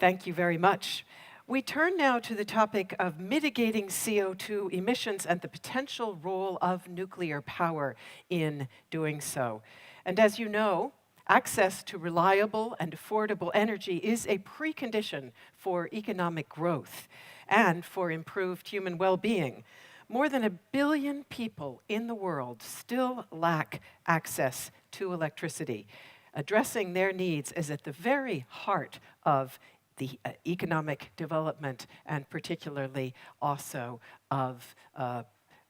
Thank you very much. We turn now to the topic of mitigating CO2 emissions and the potential role of nuclear power in doing so. And as you know, access to reliable and affordable energy is a precondition for economic growth and for improved human well-being. More than 1 billion people in the world still lack access to electricity. Addressing their needs is at the very heart of the economic development and particularly also of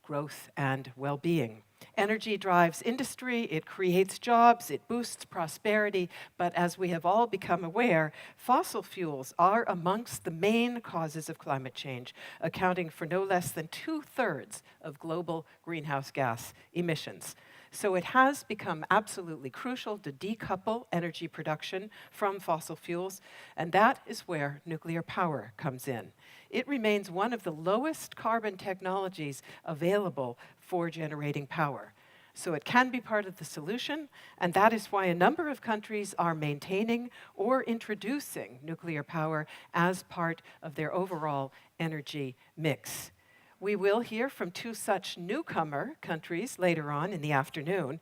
growth and well-being. Energy drives industry, it creates jobs, it boosts prosperity, but as we have all become aware, fossil fuels are amongst the main causes of climate change, accounting for no less than 2/3 of global greenhouse gas emissions. So it has become absolutely crucial to decouple energy production from fossil fuels, and that is where nuclear power comes in. It remains one of the lowest carbon technologies available for generating power. So it can be part of the solution, and that is why a number of countries are maintaining or introducing nuclear power as part of their overall energy mix. We will hear from 2 such newcomer countries later on in the afternoon.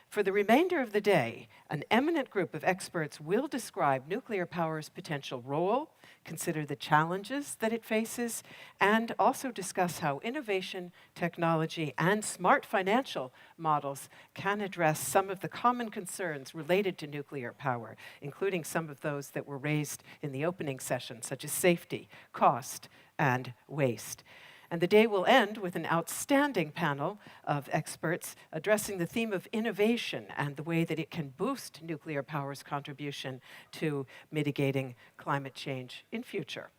For the remainder of the day, an eminent group of experts will describe nuclear power's potential role, consider the challenges that it faces, and also discuss how innovation, technology, and smart financial models can address some of the common concerns related to nuclear power, including some of those that were raised in the opening session, such as safety, cost, and waste. And the day will end with an outstanding panel of experts addressing the theme of innovation and the way that it can boost nuclear power's contribution to mitigating climate change in future.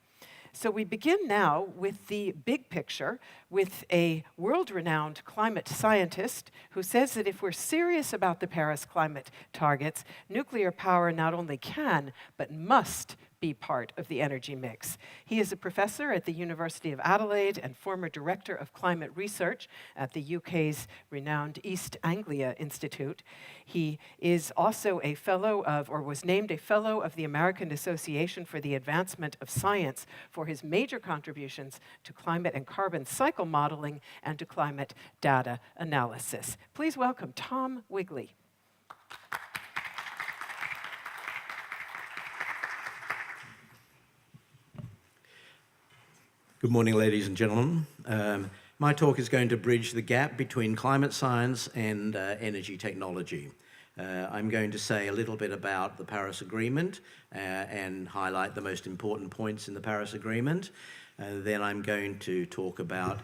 So we begin now with the big picture with a world-renowned climate scientist who says that if we're serious about the Paris climate targets, nuclear power not only can, but must be part of the energy mix. He is a professor at the University of Adelaide and former director of climate research at the UK's renowned East Anglia Institute. He is also a fellow of, or was named a fellow of the American Association for the Advancement of Science for his major contributions to climate and carbon cycle modeling and to climate data analysis. Please welcome Tom Wigley. Good morning, ladies and gentlemen. My talk is going to bridge the gap between climate science and energy technology. I'm going to say a little bit about the Paris Agreement and highlight the most important points in the Paris Agreement. Then I'm going to talk about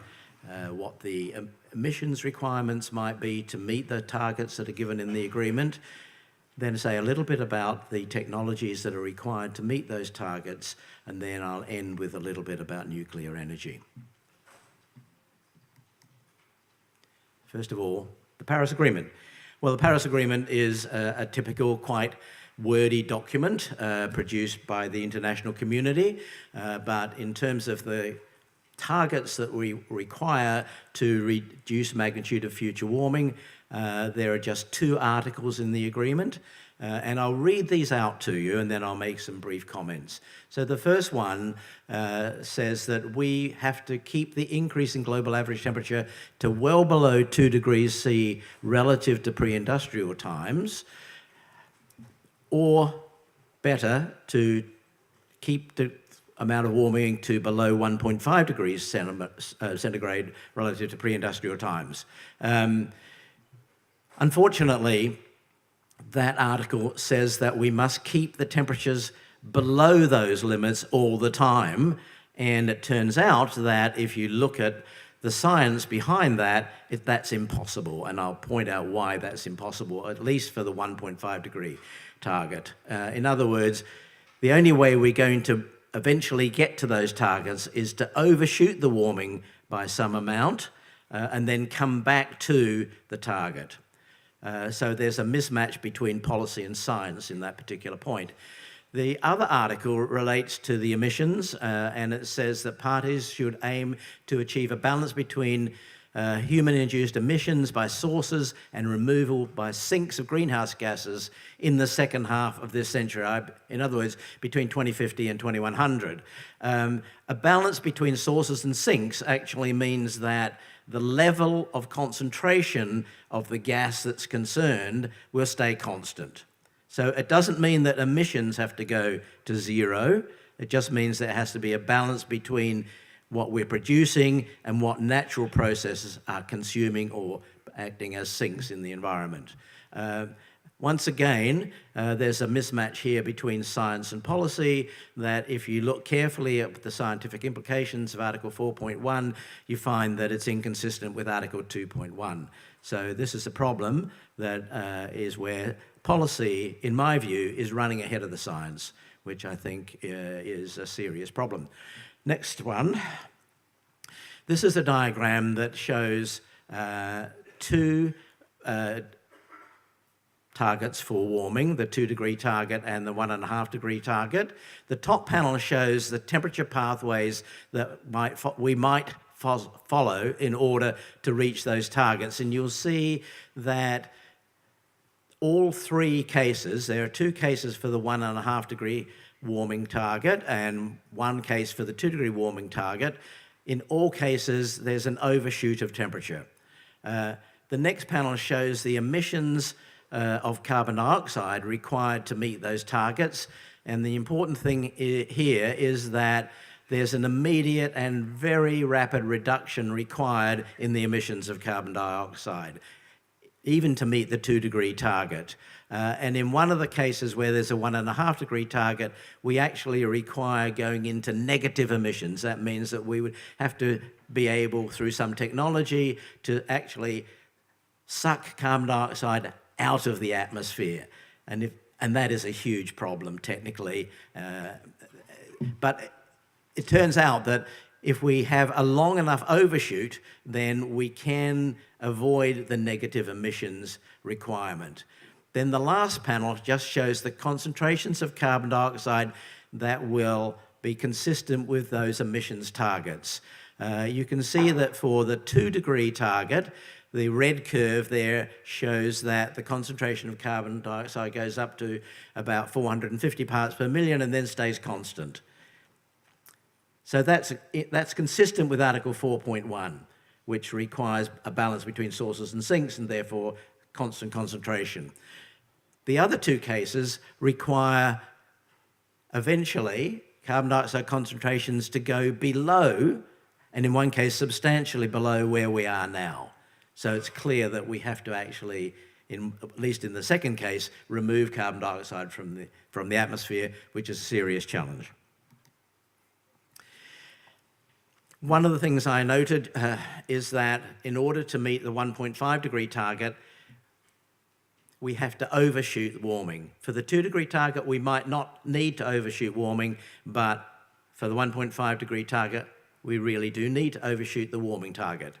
what the emissions requirements might be to meet the targets that are given in the agreement. Then say a little bit about the technologies that are required to meet those targets, and then I'll end with a little bit about nuclear energy. First of all, the Paris Agreement. Well, the Paris Agreement is a typical, quite wordy document produced by the international community, but in terms of the targets that we require to reduce magnitude of future warming, there are just 2 articles in the agreement, and I'll read these out to you and then I'll make some brief comments. So the first one says that we have to keep the increase in global average temperature to well below 2 degrees C relative to pre-industrial times, or better, to keep the amount of warming to below 1.5 degrees centigrade relative to pre-industrial times. Unfortunately, that article says that we must keep the temperatures below those limits all the time, and it turns out that if you look at the science behind that, that's impossible, and I'll point out why that's impossible, at least for the 1.5 degree target. In other words, the only way we're going to eventually get to those targets is to overshoot the warming by some amount and then come back to the target. So there's a mismatch between policy and science in that particular point. The other article relates to the emissions, and it says that parties should aim to achieve a balance between human-induced emissions by sources and removal by sinks of greenhouse gases in the second half of this century, in other words, between 2050 and 2100. A balance between sources and sinks actually means that the level of concentration of the gas that's concerned will stay constant. So it doesn't mean that emissions have to go to zero. It just means there has to be a balance between what we're producing and what natural processes are consuming or acting as sinks in the environment. Once again, there's a mismatch here between science and policy that if you look carefully at the scientific implications of Article 4.1, you find that it's inconsistent with Article 2.1. So this is a problem that is where policy, in my view, is running ahead of the science, which I think is a serious problem. Next one. This is a diagram that shows two targets for warming, the 2-degree target and the 1.5-degree target. The top panel shows the temperature pathways that we might follow in order to reach those targets. And you'll see that all three cases, there are 2 cases for the 1.5-degree warming target and 1 case for the 2-degree warming target. In all cases, there's an overshoot of temperature. The next panel shows the emissions of carbon dioxide required to meet those targets. And the important thing here is that there's an immediate and very rapid reduction required in the emissions of carbon dioxide, even to meet the 2-degree target. And in one of the cases where there's a 1.5-degree target, we actually require going into negative emissions. That means that we would have to be able, through some technology, to actually suck carbon dioxide out of the atmosphere. And that is a huge problem technically. But it turns out that if we have a long enough overshoot, then we can avoid the negative emissions requirement. Then the last panel just shows the concentrations of carbon dioxide that will be consistent with those emissions targets. You can see that for the 2-degree target, the red curve there shows that the concentration of carbon dioxide goes up to about 450 parts per million and then stays constant. So that's consistent with Article 4.1, which requires a balance between sources and sinks and therefore constant concentration. The other 2 cases require eventually carbon dioxide concentrations to go below, and in one case substantially below where we are now. So it's clear that we have to actually, at least in the second case, remove carbon dioxide from the atmosphere, which is a serious challenge. One of the things I noted is that in order to meet the 1.5-degree target, we have to overshoot warming. For the 2-degree target, we might not need to overshoot warming, but for the 1.5-degree target, we really do need to overshoot the warming target.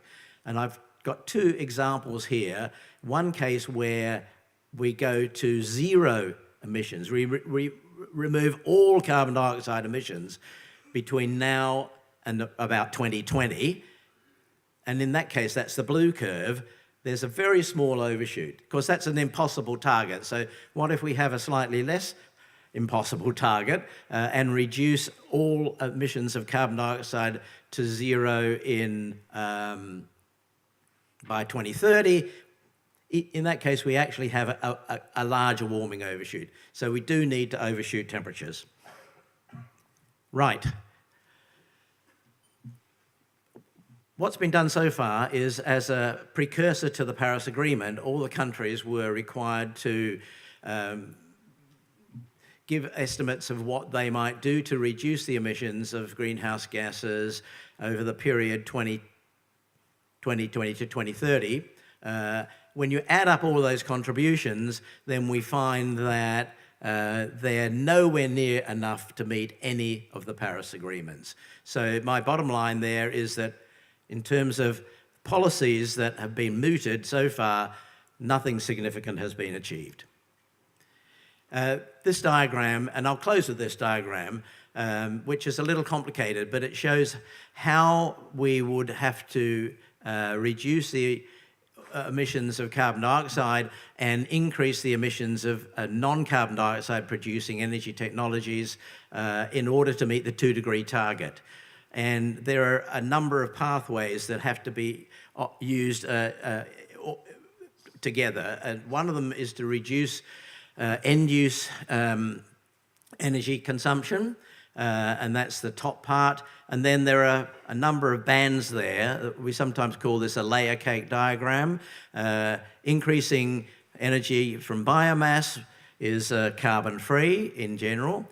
And I've got 2 examples here. One case where we go to 0 emissions. We remove all carbon dioxide emissions between now and about 2020. And in that case, that's the blue curve. There's a very small overshoot. Of course, that's an impossible target. So what if we have a slightly less impossible target and reduce all emissions of carbon dioxide to 0 by 2030? In that case, we actually have a larger warming overshoot. So we do need to overshoot temperatures. Right. What's been done so far is, as a precursor to the Paris Agreement, all the countries were required to give estimates of what they might do to reduce the emissions of greenhouse gases over the period 2020 to 2030. When you add up all those contributions, then we find that they're nowhere near enough to meet any of the Paris agreements. So my bottom line there is that in terms of policies that have been mooted so far, nothing significant has been achieved. This diagram, and I'll close with this diagram, which is a little complicated, but it shows how we would have to reduce the emissions of carbon dioxide and increase the emissions of non-carbon dioxide producing energy technologies in order to meet the 2-degree target. And there are a number of pathways that have to be used together. And one of them is to reduce end-use energy consumption, and that's the top part. And then there are a number of bands there. We sometimes call this a layer cake diagram. Increasing energy from biomass is carbon-free in general.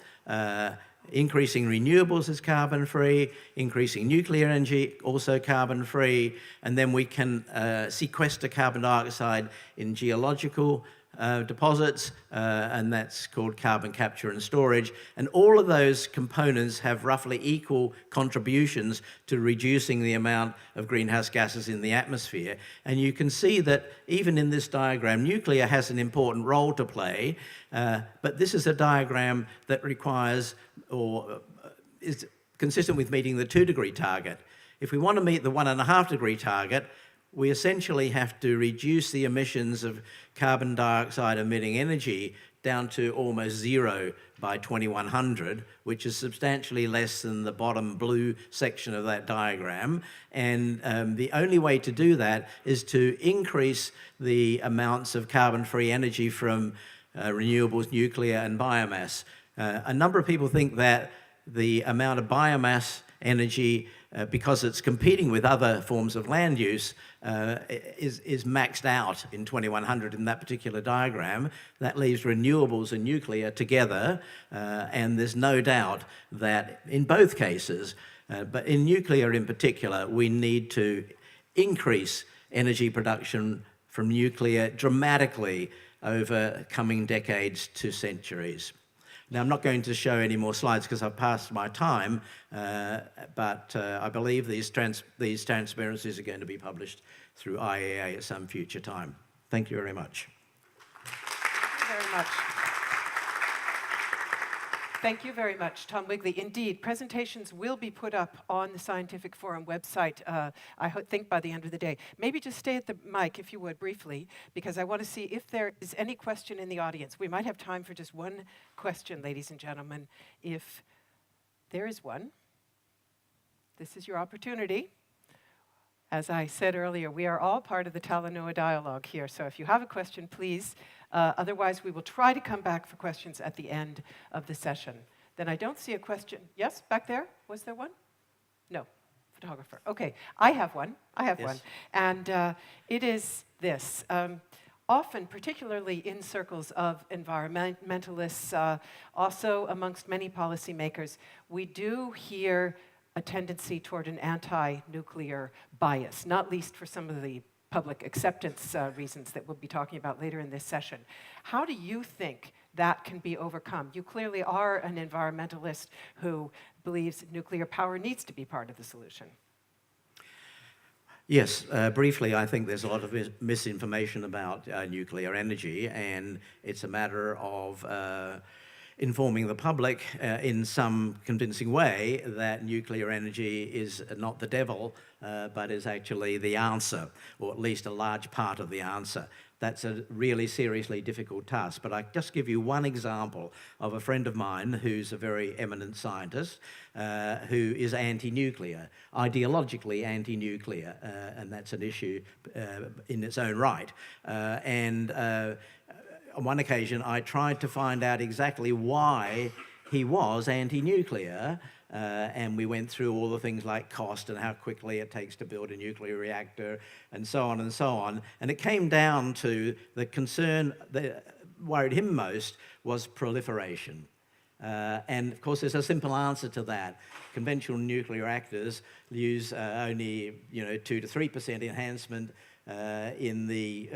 Increasing renewables is carbon-free. Increasing nuclear energy, also carbon-free. And then we can sequester carbon dioxide in geological deposits, and that's called carbon capture and storage. And all of those components have roughly equal contributions to reducing the amount of greenhouse gases in the atmosphere. And you can see that even in this diagram, nuclear has an important role to play, but this is a diagram that requires or is consistent with meeting the 2-degree target. If we want to meet the 1.5-degree target, we essentially have to reduce the emissions of carbon dioxide emitting energy down to almost zero by 2100, which is substantially less than the bottom blue section of that diagram. And the only way to do that is to increase the amounts of carbon-free energy from renewables, nuclear, and biomass. A number of people think that the amount of biomass energy, because it's competing with other forms of land use, is maxed out in 2100 in that particular diagram. That leaves renewables and nuclear together, and there's no doubt that in both cases, but in nuclear in particular, we need to increase energy production from nuclear dramatically over coming decades to centuries. Now, I'm not going to show any more slides because I've passed my time, but I believe these transparencies are going to be published through IEA at some future time. Thank you very much. Thank you very much. Thank you very much, Tom Wigley. Indeed, presentations will be put up on the Scientific Forum website, I think by the end of the day. Maybe just stay at the mic, if you would, briefly, because I want to see if there is any question in the audience. We might have time for just one question, ladies and gentlemen. If there is one, this is your opportunity. As I said earlier, we are all part of the Talanoa dialogue here, so if you have a question, please. Otherwise, we will try to come back for questions at the end of the session. Then I don't see a question. Yes, back there? Was there one? No. Photographer. Okay, I have one. Yes. One. And it is this. Often, particularly in circles of environmentalists, also amongst many policymakers, we do hear a tendency toward an anti-nuclear bias, not least for some of the public acceptance reasons that we'll be talking about later in this session. How do you think that can be overcome? You clearly are an environmentalist who believes nuclear power needs to be part of the solution. Yes, briefly, I think there's a lot of misinformation about nuclear energy, and it's a matter of informing the public in some convincing way that nuclear energy is not the devil, but is actually the answer, or at least a large part of the answer. That's a really seriously difficult task. But I just give you one example of a friend of mine who's a very eminent scientist who is anti-nuclear, ideologically anti-nuclear, and that's an issue in its own right. On one occasion, I tried to find out exactly why he was anti-nuclear, and we went through all the things like cost and how quickly it takes to build a nuclear reactor, and so on and so on. And it came down to the concern that worried him most was proliferation. And of course, there's a simple answer to that. Conventional nuclear reactors use only 2 to 3% enhancement in the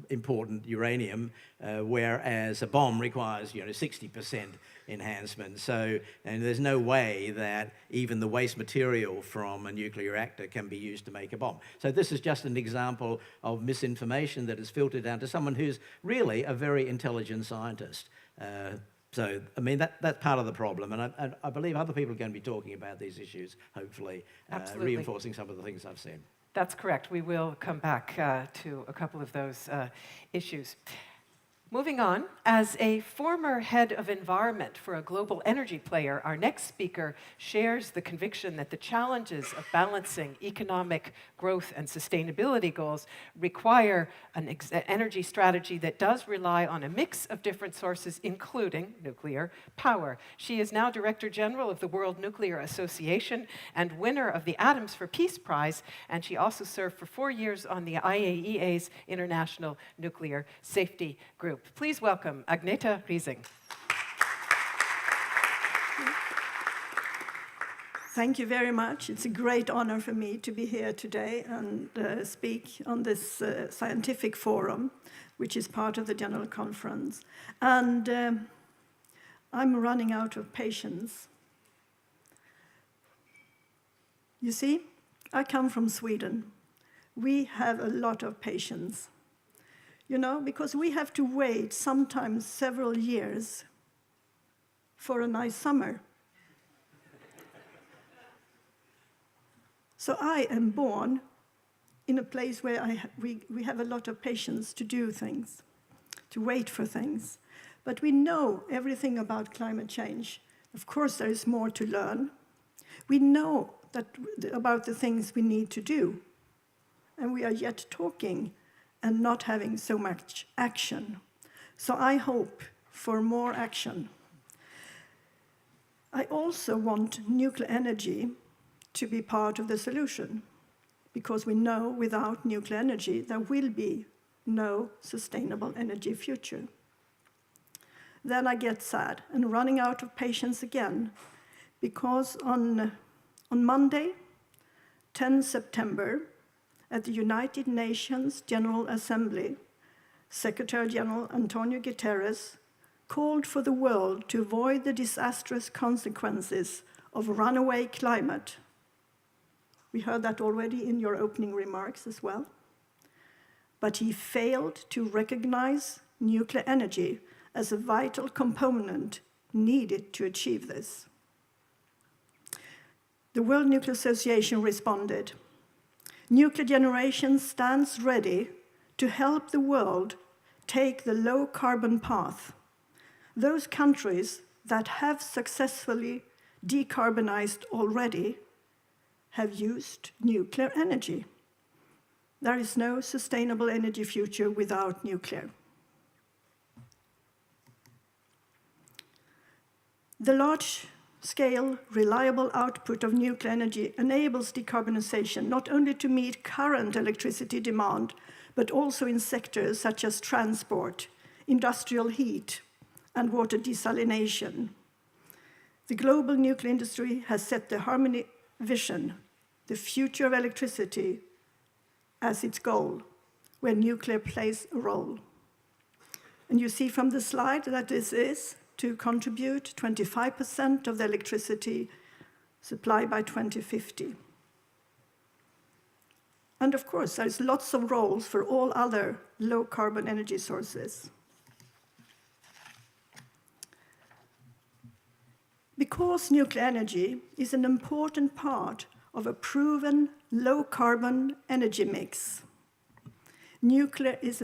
important uranium, whereas a bomb requires 60% enhancement. So, and there's no way that even the waste material from a nuclear reactor can be used to make a bomb. So this is just an example of misinformation that is filtered down to someone who's really a very intelligent scientist. So, I mean, that's part of the problem, and I believe other people are going to be talking about these issues, hopefully, reinforcing some of the things I've said. That's correct. We will come back to a couple of those issues. Moving on, as a former head of environment for a global energy player, our next speaker shares the conviction that the challenges of balancing economic growth and sustainability goals require an energy strategy that does rely on a mix of different sources, including nuclear power. She is now Director General of the World Nuclear Association and winner of the Atoms for Peace Prize, and she also served for 4 years on the IAEA's International Nuclear Safety Group. Please welcome Agneta Riesing. Thank you very much. It's a great honor for me to be here today and speak on this scientific forum, which is part of the General Conference. And I'm running out of patience. You see, I come from Sweden. We have a lot of patience. You know, because we have to wait sometimes several years for a nice summer. So I am born in a place where we have a lot of patience to do things, to wait for things. But we know everything about climate change. Of course, there is more to learn. We know about the things we need to do. And we are yet talking and not having so much action. So I hope for more action. I also want nuclear energy to be part of the solution, because we know without nuclear energy there will be no sustainable energy future. Then I get sad and running out of patience again, because on Monday, 10 September, at the United Nations General Assembly, Secretary General Antonio Guterres called for the world to avoid the disastrous consequences of runaway climate. We heard that already in your opening remarks as well. But he failed to recognize nuclear energy as a vital component needed to achieve this. The World Nuclear Association responded, "Nuclear generation stands ready to help the world take the low-carbon path. Those countries that have successfully decarbonized already have used nuclear energy. There is no sustainable energy future without nuclear." The large-scale, reliable output of nuclear energy enables decarbonization not only to meet current electricity demand, but also in sectors such as transport, industrial heat, and water desalination. The global nuclear industry has set the Harmony vision, the future of electricity, as its goal, where nuclear plays a role. And you see from the slide that this is to contribute 25% of the electricity supply by 2050. And of course, there's lots of roles for all other low-carbon energy sources. Because nuclear energy is an important part of a proven low-carbon energy mix, nuclear is,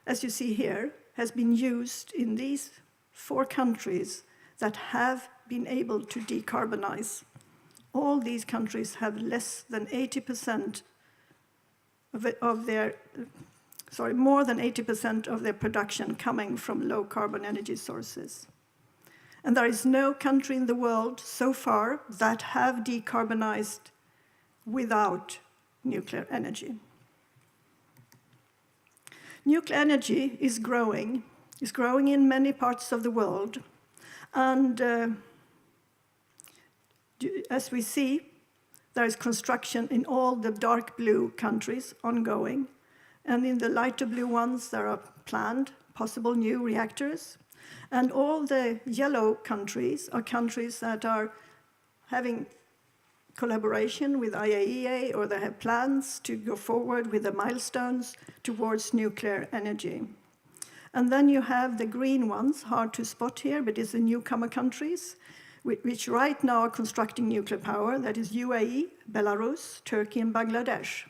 as you see here, has been used in these 4 countries that have been able to decarbonize. All these countries have less than 80% more than 80% of their production coming from low-carbon energy sources. And there is no country in the world so far that have decarbonized without nuclear energy. Nuclear energy is growing in many parts of the world. And as we see, there is construction in all the dark blue countries ongoing. And in the lighter blue ones, there are planned possible new reactors. And all the yellow countries are countries that are having collaboration with IAEA, or they have plans to go forward with the milestones towards nuclear energy. And then you have the green ones, hard to spot here, but it's the newcomer countries, which right now are constructing nuclear power. That is UAE, Belarus, Turkey, and Bangladesh.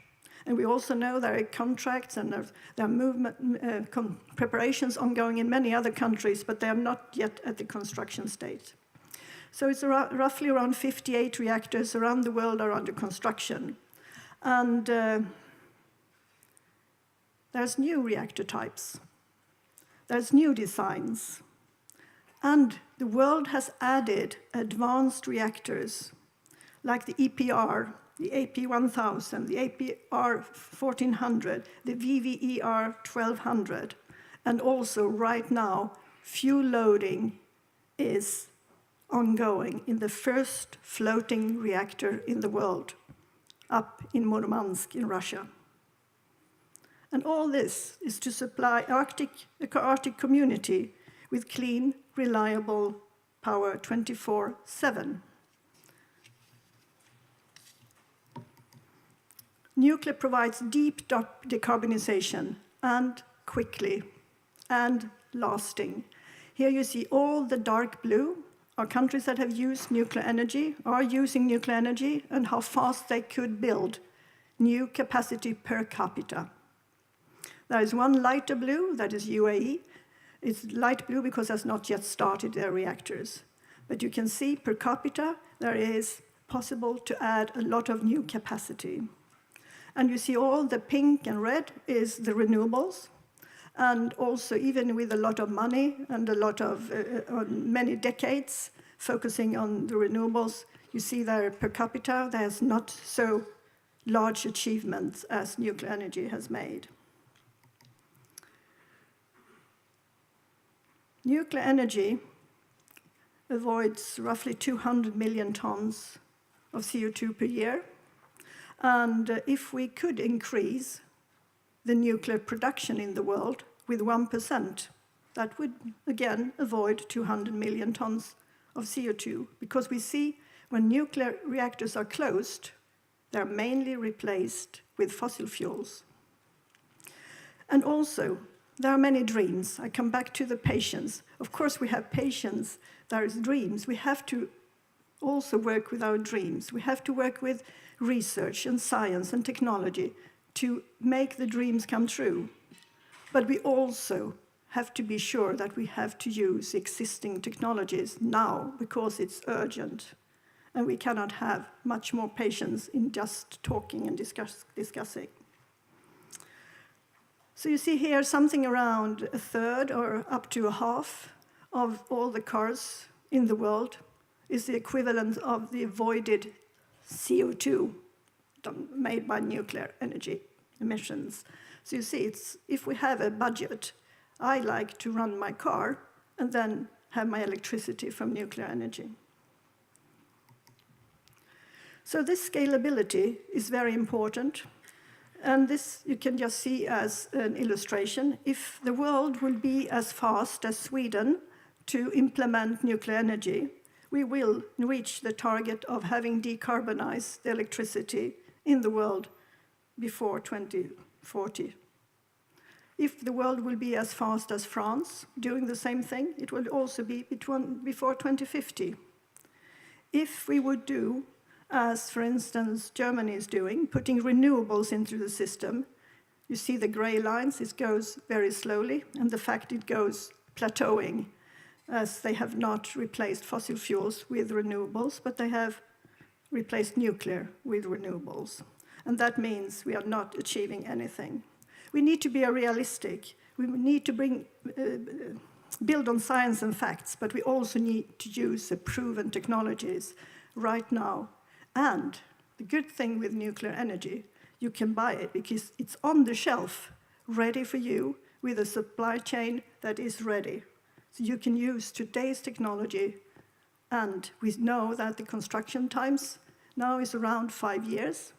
And we also know there are contracts and there are preparations ongoing in many other countries, but they are not yet at the construction stage. So it's roughly around 58 reactors around the world are under construction. And there's new reactor types. There's new designs. And the world has added advanced reactors like the EPR, the AP1000, the APR 1400, the VVER 1200. And also right now, fuel loading is ongoing in the first floating reactor in the world, up in Murmansk in Russia. And all this is to supply the Arctic community with clean, reliable power 24/7. Nuclear provides deep decarbonization, and quickly, and lasting. Here you see all the dark blue are countries that have used nuclear energy, are using nuclear energy, and how fast they could build new capacity per capita. There is one lighter blue, that is UAE. It's light blue because it has not yet started their reactors. But you can see per capita, there is possible to add a lot of new capacity. And you see all the pink and red is the renewables. And also, even with a lot of money and a lot of many decades focusing on the renewables, you see there per capita, there's not so large achievements as nuclear energy has made. Nuclear energy avoids roughly 200 million tons of CO2 per year. And if we could increase the nuclear production in the world with 1%, that would, again, avoid 200 million tons of CO2. Because we see when nuclear reactors are closed, they're mainly replaced with fossil fuels. And also, there are many dreams. I come back to the patients. Of course, we have patients, there is dreams. We have to also work with our dreams. We have to work with research and science and technology to make the dreams come true. But we also have to be sure that we have to use existing technologies now because it's urgent. And we cannot have much more patience in just talking and discussing. So you see here something around a third or up to a half of all the cars in the world is the equivalent of the avoided CO2 made by nuclear energy emissions. So you see, if we have a budget, I like to run my car and then have my electricity from nuclear energy. So this scalability is very important. And this you can just see as an illustration. If the world will be as fast as Sweden to implement nuclear energy, we will reach the target of having decarbonized the electricity in the world before 2040. If the world will be as fast as France doing the same thing, it will also be before 2050. If we would do as, for instance, Germany is doing, putting renewables into the system. You see the gray lines, it goes very slowly, and the fact it goes plateauing, as they have not replaced fossil fuels with renewables, but they have replaced nuclear with renewables. And that means we are not achieving anything. We need to be realistic. We need to build on science and facts, but we also need to use the proven technologies right now. And the good thing with nuclear energy, you can buy it because it's on the shelf, ready for you, with a supply chain that is ready. So you can use today's technology, and we know that the construction times now is around 5 years,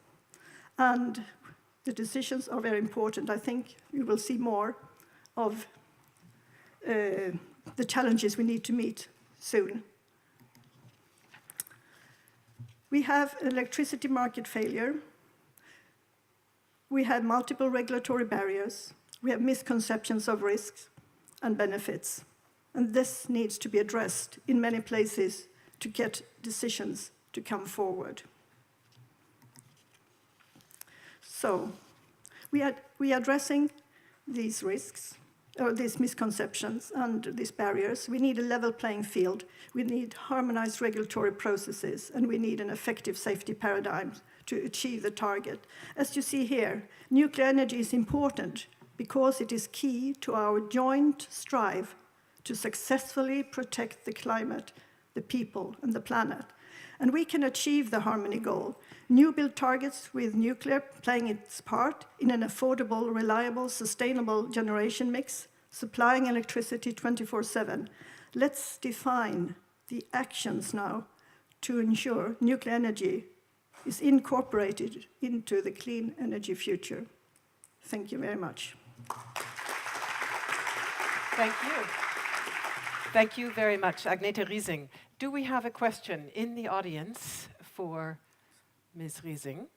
and the decisions are very important. I think we will see more of the challenges we need to meet soon. We have electricity market failure. We have multiple regulatory barriers. We have misconceptions of risks. and benefits. And this needs to be addressed in many places to get decisions to come forward. So, we are addressing these risks, or these misconceptions and these barriers. We need a level playing field. We need harmonized regulatory processes, and we need an effective safety paradigm to achieve the target. As you see here, nuclear energy is important because it is key to our joint strive to successfully protect the climate, the people, and the planet. And we can achieve the harmony goal. New build targets with nuclear playing its part in an affordable, reliable, sustainable generation mix, supplying electricity 24/7. Let's define the actions now to ensure nuclear energy is incorporated into the clean energy future. Thank you very much. Thank you. Thank you very much, Agnete Riesing. Do we have a question in the audience for Ms. Riesing?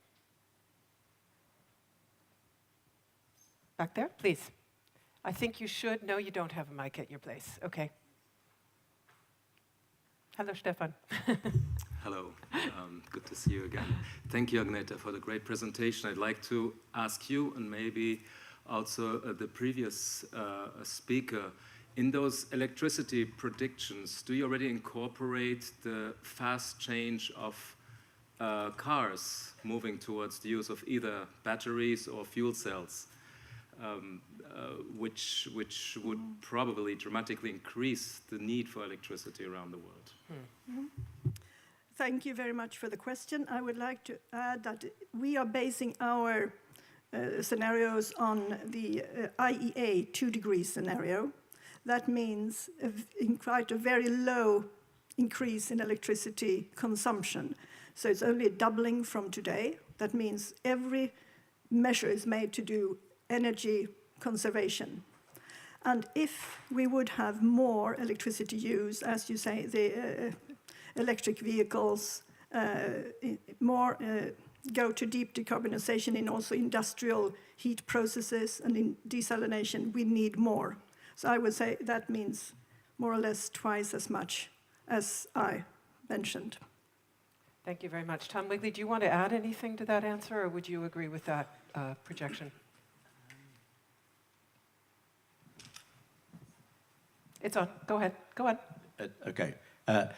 Back there, please. I think you should. No, you don't have a mic at your place. Okay. Hello, Stefan. Hello, good to see you again. Thank you, Agnete, for the great presentation. I'd like to ask you, and maybe also the previous speaker, in those electricity predictions, do you already incorporate the fast change of cars moving towards the use of either batteries or fuel cells, which would probably dramatically increase the need for electricity around the world? Thank you very much for the question. I would like to add that we are basing our scenarios on the IEA 2-degree scenario. That means quite a very low increase in electricity consumption. So it's only a doubling from today. That means every measure is made to do energy conservation. And if we would have more electricity use, as you say, the electric vehicles, more go to deep decarbonization in also industrial heat processes and in desalination, we need more. So I would say that means more or less twice as much as I mentioned. Thank you very much. Tom Wigley, do you want to add anything to that answer, or would you agree with that projection? It's on. Go ahead. Go on. Okay.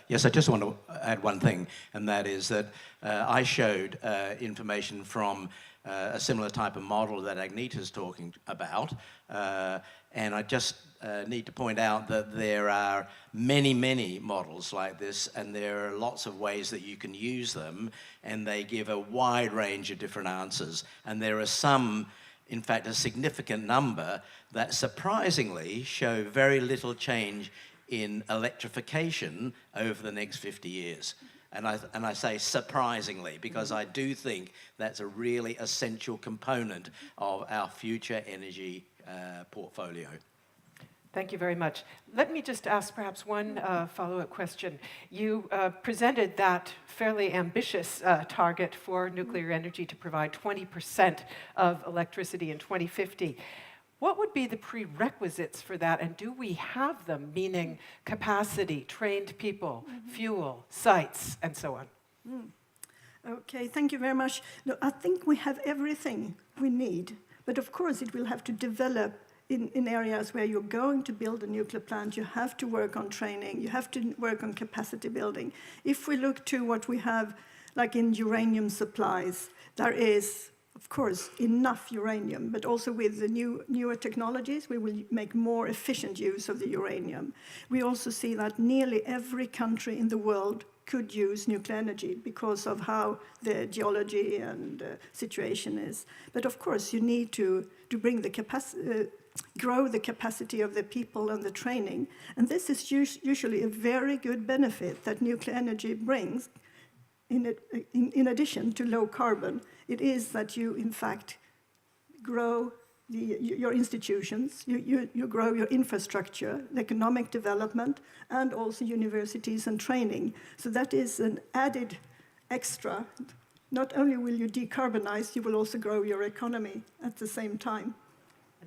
Yes, I just want to add one thing, and that is that I showed information from a similar type of model that Agnete is talking about, and I just need to point out that there are many, many models like this, and there are lots of ways that you can use them, and they give a wide range of different answers. And there are some, in fact, a significant number that surprisingly show very little change in electrification over the next 50 years. And I say surprisingly, because I do think that's a really essential component of our future energy portfolio. Thank you very much. Let me just ask perhaps one follow-up question. You presented that fairly ambitious target for nuclear energy to provide 20% of electricity in 2050. What would be the prerequisites for that, and do we have them, meaning capacity, trained people, fuel, sites, and so on? Okay, thank you very much. No, I think we have everything we need, but of course it will have to develop in areas where you're going to build a nuclear plant. You have to work on training, you have to work on capacity building. If we look to what we have, like in uranium supplies, there is, of course, enough uranium, but also with the newer technologies, we will make more efficient use of the uranium. We also see that nearly every country in the world could use nuclear energy because of how the geology and situation is. But of course, you need to bring the capacity, grow the capacity of the people and the training. And this is usually a very good benefit that nuclear energy brings. In addition to low carbon, it is that you, in fact, grow your institutions, you grow your infrastructure, economic development, and also universities and training. So that is an added extra. Not only will you decarbonize, you will also grow your economy at the same time.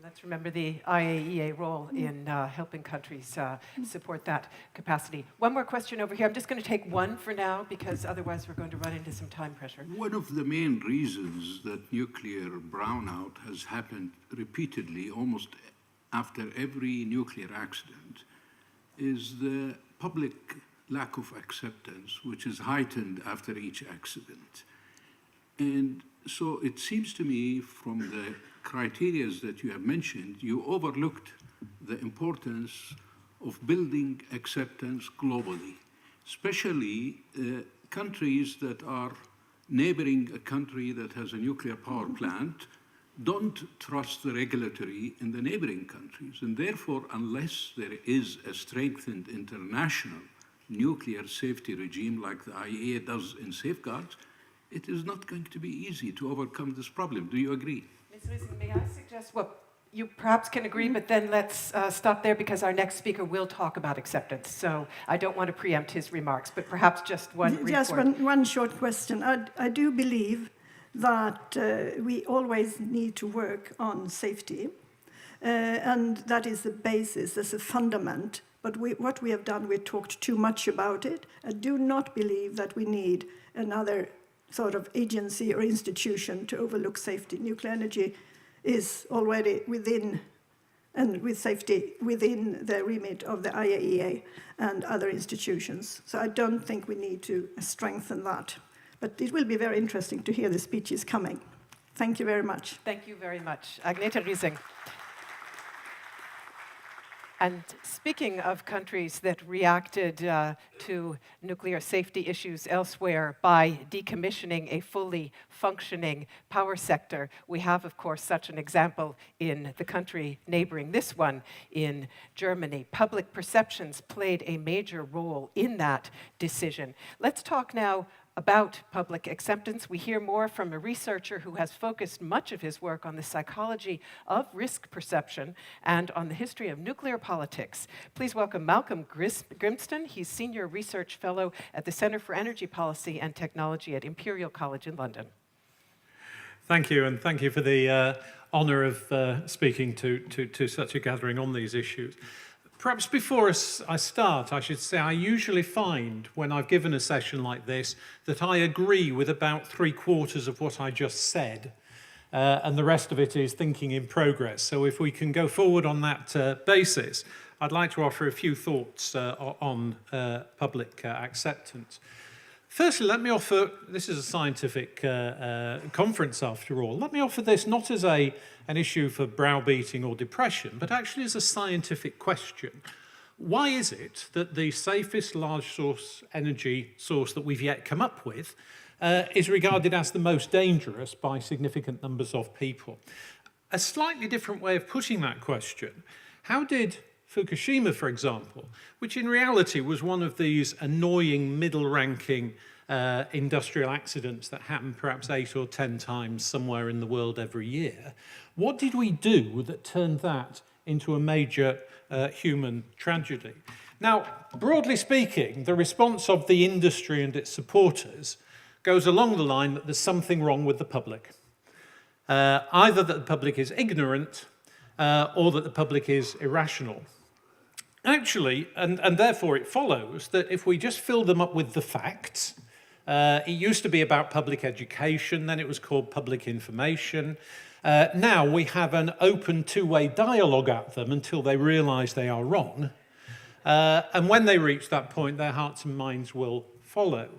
And let's remember the IAEA role in helping countries support that capacity. One more question over here. I'm just going to take one for now because otherwise we're going to run into some time pressure. One of the main reasons that nuclear brownout has happened repeatedly, almost after every nuclear accident, is the public lack of acceptance, which is heightened after each accident. And so it seems to me from the criteria that you have mentioned, you overlooked the importance of building acceptance globally, especially countries that are neighboring a country that has a nuclear power plant don't trust the regulatory in the neighboring countries. And therefore, unless there is a strengthened international nuclear safety regime like the IAEA does in safeguards, it is not going to be easy to overcome this problem. Do you agree? Ms. Wiesen, may I suggest, well, you perhaps can agree, but then let's stop there because our next speaker will talk about acceptance. So I don't want to preempt his remarks, but perhaps just one Just report. one short question. I do believe that we always need to work on safety, and that is the basis, that's a fundament. But what we have done, we talked too much about it. I do not believe that we need another sort of agency or institution to overlook safety. Nuclear energy is already within, and with safety within the remit of the IAEA and other institutions. So I don't think we need to strengthen that. But it will be very interesting to hear the speeches coming. Thank you very much. Thank you very much. Agneta Riesing. And speaking of countries that reacted to nuclear safety issues elsewhere by decommissioning a fully functioning power sector, we have, of course, such an example in the country neighboring this one in Germany. Public perceptions played a major role in that decision. Let's talk now about public acceptance. We hear more from a researcher who has focused much of his work on the psychology of risk perception and on the history of nuclear politics. Please welcome Malcolm Grimston. He's Senior Research Fellow at the Center for Energy Policy and Technology at Imperial College in London. Thank you, and thank you for the honour of speaking to such a gathering on these issues. Perhaps before I start, I should say I usually find when I've given a session like this that I agree with about 3/4 of what I just said, and the rest of it is thinking in progress. So if we can go forward on that basis, I'd like to offer a few thoughts on public acceptance. Firstly, let me offer, this is a scientific conference after all, let me offer this not as an issue for browbeating or depression, but actually as a scientific question. Why is it that the safest large source energy source that we've yet come up with is regarded as the most dangerous by significant numbers of people? A slightly different way of putting that question, how did Fukushima, for example, which in reality was one of these annoying middle-ranking industrial accidents that happen perhaps 8 or 10 times somewhere in the world every year, what did we do that turned that into a major human tragedy? Now, broadly speaking, the response of the industry and its supporters goes along the line that there's something wrong with the public. Either that the public is ignorant or that the public is irrational. Actually, and therefore it follows that if we just fill them up with the facts, it used to be about public education, then it was called public information. Now we have an open two-way dialogue at them until they realise they are wrong. And when they reach that point, their hearts and minds will follow.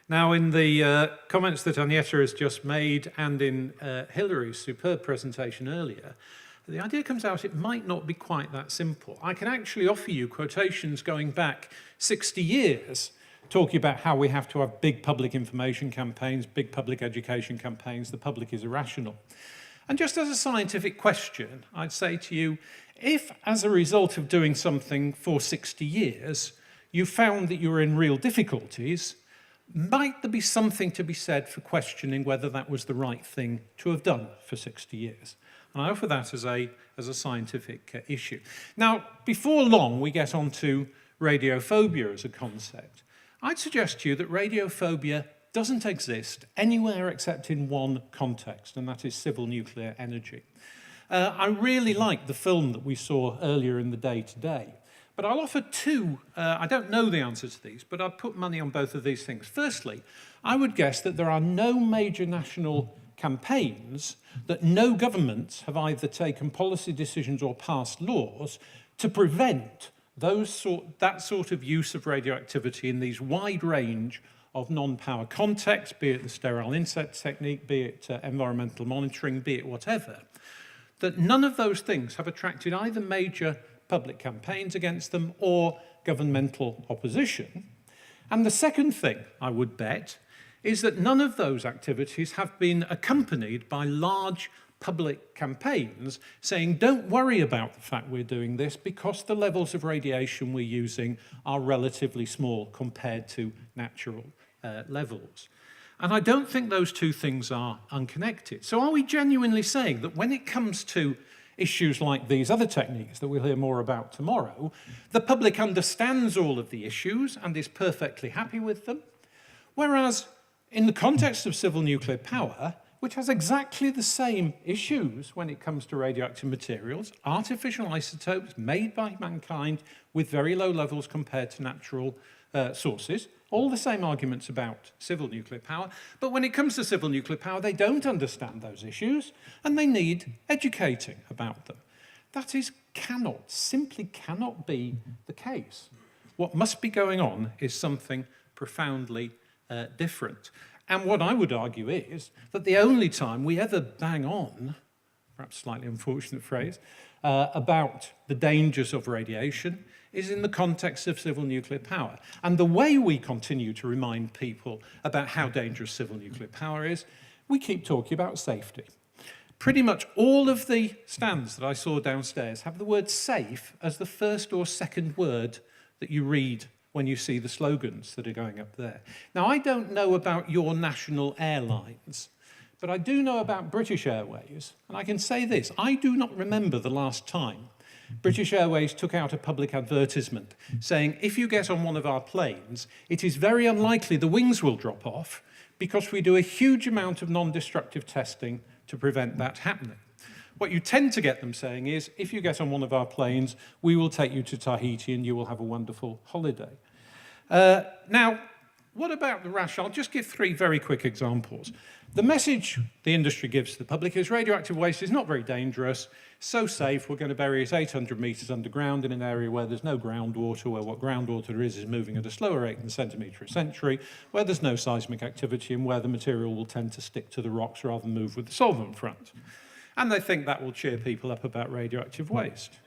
Now, in the comments that Agneta has just made and in Hilary's superb presentation earlier, the idea comes out it might not be quite that simple. I can actually offer you quotations going back 60 years talking about how we have to have big public information campaigns, big public education campaigns, the public is irrational. And just as a scientific question, I'd say to you, if as a result of doing something for 60 years, you found that you were in real difficulties, might there be something to be said for questioning whether that was the right thing to have done for 60 years? And I offer that as a scientific issue. Now, before long, we get on to radiophobia as a concept. I'd suggest to you that radiophobia doesn't exist anywhere except in one context, and that is civil nuclear energy. I really like the film that we saw earlier in the day today. But I'll offer two, I don't know the answer to these, but I'd put money on both of these things. Firstly, I would guess that there are no major national campaigns that no governments have either taken policy decisions or passed laws to prevent that sort of use of radioactivity in these wide range of non-power contexts, be it the sterile insect technique, be it environmental monitoring, be it whatever, that none of those things have attracted either major public campaigns against them or governmental opposition. And the second thing I would bet is that none of those activities have been accompanied by large public campaigns saying, don't worry about the fact we're doing this because the levels of radiation we're using are relatively small compared to natural levels. And I don't think those two things are unconnected. So are we genuinely saying that when it comes to issues like these other techniques that we'll hear more about tomorrow, the public understands all of the issues and is perfectly happy with them? Whereas in the context of civil nuclear power, which has exactly the same issues when it comes to radioactive materials, artificial isotopes made by mankind with very low levels compared to natural sources, all the same arguments about civil nuclear power, but when it comes to civil nuclear power, they don't understand those issues, and they need educating about them. That simply cannot be the case. What must be going on is something profoundly different. And what I would argue is that the only time we ever bang on, perhaps slightly unfortunate phrase, about the dangers of radiation is in the context of civil nuclear power. And the way we continue to remind people about how dangerous civil nuclear power is, we keep talking about safety. Pretty much all of the stands that I saw downstairs have the word safe as the first or second word that you read when you see the slogans that are going up there. Now, I don't know about your national airlines, but I do know about British Airways, and I can say this, I do not remember the last time British Airways took out a public advertisement saying, if you get on one of our planes, it is very unlikely the wings will drop off because we do a huge amount of non-destructive testing to prevent that happening. What you tend to get them saying is, if you get on one of our planes, we will take you to Tahiti and you will have a wonderful holiday. Now, what about the rationale? I'll just give three very quick examples. The message the industry gives to the public is radioactive waste is not very dangerous, so safe, we're going to bury it 800 meters underground in an area where there's no groundwater, where what groundwater is moving at a slower rate than a centimetre a century, where there's no seismic activity, and where the material will tend to stick to the rocks rather than move with the solvent front. And they think that will cheer people up about radioactive waste.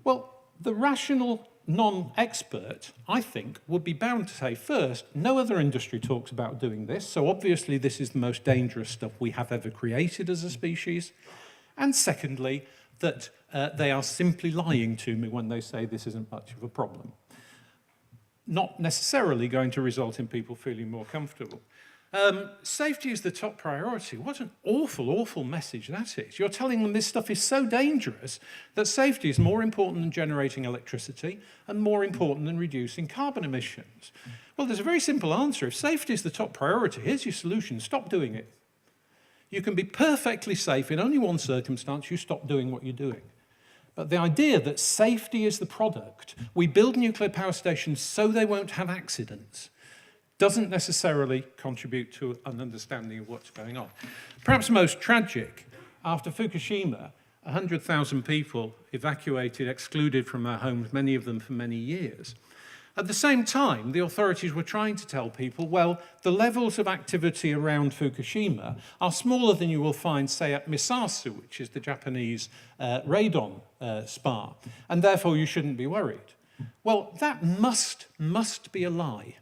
Well, the rational non-expert, I think, would be bound to say, first, no other industry talks about doing this, so obviously this is the most dangerous stuff we have ever created as a species. And secondly, that they are simply lying to me when they say this isn't much of a problem. Not necessarily going to result in people feeling more comfortable. Safety is the top priority. What an awful, awful message that is. You're telling them this stuff is so dangerous that safety is more important than generating electricity and more important than reducing carbon emissions. Well, there's a very simple answer. If safety is the top priority, here's your solution. Stop doing it. You can be perfectly safe in only one circumstance. You stop doing what you're doing. But the idea that safety is the product, we build nuclear power stations so they won't have accidents, doesn't necessarily contribute to an understanding of what's going on. Perhaps most tragic, after Fukushima, 100,000 people evacuated, excluded from their homes, many of them for many years. At the same time, the authorities were trying to tell people, well, the levels of activity around Fukushima are smaller than you will find, say, at Misasu, which is the Japanese radon spa, and therefore you shouldn't be worried. Well, that must be a lie.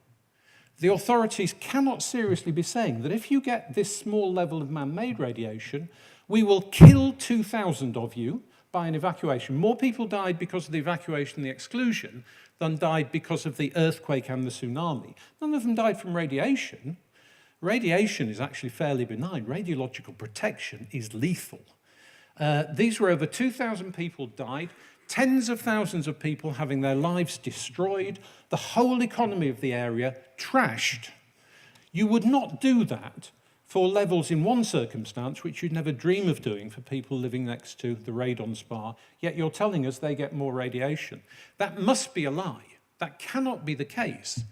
The authorities cannot seriously be saying that if you get this small level of man-made radiation, we will kill 2,000 of you by an evacuation. More people died because of the evacuation and the exclusion than died because of the earthquake and the tsunami. None of them died from radiation. Radiation is actually fairly benign. Radiological protection is lethal. These were over 2,000 people died, tens of thousands of people having their lives destroyed, the whole economy of the area trashed. You would not do that for levels in one circumstance which you'd never dream of doing for people living next to the radon spa, yet you're telling us they get more radiation. That must be a lie. That cannot be the case,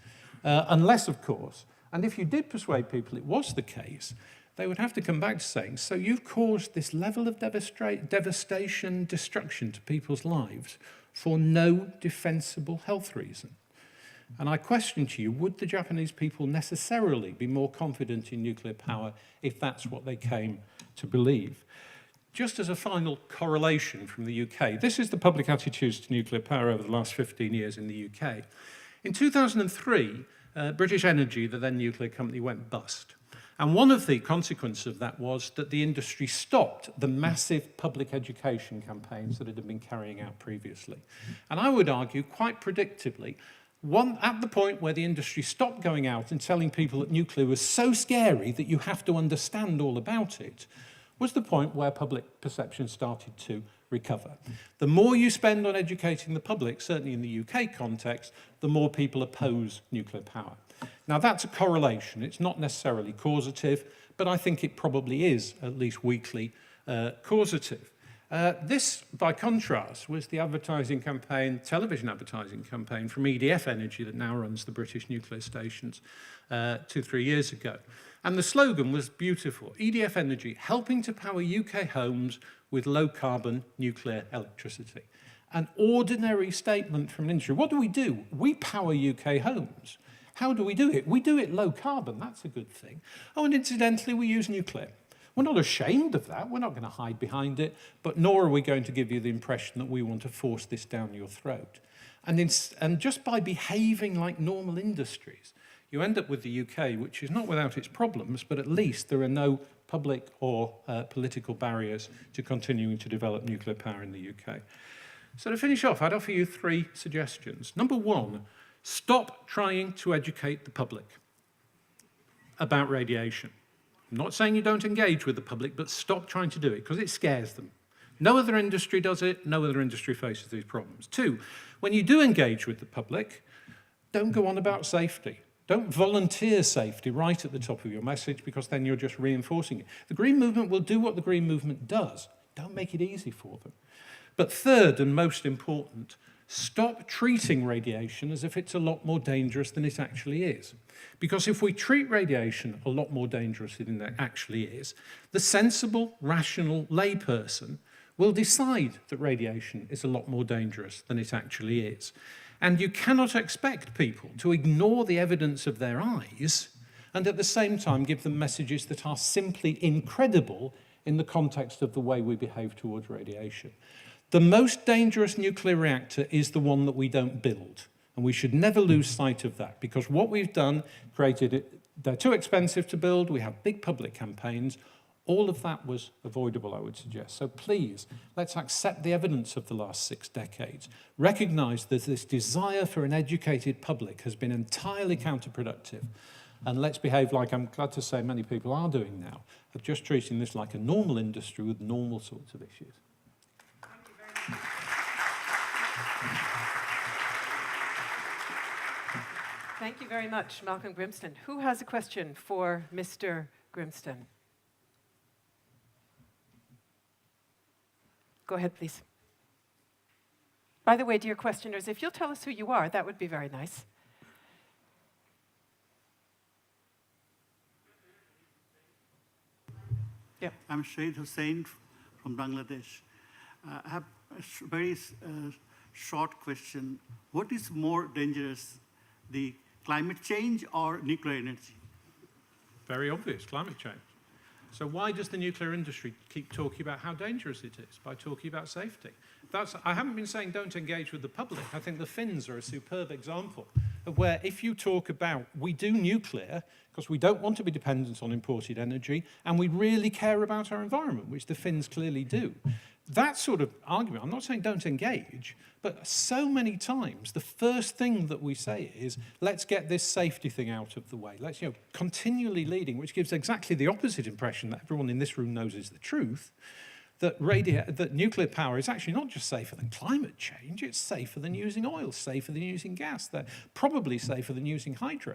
unless, of course, and if you did persuade people it was the case, they would have to come back to saying, so you've caused this level of devastation, destruction to people's lives for no defensible health reason. And I question to you, would the Japanese people necessarily be more confident in nuclear power if that's what they came to believe? Just as a final correlation from the UK, this is the public attitudes to nuclear power over the last 15 years in the UK. In 2003, British Energy, the then nuclear company, went bust. And one of the consequences of that was that the industry stopped the massive public education campaigns that it had been carrying out previously. And I would argue, quite predictably, at the point where the industry stopped going out and telling people that nuclear was so scary that you have to understand all about it, was the point where public perception started to recover. The more you spend on educating the public, certainly in the UK context, the more people oppose nuclear power. Now that's a correlation. It's not necessarily causative, but I think it probably is at least weakly causative. This, by contrast, was the advertising campaign, television advertising campaign from EDF Energy that now runs the British nuclear stations 2-3 years ago. And the slogan was beautiful: EDF Energy, helping to power UK homes with low-carbon nuclear electricity. An ordinary statement from an industry. What do? We power UK homes. How do we do it? We do it low-carbon. That's a good thing. Oh, and incidentally, we use nuclear. We're not ashamed of that. We're not going to hide behind it, but nor are we going to give you the impression that we want to force this down your throat. And just by behaving like normal industries, you end up with the UK, which is not without its problems, but at least there are no public or political barriers to continuing to develop nuclear power in the UK. So to finish off, I'd offer you 3 suggestions. Number 1, stop trying to educate the public about radiation. I'm not saying you don't engage with the public, but stop trying to do it, because it scares them. No other industry does it. No other industry faces these problems. 2, when you do engage with the public, don't go on about safety. Don't volunteer safety right at the top of your message, because then you're just reinforcing it. The Green Movement will do what the Green Movement does. Don't make it easy for them. But 3rd, and most important, stop treating radiation as if it's a lot more dangerous than it actually is. Because if we treat radiation a lot more dangerous than it actually is, the sensible, rational layperson will decide that radiation is a lot more dangerous than it actually is. And you cannot expect people to ignore the evidence of their eyes and at the same time give them messages that are simply incredible in the context of the way we behave towards radiation. The most dangerous nuclear reactor is the one that we don't build. And we should never lose sight of that, because what we've done, created it, they're too expensive to build, we have big public campaigns. All of that was avoidable, I would suggest. So please, let's accept the evidence of the last 6 decades. Recognize that this desire for an educated public has been entirely counterproductive. And let's behave like, I'm glad to say many people are doing now, of just treating this like a normal industry with normal sorts of issues. Thank you very much, Malcolm Grimston. Who has a question for Mr. Grimston? Go ahead, please. By the way, dear questioners, if you'll tell us who you are, that would be very nice. Yeah. I'm Shahid Hussain from Bangladesh. I have a very short question. What is more dangerous, the climate change or nuclear energy? Very obvious, climate change. So why does the nuclear industry keep talking about how dangerous it is by talking about safety? I haven't been saying don't engage with the public. I think the Finns are a superb example of where if you talk about we do nuclear because we don't want to be dependent on imported energy and we really care about our environment, which the Finns clearly do. That sort of argument, I'm not saying don't engage, but so many times the first thing that we say is let's get this safety thing out of the way. Let's, continually leading, which gives exactly the opposite impression that everyone in this room knows is the truth, that nuclear power is actually not just safer than climate change, it's safer than using oil, safer than using gas, they're probably safer than using hydro.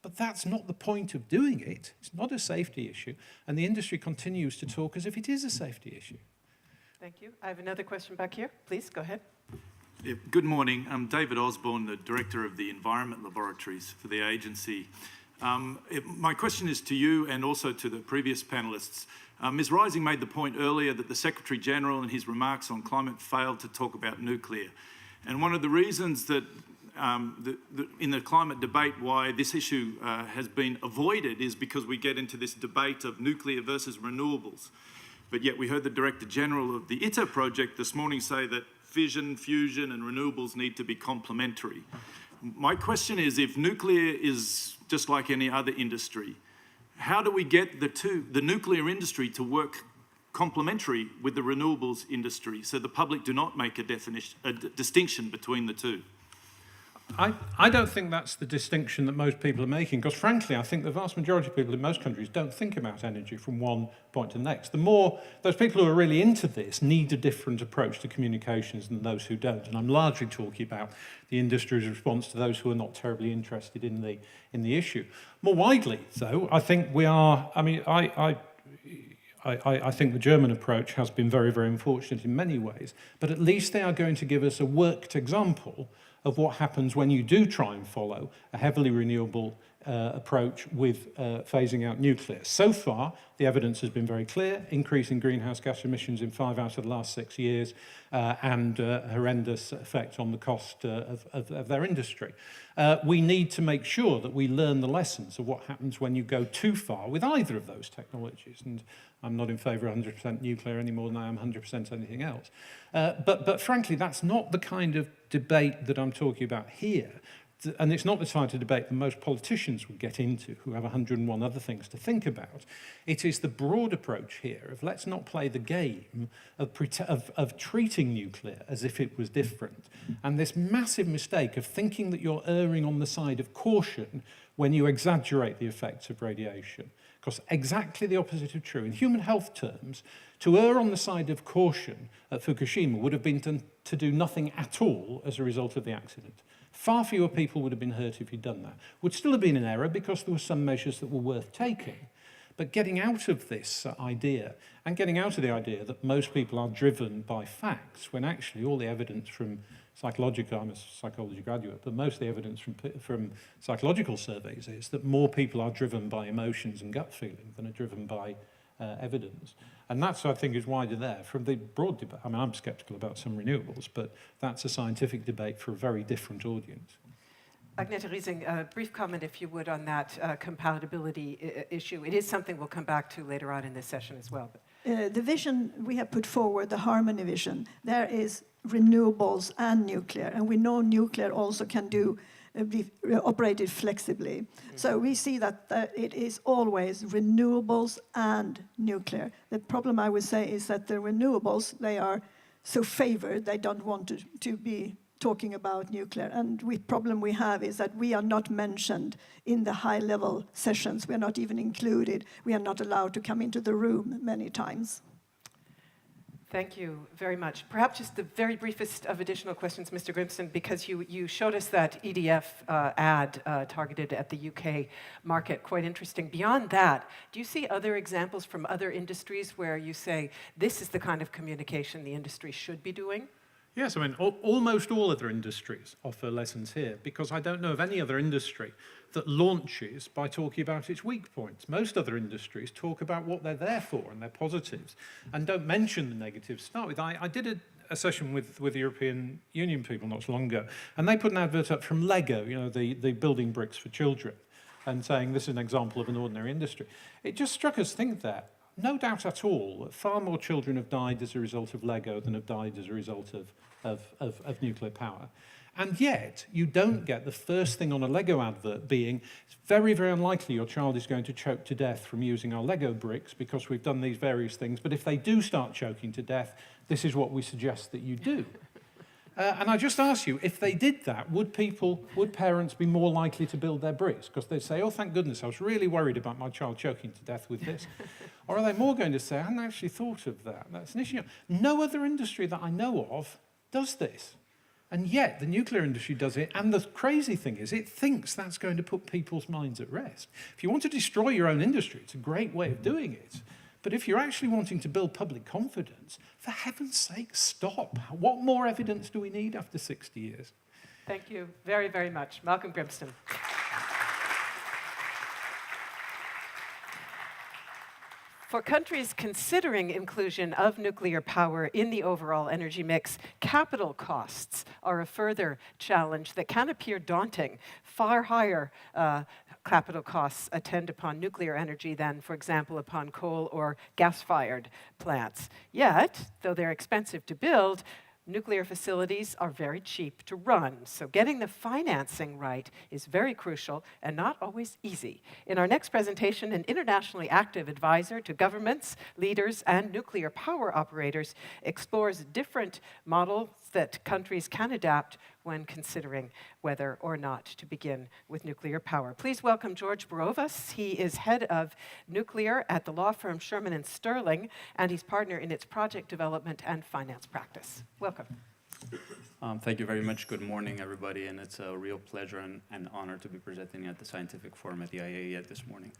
But that's not the point of doing it. It's not a safety issue. And the industry continues to talk as if it is a safety issue. Thank you. I have another question back here. Please, go ahead. Yeah, good morning. I'm David Osborne, the Director of the Environment Laboratories for the agency. My question is to you and also to the previous panellists. Ms. Rising made the point earlier that the Secretary-General in his remarks on climate failed to talk about nuclear. And one of the reasons that in the climate debate why this issue has been avoided is because we get into this debate of nuclear versus renewables. But yet we heard the Director General of the ITER project this morning say that fission, fusion and renewables need to be complementary. My question is, if nuclear is just like any other industry, how do we get the nuclear industry to work complementary with the renewables industry so the public do not make a distinction between the two? I don't think that's the distinction that most people are making, because frankly, I think the vast majority of people in most countries don't think about energy from one point to the next. The more those people who are really into this need a different approach to communications than those who don't. And I'm largely talking about the industry's response to those who are not terribly interested in the issue. More widely, though, I think we are, I mean, I think the German approach has been very, very unfortunate in many ways, but at least they are going to give us a worked example of what happens when you do try and follow a heavily renewable approach with phasing out nuclear. So far, the evidence has been very clear, increasing greenhouse gas emissions in 5 out of the last 6 years, and a horrendous effect on the cost of their industry. We need to make sure that we learn the lessons of what happens when you go too far with either of those technologies. And I'm not in favour of 100% nuclear any more than I am 100% anything else. But frankly, that's not the kind of debate that I'm talking about here. And it's not the kind of debate that most politicians would get into, who have 101 other things to think about. It is the broad approach here of let's not play the game of treating nuclear as if it was different. And this massive mistake of thinking that you're erring on the side of caution when you exaggerate the effects of radiation. Because exactly the opposite is true. In human health terms, to err on the side of caution at Fukushima would have been to do nothing at all as a result of the accident. Far fewer people would have been hurt if you'd done that. Would still have been an error because there were some measures that were worth taking. But getting out of this idea, and getting out of the idea that most people are driven by facts, when actually all the evidence from psychological, I'm a psychology graduate, but most of the evidence from psychological surveys is that more people are driven by emotions and gut feeling than are driven by evidence. And that's, I think, is wider there. From the broad debate, I mean, I'm sceptical about some renewables, but that's a scientific debate for a very different audience. Agneta Riesing, a brief comment, if you would, on that compatibility issue. It is something we'll come back to later on in this session as well. The vision we have put forward, the Harmony vision, there is renewables and nuclear, and we know nuclear also can be operated flexibly. So we see that it is always renewables and nuclear. The problem, I would say, is that the renewables, they are so favored, they don't want to be talking about nuclear. And the problem we have is that we are not mentioned in the high-level sessions. We are not even included. We are not allowed to come into the room many times. Thank you very much. Perhaps just the very briefest of additional questions, Mr. Grimson, because you showed us that EDF ad targeted at the UK market, quite interesting. Beyond that, do you see other examples from other industries where you say, this is the kind of communication the industry should be doing? Yes, I mean, almost all other industries offer lessons here, because I don't know of any other industry that launches by talking about its weak points. Most other industries talk about what they're there for and their positives, and don't mention the negatives to start with. I did a session with the European Union people not so long ago, and they put an advert up from Lego, you know, the building bricks for children, and saying this is an example of an ordinary industry. It just struck us, think that. No doubt at all that far more children have died as a result of Lego than have died as a result of nuclear power. And yet, you don't get the first thing on a Lego advert being, it's very, very unlikely your child is going to choke to death from using our Lego bricks because we've done these various things, but if they do start choking to death, this is what we suggest that you do. And I just ask you, if they did that, would parents be more likely to build their bricks? Because they'd say, oh, thank goodness, I was really worried about my child choking to death with this. Or are they more going to say, I hadn't actually thought of that. That's an issue. No other industry that I know of does this. And yet the nuclear industry does it, and the crazy thing is it thinks that's going to put people's minds at rest. If you want to destroy your own industry, it's a great way of doing it. But if you're actually wanting to build public confidence, for heaven's sake, stop. What more evidence do we need after 60 years? Thank you very, very much. Malcolm Grimston. For countries considering inclusion of nuclear power in the overall energy mix, capital costs are a further challenge that can appear daunting. Far higher capital costs attend upon nuclear energy than, for example, upon coal or gas-fired plants. Yet, though they're expensive to build, nuclear facilities are very cheap to run, so getting the financing right is very crucial and not always easy. In our next presentation, an internationally active advisor to governments, leaders, and nuclear power operators explores different models that countries can adapt when considering whether or not to begin with nuclear power. Please welcome George Borovas. He is head of nuclear at the law firm Sherman & Sterling, and he's partner in its project development and finance practice. Welcome. Thank you very much. Good morning, everybody, and it's a real pleasure and honor to be presenting at the Scientific Forum at the IAEA this morning.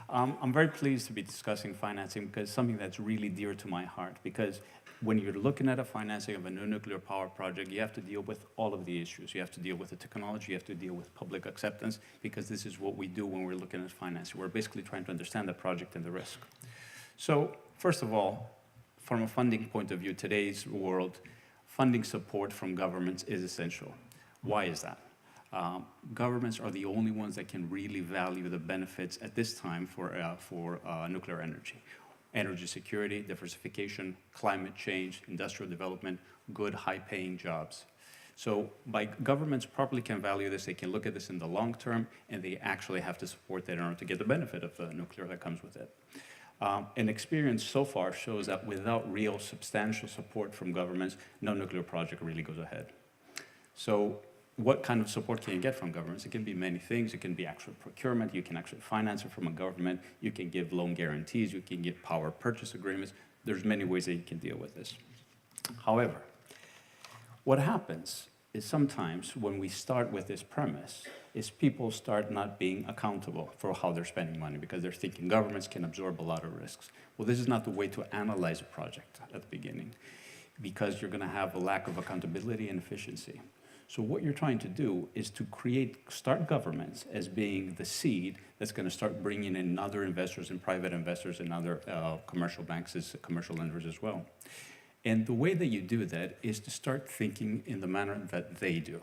I'm very pleased to be discussing financing because it's something that's really dear to my heart, because when you're looking at a financing of a new nuclear power project, you have to deal with all of the issues. You have to deal with the technology, you have to deal with public acceptance, because this is what we do when we're looking at financing. We're basically trying to understand the project and the risk. So, first of all, from a funding point of view, today's world, funding support from governments is essential. Why is that? Governments are the only ones that can really value the benefits at this time for nuclear energy. Energy security, diversification, climate change, industrial development, good high-paying jobs. So by governments properly can value this, they can look at this in the long term, and they actually have to support that in order to get the benefit of the nuclear that comes with it. And experience so far shows that without real substantial support from governments, no nuclear project really goes ahead. So what kind of support can you get from governments? It can be many things. It can be actual procurement. You can actually finance it from a government. You can give loan guarantees. You can give power purchase agreements. There's many ways that you can deal with this. However, what happens is sometimes when we start with this premise is people start not being accountable for how they're spending money because they're thinking governments can absorb a lot of risks. Well, this is not the way to analyze a project at the beginning because you're going to have a lack of accountability and efficiency. So what you're trying to do is to start governments as being the seed that's going to start bringing in other investors and private investors and other commercial banks as commercial lenders as well. And the way that you do that is to start thinking in the manner that they do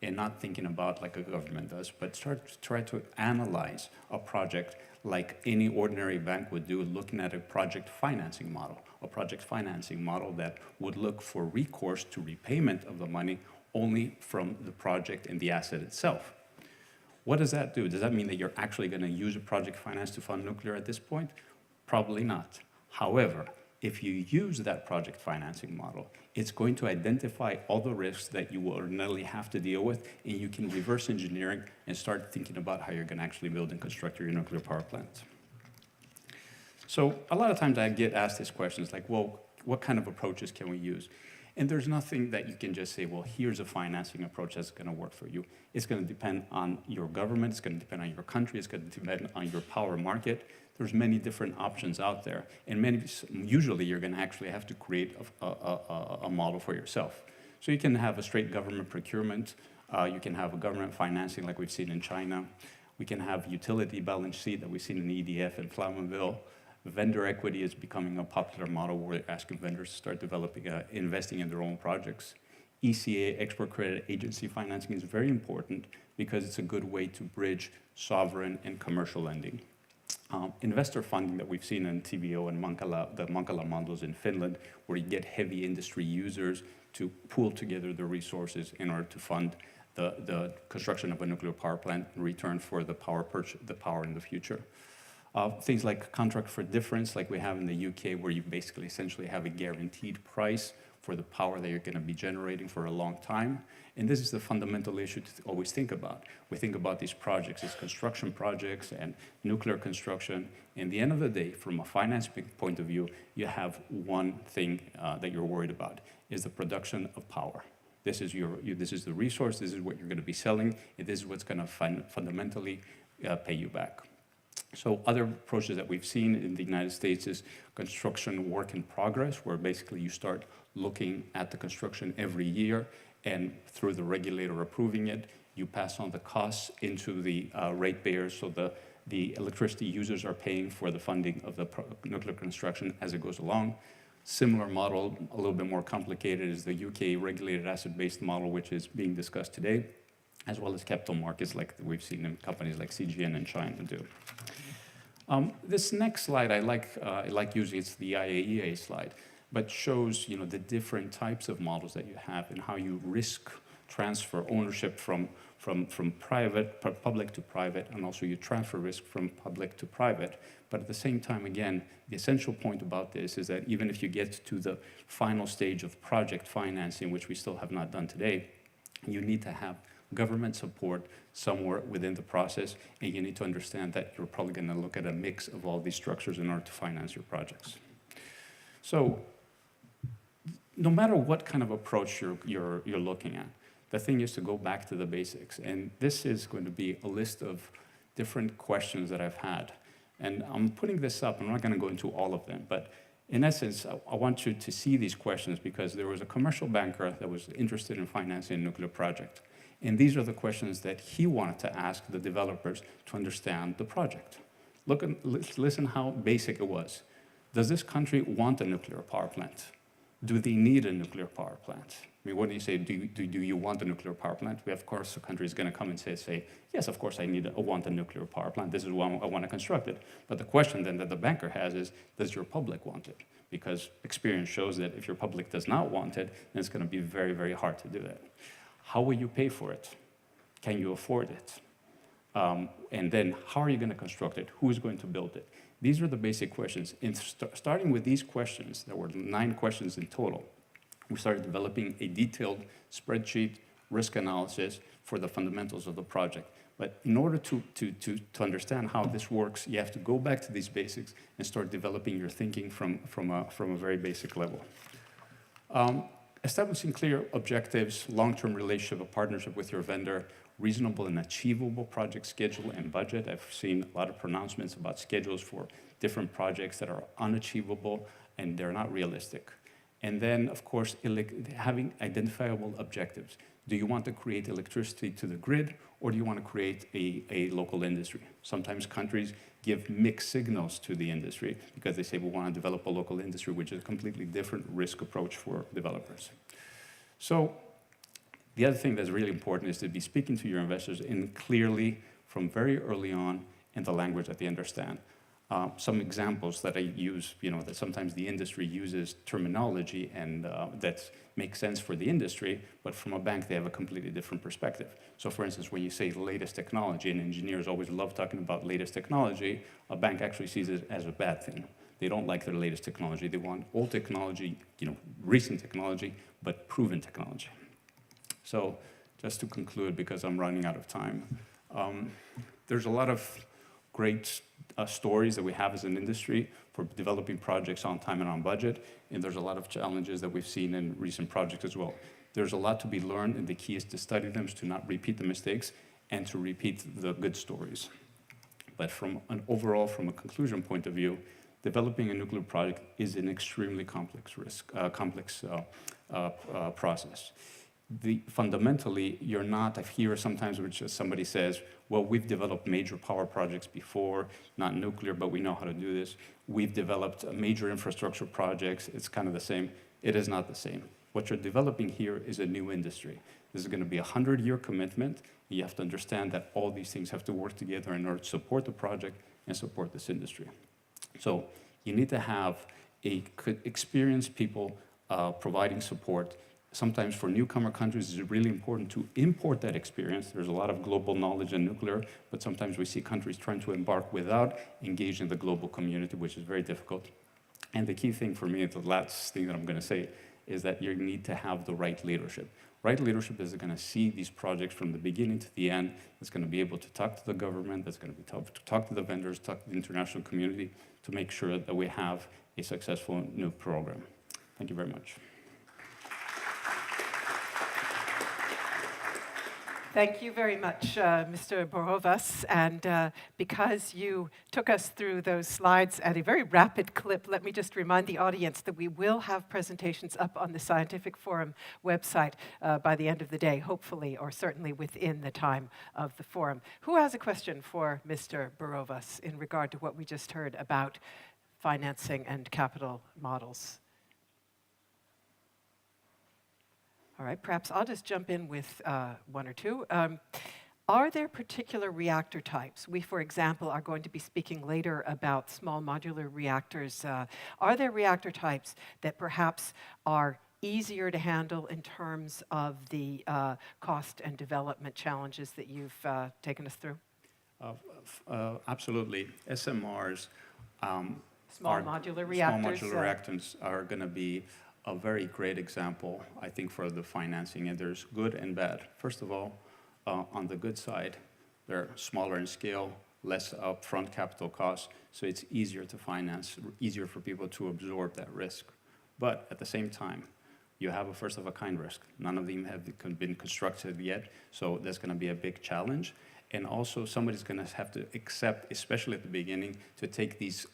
and not thinking about like a government does, but try to analyze a project like any ordinary bank would do, looking at a project financing model that would look for recourse to repayment of the money only from the project and the asset itself. What does that do? Does that mean that you're actually going to use a project finance to fund nuclear at this point? Probably not. However, if you use that project financing model, it's going to identify all the risks that you will ordinarily have to deal with, and you can reverse engineering and start thinking about how you're going to actually build and construct your nuclear power plants. So a lot of times I get asked these questions like, well, what kind of approaches can we use? And there's nothing that you can just say, well, here's a financing approach that's going to work for you. It's going to depend on your government. It's going to depend on your country. It's going to depend on your power market. There's many different options out there. And usually you're going to actually have to create a model for yourself. So you can have a straight government procurement. You can have a government financing like we've seen in China. We can have utility balance sheet that we've seen in EDF and Flamanville. Vendor equity is becoming a popular model where they're asking vendors to start developing, investing in their own projects. ECA, Export Credit Agency financing, is very important because it's a good way to bridge sovereign and commercial lending. Investor funding that we've seen in TVO and the Mankala models in Finland, where you get heavy industry users to pool together the resources in order to fund the construction of a nuclear power plant in return for the power in the future. Things like contract for difference, like we have in the UK, where you basically essentially have a guaranteed price for the power that you're going to be generating for a long time. And this is the fundamental issue to always think about. We think about these projects as construction projects and nuclear construction. In the end of the day, from a finance point of view, you have one thing that you're worried about, is the production of power. This is this is the resource, this is what you're going to be selling, and this is what's going to fundamentally pay you back. So other approaches that we've seen in the United States is construction work in progress, where basically you start looking at the construction every year, and through the regulator approving it, you pass on the costs into the ratepayers, so the electricity users are paying for the funding of the nuclear construction as it goes along. Similar model, a little bit more complicated, is the UK regulated asset-based model, which is being discussed today, as well as capital markets like we've seen in companies like CGN and China do. This next slide I like using, it's the IAEA slide, but shows the different types of models that you have and how you risk transfer ownership from public to private, and also you transfer risk from public to private. But at the same time, again, the essential point about this is that even if you get to the final stage of project financing, which we still have not done today, you need to have government support somewhere within the process, and you need to understand that you're probably going to look at a mix of all these structures in order to finance your projects. So no matter what kind of approach you're looking at, the thing is to go back to the basics. And this is going to be a list of different questions that I've had. And I'm putting this up, I'm not going to go into all of them, but in essence, I want you to see these questions because there was a commercial banker that was interested in financing a nuclear project. And these are the questions that he wanted to ask the developers to understand the project. Listen how basic it was. Does this country want a nuclear power plant? Do they need a nuclear power plant? I mean, what do you say? Do you want a nuclear power plant? Of course, the country is going to come and say, yes, of course, I want a nuclear power plant. This is why I want to construct it. But the question then that the banker has is, does your public want it? Because experience shows that if your public does not want it, then it's going to be very, very hard to do that. How will you pay for it? Can you afford it? And then how are you going to construct it? Who is going to build it? These are the basic questions. And starting with these questions, there were 9 questions in total, we started developing a detailed spreadsheet, risk analysis for the fundamentals of the project. But in order to understand how this works, you have to go back to these basics and start developing your thinking from a very basic level. Establishing clear objectives, long-term relationship, a partnership with your vendor, reasonable and achievable project schedule and budget. I've seen a lot of pronouncements about schedules for different projects that are unachievable and they're not realistic. And then, of course, having identifiable objectives. Do you want to create electricity to the grid, or do you want to create a local industry? Sometimes countries give mixed signals to the industry because they say we want to develop a local industry, which is a completely different risk approach for developers. So the other thing that's really important is to be speaking to your investors in clearly from very early on in the language that they understand. Some examples that I use, that sometimes the industry uses terminology and that makes sense for the industry, but from a bank, they have a completely different perspective. So for instance, when you say latest technology, and engineers always love talking about latest technology, a bank actually sees it as a bad thing. They don't like their latest technology. They want old technology, recent technology, but proven technology. So just to conclude, because I'm running out of time, there's a lot of great stories that we have as an industry for developing projects on time and on budget, and there's a lot of challenges that we've seen in recent projects as well. There's a lot to be learned, and the key is to study them, to not repeat the mistakes, and to repeat the good stories. But from a conclusion point of view, developing a nuclear project is an extremely complex process. Fundamentally, you're not, I hear sometimes which somebody says, well, we've developed major power projects before, not nuclear, but we know how to do this. We've developed major infrastructure projects. It's kind of the same. It is not the same. What you're developing here is a new industry. This is going to be a 100-year commitment. You have to understand that all these things have to work together in order to support the project and support this industry. So you need to have experienced people providing support. Sometimes for newcomer countries, it's really important to import that experience. There's a lot of global knowledge in nuclear, but sometimes we see countries trying to embark without engaging the global community, which is very difficult. And the key thing for me, the last thing that I'm going to say, is that you need to have the right leadership. Right leadership is going to see these projects from the beginning to the end, that's going to be able to talk to the government, that's going to be able to talk to the vendors, talk to the international community, to make sure that we have a successful nuke program. Thank you very much. Thank you very much, Mr. Borovas. And because you took us through those slides at a very rapid clip, let me just remind the audience that we will have presentations up on the Scientific Forum website by the end of the day, hopefully, or certainly within the time of the forum. Who has a question for Mr. Borovas in regard to what we just heard about financing and capital models? All right, perhaps I'll just jump in with one or two. Are there particular reactor types? We, for example, are going to be speaking later about small modular reactors. Are there reactor types that perhaps are easier to handle in terms of the cost and development challenges that you've taken us through? Absolutely. SMRs Small modular reactors. Small modular reactors are going to be a very great example, I think, for the financing, and there's good and bad. First of all, on the good side, they're smaller in scale, less upfront capital costs, so it's easier to finance, easier for people to absorb that risk. But at the same time, you have a first-of-a-kind risk. None of them have been constructed yet, so that's going to be a big challenge. And also, somebody's going to have to accept, especially at the beginning, to take these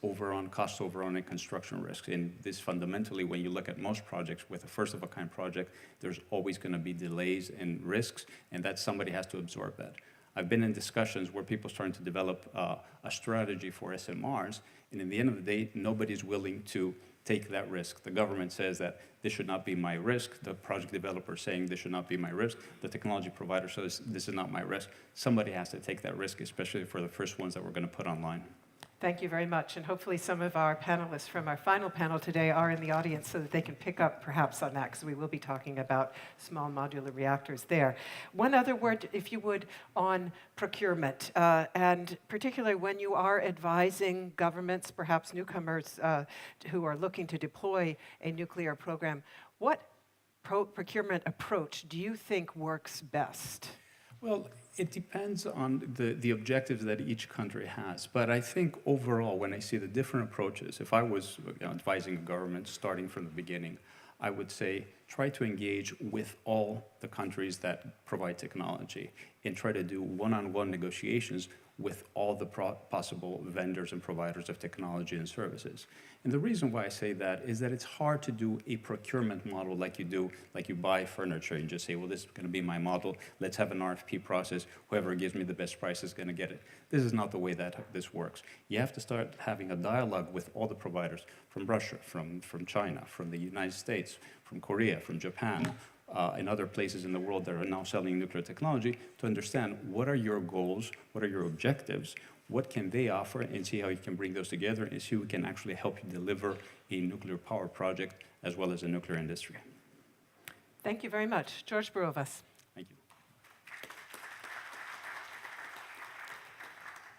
cost overrun and construction risks. And this fundamentally, when you look at most projects with a first-of-a-kind project, there's always going to be delays and risks, and that somebody has to absorb that. I've been in discussions where people are starting to develop a strategy for SMRs, and in the end of the day, nobody's willing to take that risk. The government says that this should not be my risk. The project developer is saying this should not be my risk. The technology provider says this is not my risk. Somebody has to take that risk, especially for the first ones that we're going to put online. Thank you very much. And hopefully some of our panelists from our final panel today are in the audience so that they can pick up perhaps on that, because we will be talking about small modular reactors there. One other word, if you would, on procurement, and particularly when you are advising governments, perhaps newcomers who are looking to deploy a nuclear program, what procurement approach do you think works best? Well, it depends on the objectives that each country has. But I think overall, when I see the different approaches, if I was advising a government starting from the beginning, I would say try to engage with all the countries that provide technology and try to do one-on-one negotiations with all the possible vendors and providers of technology and services. And the reason why I say that is that it's hard to do a procurement model like you buy furniture and just say, well, this is going to be my model. Let's have an RFP process. Whoever gives me the best price is going to get it. This is not the way that this works. You have to start having a dialogue with all the providers from Russia, from China, from the United States, from Korea, from Japan, and other places in the world that are now selling nuclear technology, to understand what are your goals, what are your objectives, what can they offer, and see how you can bring those together and see who can actually help you deliver a nuclear power project as well as a nuclear industry. Thank you very much. George Borovas. Thank you.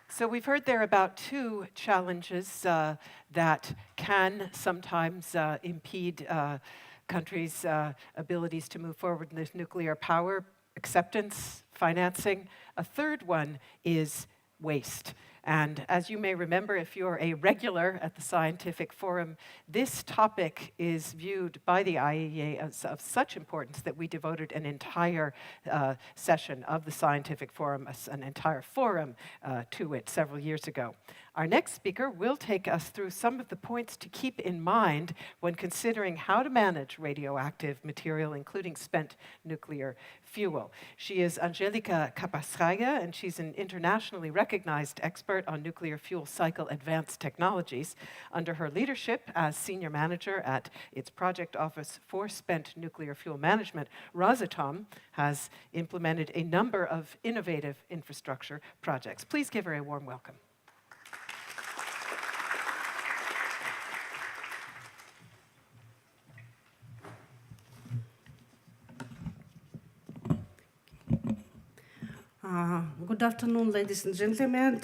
So we've heard there about two challenges that can sometimes impede countries' abilities to move forward in this nuclear power: acceptance, financing. A third one is waste. And as you may remember, if you're a regular at the Scientific Forum, this topic is viewed by the IAEA as of such importance that we devoted an entire session of the Scientific Forum, an entire forum to it several years ago. Our next speaker will take us through some of the points to keep in mind when considering how to manage radioactive material, including spent nuclear fuel. She is Angelika Kapasraya, and she's an internationally recognized expert on nuclear fuel cycle advanced technologies. Under her leadership as senior manager at its project office for spent nuclear fuel management, Rosatom has implemented a number of innovative infrastructure projects. Please give her a warm welcome. Good afternoon, ladies and gentlemen,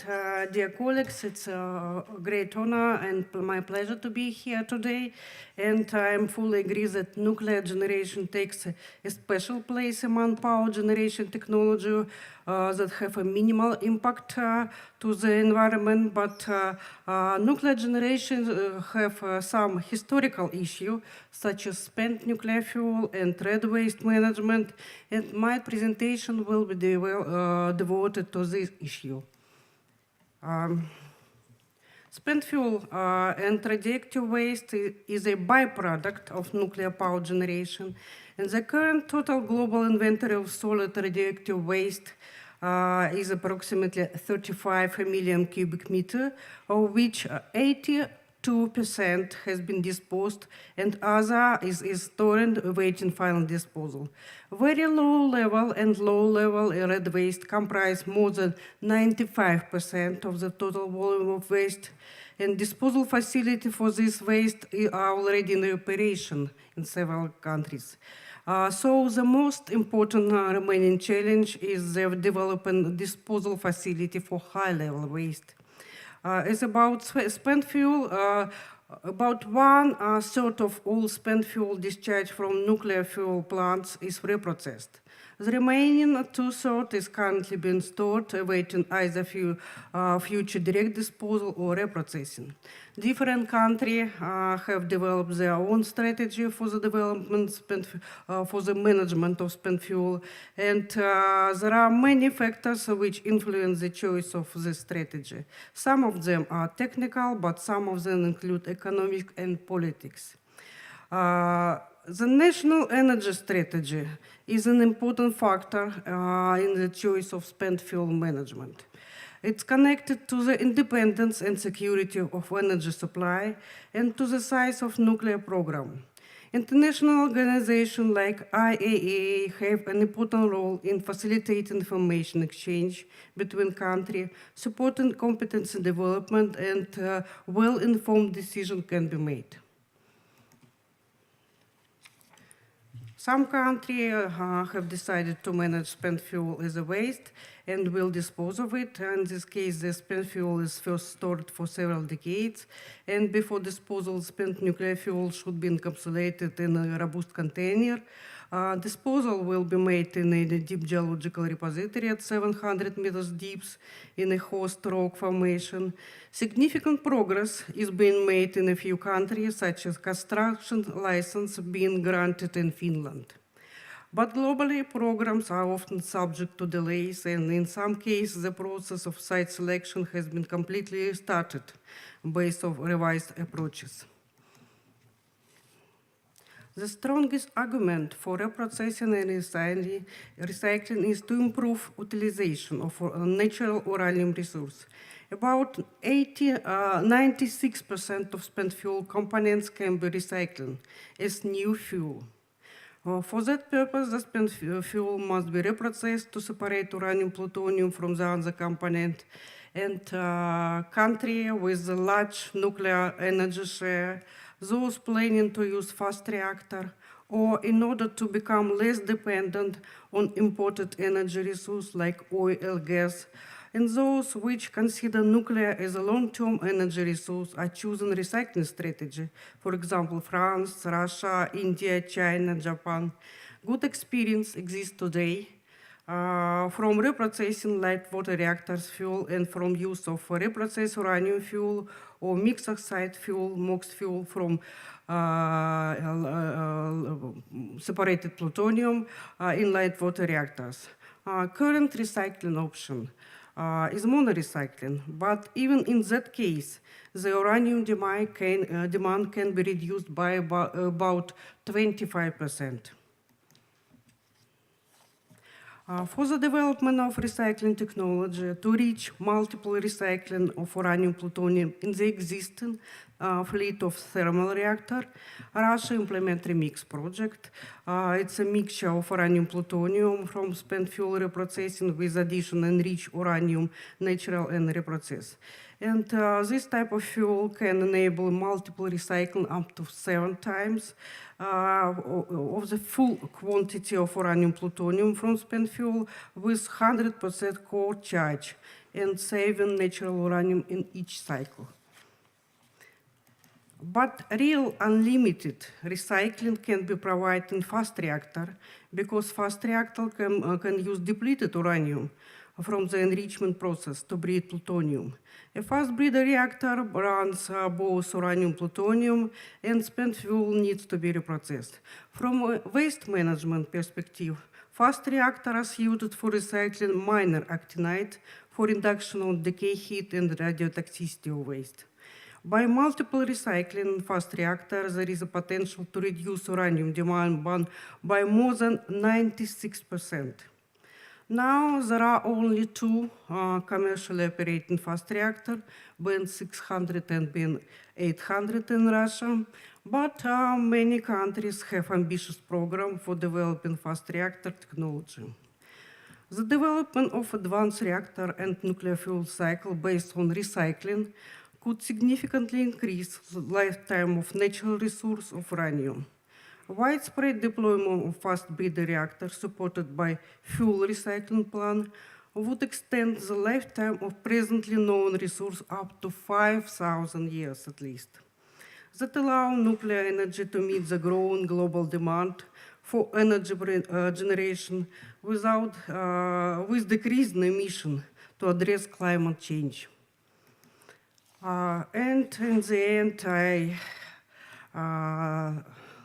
dear colleagues. It's a great honor and my pleasure to be here today. And I fully agree that nuclear generation takes a special place among power generation technology that have a minimal impact to the environment. But nuclear generation have some historical issue, such as spent nuclear fuel and red waste management. And my presentation will be devoted to this issue. Spent fuel and radioactive waste is a byproduct of nuclear power generation, and the current total global inventory of solid radioactive waste is approximately 35 million cubic meter, of which 82% has been disposed and other is stored awaiting final disposal. Very low level and low level red waste comprise more than 95% of the total volume of waste, and disposal facility for this waste are already in operation in several countries. So the most important remaining challenge is the developing disposal facility for high-level waste. As about spent fuel, about 1/3 of all spent fuel discharged from nuclear fuel plants is reprocessed. The remaining 2/3 is currently being stored, awaiting either future direct disposal or reprocessing. Different countries have developed their own strategy for the development for the management of spent fuel, and there are many factors which influence the choice of this strategy. Some of them are technical, but some of them include economic and politics. The national energy strategy is an important factor in the choice of spent fuel management. It's connected to the independence and security of energy supply and to the size of nuclear program. International organizations like IAEA have an important role in facilitating information exchange between countries, supporting competency development, and well-informed decisions can be made. Some countries have decided to manage spent fuel as a waste and will dispose of it. In this case, the spent fuel is first stored for several decades, and before disposal, spent nuclear fuel should be encapsulated in a robust container. Disposal will be made in a deep geological repository at 700 meters deep in a host rock formation. Significant progress is being made in a few countries, such as construction license being granted in Finland. But globally, programs are often subject to delays, and in some cases, the process of site selection has been completely started based on revised approaches. The strongest argument for reprocessing and recycling is to improve utilization of a natural uranium resource. About 96% of spent fuel components can be recycled as new fuel. For that purpose, the spent fuel must be reprocessed to separate uranium plutonium from the other component. And countries with a large nuclear energy share, those planning to use fast reactor, or in order to become less dependent on imported energy resources like oil, gas, and those which consider nuclear as a long-term energy resource are choosing recycling strategy. For example, France, Russia, India, China, Japan. Good experience exists today from reprocessing light water reactors fuel and from use of reprocessed uranium fuel or mixed oxide fuel, MOX fuel from separated plutonium in light water reactors. Current recycling option is monorecycling, but even in that case, the uranium demand can be reduced by about 25%. For the development of recycling technology to reach multiple recycling of uranium plutonium in the existing fleet of thermal reactor, Russia implemented REMIX project. It's a mixture of uranium plutonium from spent fuel reprocessing with addition enriched uranium natural and reprocess. And this type of fuel can enable multiple recycling up to 7 times of the full quantity of uranium plutonium from spent fuel with 100% core charge and saving natural uranium in each cycle. But real unlimited recycling can be provided in fast reactor because fast reactor can use depleted uranium from the enrichment process to breed plutonium. A fast breeder reactor runs both uranium plutonium and spent fuel needs to be reprocessed. From a waste management perspective, fast reactor are suited for recycling minor actinide for reduction of decay heat and radiotoxicity of waste. By multiple recycling in fast reactor, there is a potential to reduce uranium demand by more than 96%. Now, there are only 2 commercially operating fast reactors, BN 600 and BN 800 in Russia, but many countries have ambitious programs for developing fast reactor technology. The development of advanced reactor and nuclear fuel cycle based on recycling could significantly increase the lifetime of natural resource of uranium. Widespread deployment of fast breeder reactors supported by fuel recycling plan would extend the lifetime of presently known resource up to 5,000 years at least. That allow nuclear energy to meet the growing global demand for energy generation with decreasing emission to address climate change. And in the end, I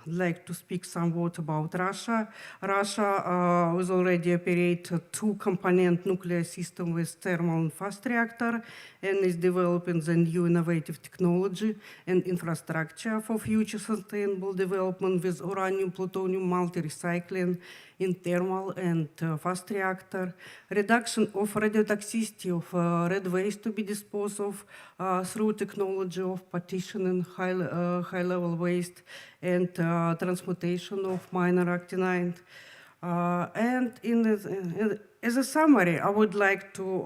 like to speak somewhat about Russia. Russia was already operate a 2-component nuclear system with thermal and fast reactor and is developing the new innovative technology and infrastructure for future sustainable development with uranium plutonium multi-recycling in thermal and fast reactor, reduction of radiotoxicity of red waste to be disposed of through technology of partitioning high-level waste and transmutation of minor actinide. And as a summary, I would like to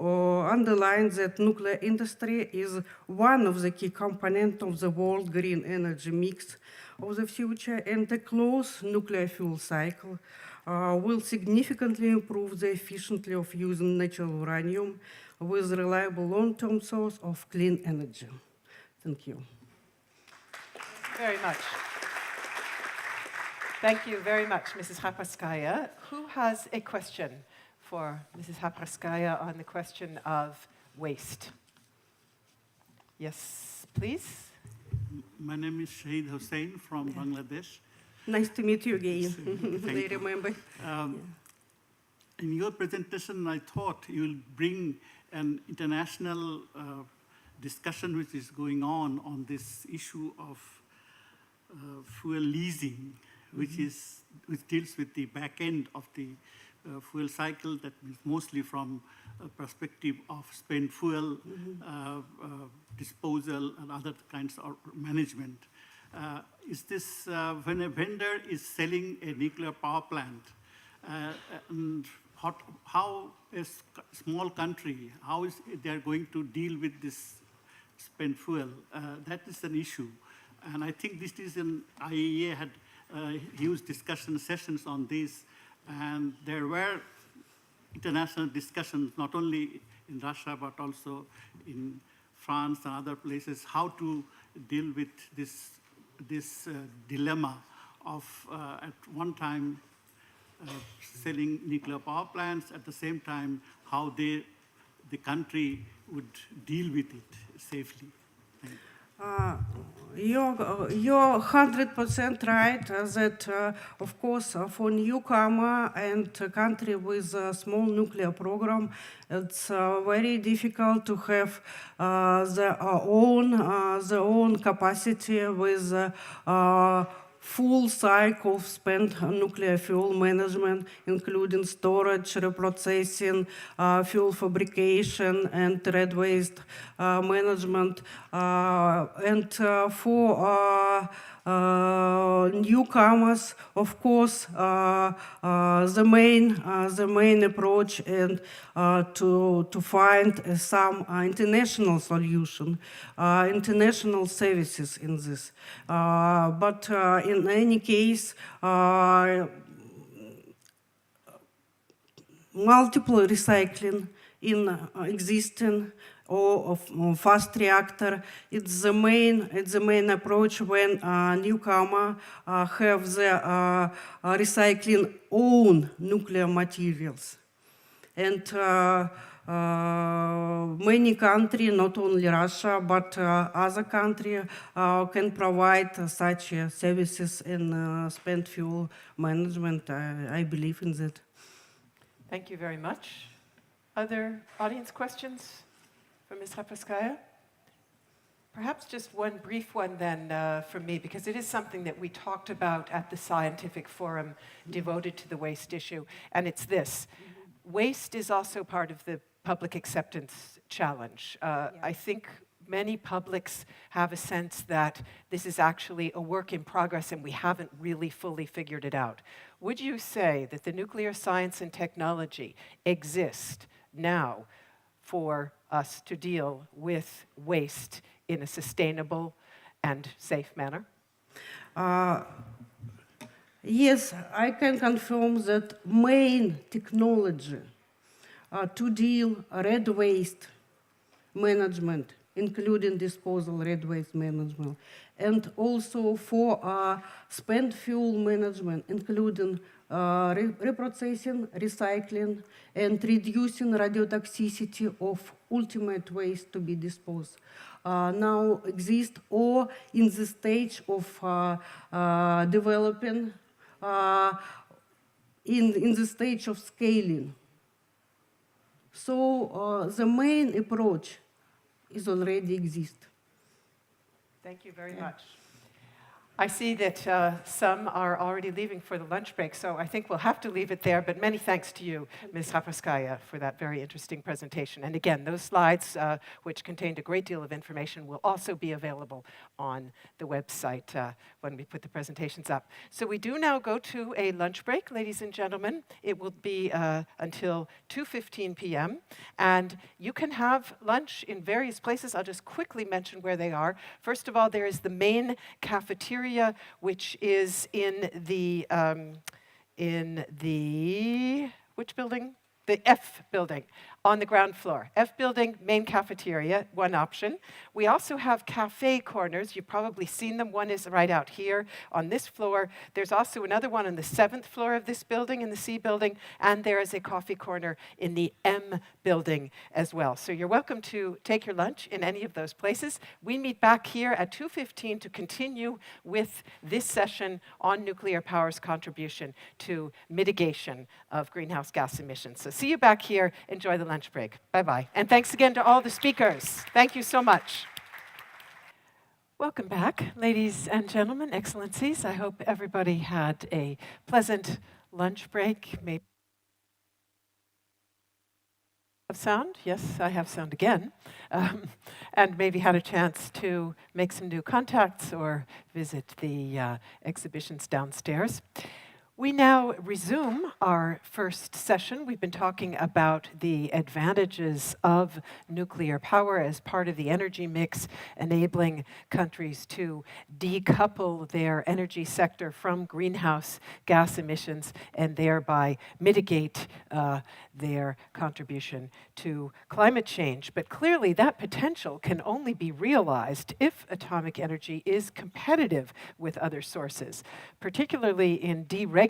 underline that nuclear industry is one of the key components of the world green energy mix of the future, and a closed nuclear fuel cycle will significantly improve the efficiency of using natural uranium with reliable long-term source of clean energy. Thank you. Very much. Thank you very much, Mrs. Khaparskaya. Who has a question for Mrs. Khaparskaya on the question of waste? Yes, please. My name is Shahid Hussain from Bangladesh. Nice to meet you again. I remember. In your presentation, I thought you will bring an international discussion which is going on this issue of fuel leasing, which deals with the back end of the fuel cycle, that means mostly from a perspective of spent fuel disposal and other kinds of management. Is this when a vendor is selling a nuclear power plant, and how a small country, how is they are going to deal with this spent fuel? That is an issue. And I think this is an IAEA had huge discussion sessions on this, and there were international discussions, not only in Russia, but also in France and other places, how to deal with this dilemma of at one time selling nuclear power plants, at the same time how the country would deal with it safely. Thank you. You're 100% right that, of course, for newcomer and a country with a small nuclear program, it's very difficult to have their own capacity with full cycle of spent nuclear fuel management, including storage, reprocessing, fuel fabrication, and red waste management. And for newcomers, of course, the main approach and to find some international solution, international services in this. But in any case, multiple recycling in existing or fast reactor. It's the main approach when newcomer have the recycling own nuclear materials. And many countries, not only Russia, but other countries can provide such services in spent fuel management. I believe in that. Thank you very much. Other audience questions for Ms. Hapaskaya? Perhaps just one brief one then from me, because it is something that we talked about at the scientific forum devoted to the waste issue, and it's this. Waste is also part of the public acceptance challenge. I think many publics have a sense that this is actually a work in progress and we haven't really fully figured it out. Would you say that the nuclear science and technology exist now for us to deal with waste in a sustainable and safe manner? Yes, I can confirm that main technology to deal red waste management, including disposal red waste management, and also for spent fuel management, including reprocessing, recycling, and reducing radiotoxicity of ultimate waste to be disposed. Now exist or in the stage of developing, in the stage of scaling. So the main approach is already exist. Thank you very much. I see that some are already leaving for the lunch break, so I think we'll have to leave it there, but many thanks to you, Ms. Hapaskaya, for that very interesting presentation. And again, those slides, which contained a great deal of information, will also be available on the website when we put the presentations up. So we do now go to a lunch break, ladies and gentlemen. It will be until 2:15 p.m., and you can have lunch in various places. I'll just quickly mention where they are. First of all, there is the main cafeteria, which is in the which building? The F building on the ground floor. F building, main cafeteria, one option. We also have cafe corners. You've probably seen them. One is right out here on this floor. There's also another one on the 7th floor of this building, in the C building, and there is a coffee corner in the M building as well. So you're welcome to take your lunch in any of those places. We meet back here at 2:15 to continue with this session on nuclear power's contribution to mitigation of greenhouse gas emissions. So see you back here. Enjoy the lunch break. Bye-bye. And thanks again to all the speakers. Thank you so much. Welcome back, ladies and gentlemen, excellencies. I hope everybody had a pleasant lunch break. Maybe have sound? Yes, I have sound again. And maybe had a chance to make some new contacts or visit the exhibitions downstairs. We now resume our first session. We've been talking about the advantages of nuclear power as part of the energy mix, enabling countries to decouple their energy sector from greenhouse gas emissions and thereby mitigate their contribution to climate change. But clearly that potential can only be realized if atomic energy is competitive with other sources, particularly in deregulated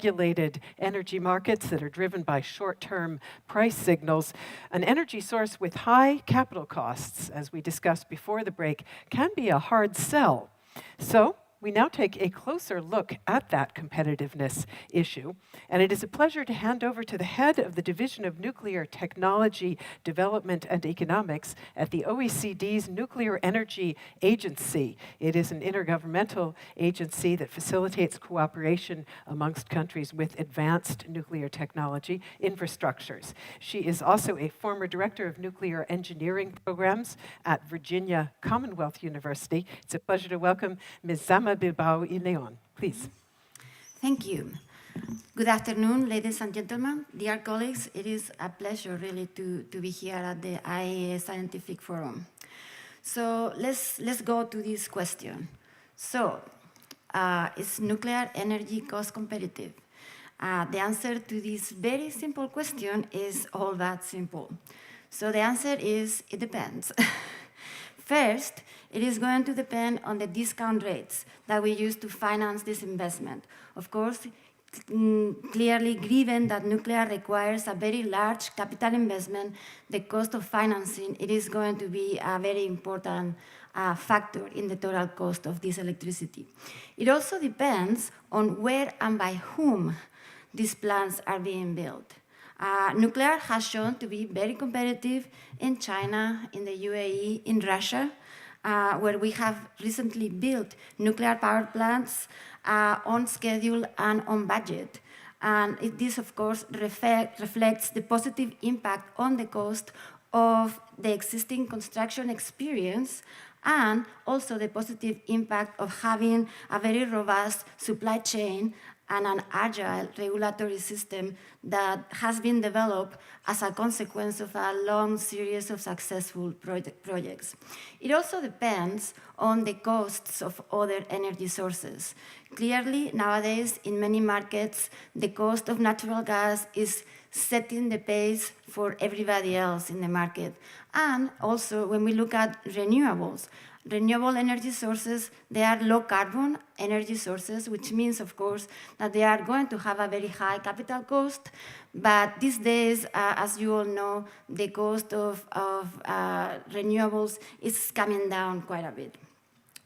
energy markets that are driven by short-term price signals. An energy source with high capital costs, as we discussed before the break, can be a hard sell. So we now take a closer look at that competitiveness issue, and it is a pleasure to hand over to the head of the Division of Nuclear Technology, Development and Economics at the OECD's Nuclear Energy Agency. It is an intergovernmental agency that facilitates cooperation amongst countries with advanced nuclear technology infrastructures. She is also a former director of nuclear engineering programs at Virginia Commonwealth University. It's a pleasure to welcome Ms. Zama Bilbao y Leon. Please. Thank you. Good afternoon, ladies and gentlemen, dear colleagues. It is a pleasure really to be here at the IAEA Scientific Forum. So let's go to this question. So, is nuclear energy cost competitive? The answer to this very simple question is all that simple. So the answer is, it depends. First, it is going to depend on the discount rates that we use to finance this investment. Of course, clearly given that nuclear requires a very large capital investment, the cost of financing, it is going to be a very important factor in the total cost of this electricity. It also depends on where and by whom these plants are being built. Nuclear has shown to be very competitive in China, in the UAE, in Russia, where we have recently built nuclear power plants on schedule and on budget. And this, of course, reflects the positive impact on the cost of the existing construction experience and also the positive impact of having a very robust supply chain and an agile regulatory system that has been developed as a consequence of a long series of successful projects. It also depends on the costs of other energy sources. Clearly, nowadays, in many markets, the cost of natural gas is setting the pace for everybody else in the market. And also, when we look at renewables, renewable energy sources, they are low carbon energy sources, which means, of course, that they are going to have a very high capital cost. But these days, as you all know, the cost of renewables is coming down quite a bit.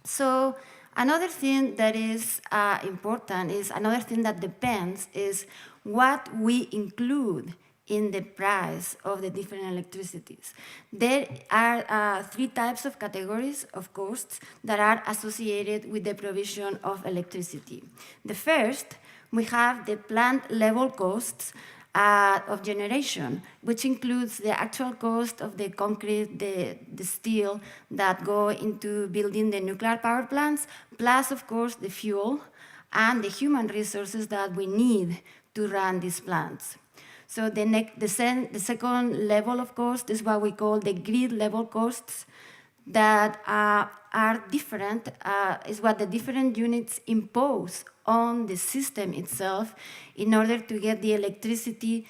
So another thing that is important is, another thing that depends is what we include in the price of the different electricities. There are three types of categories of costs that are associated with the provision of electricity. The first, we have the plant level costs of generation, which includes the actual cost of the concrete, the steel that go into building the nuclear power plants, plus, of course, the fuel and the human resources that we need to run these plants. So the second level of cost is what we call the grid level costs that are different, is what the different units impose on the system itself in order to get the electricity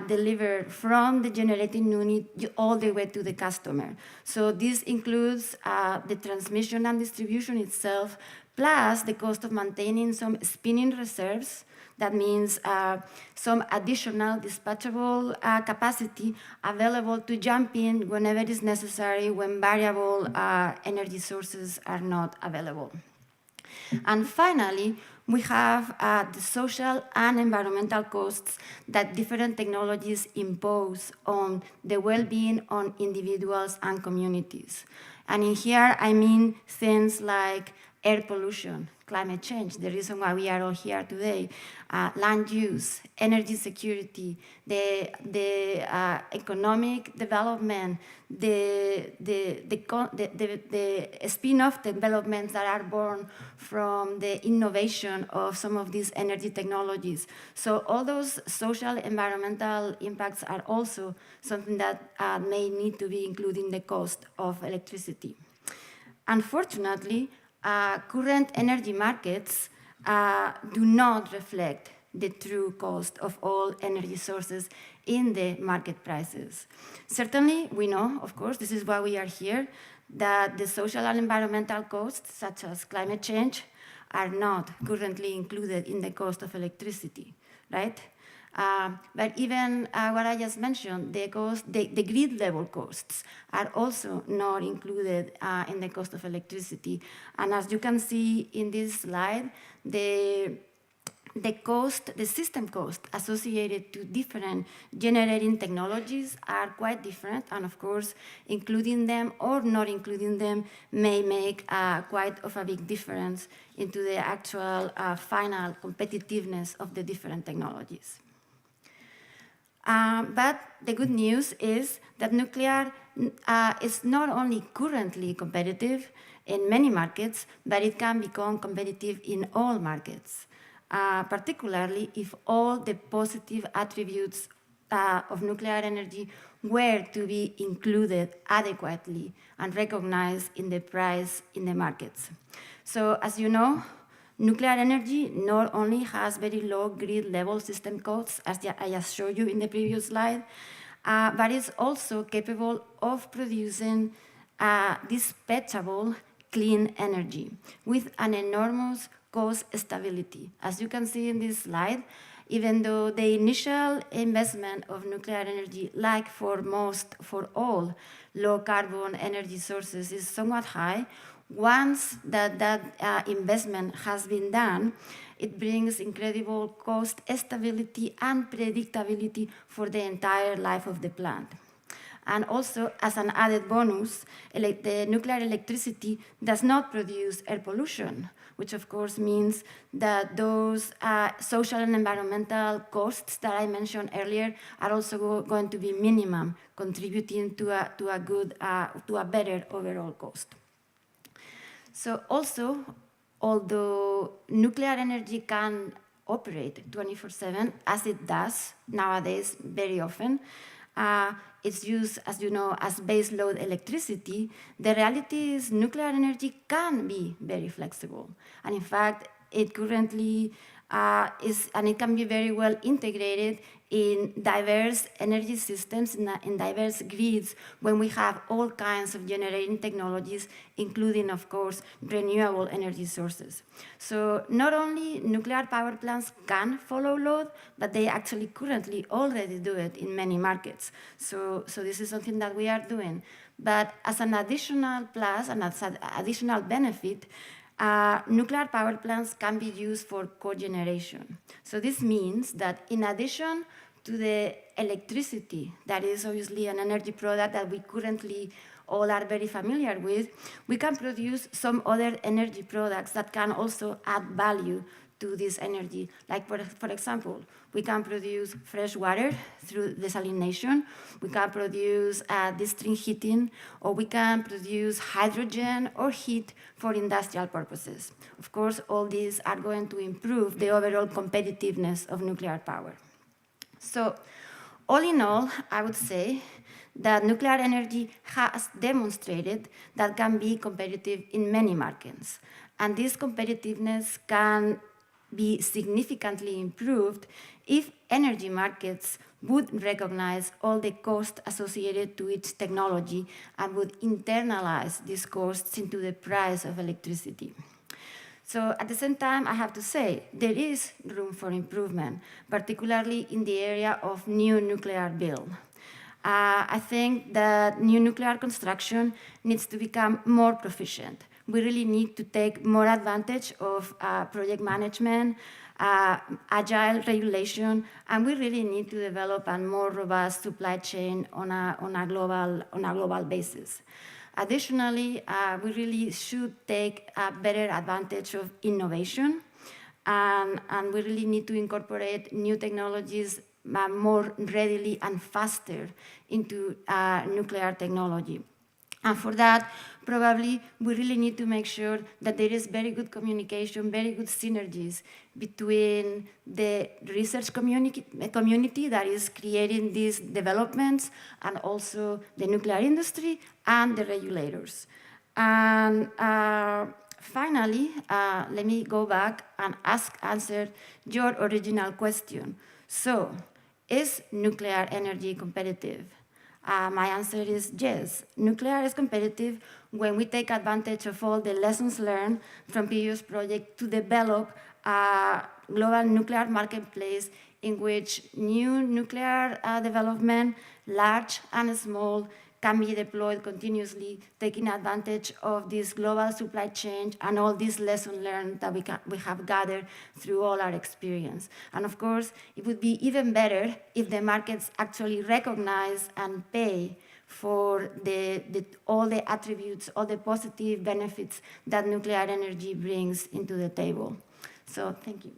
delivered from the generating unit all the way to the customer. So this includes the transmission and distribution itself, plus the cost of maintaining some spinning reserves. That means some additional dispatchable capacity available to jump in whenever it is necessary when variable energy sources are not available. And finally, we have the social and environmental costs that different technologies impose on the well-being of individuals and communities. And in here, I mean things like air pollution, climate change, the reason why we are all here today, land use, energy security, the economic development, the spin-off developments that are born from the innovation of some of these energy technologies. So all those social, environmental impacts are also something that may need to be included in the cost of electricity. Unfortunately, current energy markets do not reflect the true cost of all energy sources in the market prices. Certainly, we know, of course, this is why we are here, that the social and environmental costs, such as climate change, are not currently included in the cost of electricity, right? But even what I just mentioned, the grid level costs are also not included in the cost of electricity. And as you can see in this slide, the system cost associated to different generating technologies are quite different, and of course, including them or not including them may make quite of a big difference into the actual final competitiveness of the different technologies. But the good news is that nuclear is not only currently competitive in many markets, but it can become competitive in all markets. Particularly if all the positive attributes of nuclear energy were to be included adequately and recognized in the price in the markets. So as you know, nuclear energy not only has very low grid level system costs, as I just showed you in the previous slide, but it's also capable of producing dispatchable clean energy with an enormous cost stability. As you can see in this slide, even though the initial investment of nuclear energy, like for all low carbon energy sources, is somewhat high, once that investment has been done, it brings incredible cost stability and predictability for the entire life of the plant. And also, as an added bonus, the nuclear electricity does not produce air pollution, which of course means that those social and environmental costs that I mentioned earlier are also going to be minimum, contributing to a better overall cost. So also, although nuclear energy can operate 24/7, as it does nowadays very often, it's used, as you know, as base load electricity. The reality is nuclear energy can be very flexible. And in fact, it currently and it can be very well integrated in diverse energy systems, in diverse grids, when we have all kinds of generating technologies, including, of course, renewable energy sources. So not only nuclear power plants can follow load, but they actually currently already do it in many markets. So this is something that we are doing. But as an additional plus, and as an additional benefit, nuclear power plants can be used for cogeneration. So this means that in addition to the electricity, that is obviously an energy product that we currently all are very familiar with, we can produce some other energy products that can also add value to this energy. Like, for example, we can produce fresh water through desalination, we can produce district heating, or we can produce hydrogen or heat for industrial purposes. Of course, all these are going to improve the overall competitiveness of nuclear power. So, all in all, I would say that nuclear energy has demonstrated that can be competitive in many markets. And this competitiveness can be significantly improved if energy markets would recognize all the costs associated to each technology and would internalize these costs into the price of electricity. So at the same time, I have to say, there is room for improvement, particularly in the area of new nuclear build. I think that new nuclear construction needs to become more proficient. We really need to take more advantage of project management, agile regulation, and we really need to develop a more robust supply chain on a global basis. Additionally, we really should take better advantage of innovation, and we really need to incorporate new technologies more readily and faster into nuclear technology. And for that, probably we really need to make sure that there is very good communication, very good synergies between the research community that is creating these developments, and also the nuclear industry and the regulators. And finally, let me go back and answer your original question. So, is nuclear energy competitive? My answer is yes. Nuclear is competitive when we take advantage of all the lessons learned from previous projects to develop a global nuclear marketplace in which new nuclear development, large and small, can be deployed continuously, taking advantage of this global supply chain and all these lessons learned that we have gathered through all our experience. And of course, it would be even better if the markets actually recognize and pay for all the attributes, all the positive benefits that nuclear energy brings into the table. So thank you.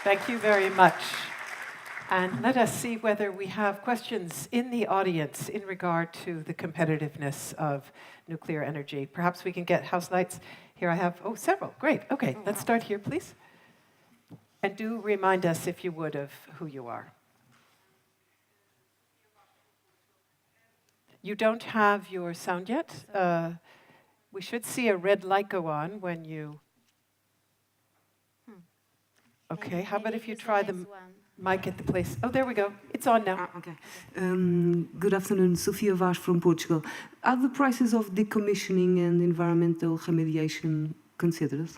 Thank you very much. And let us see whether we have questions in the audience in regard to the competitiveness of nuclear energy. Perhaps we can get house lights. Here I have, several. Great. Okay, let's start here, please. And do remind us, if you would, of who you are. You don't have your sound yet. We should see a red light go on when you... Okay, how about if you try the mic at the place? Oh, there we go. It's on now. Okay. Good afternoon, Sofia Vaz from Portugal. Are the prices of decommissioning and environmental remediation considered?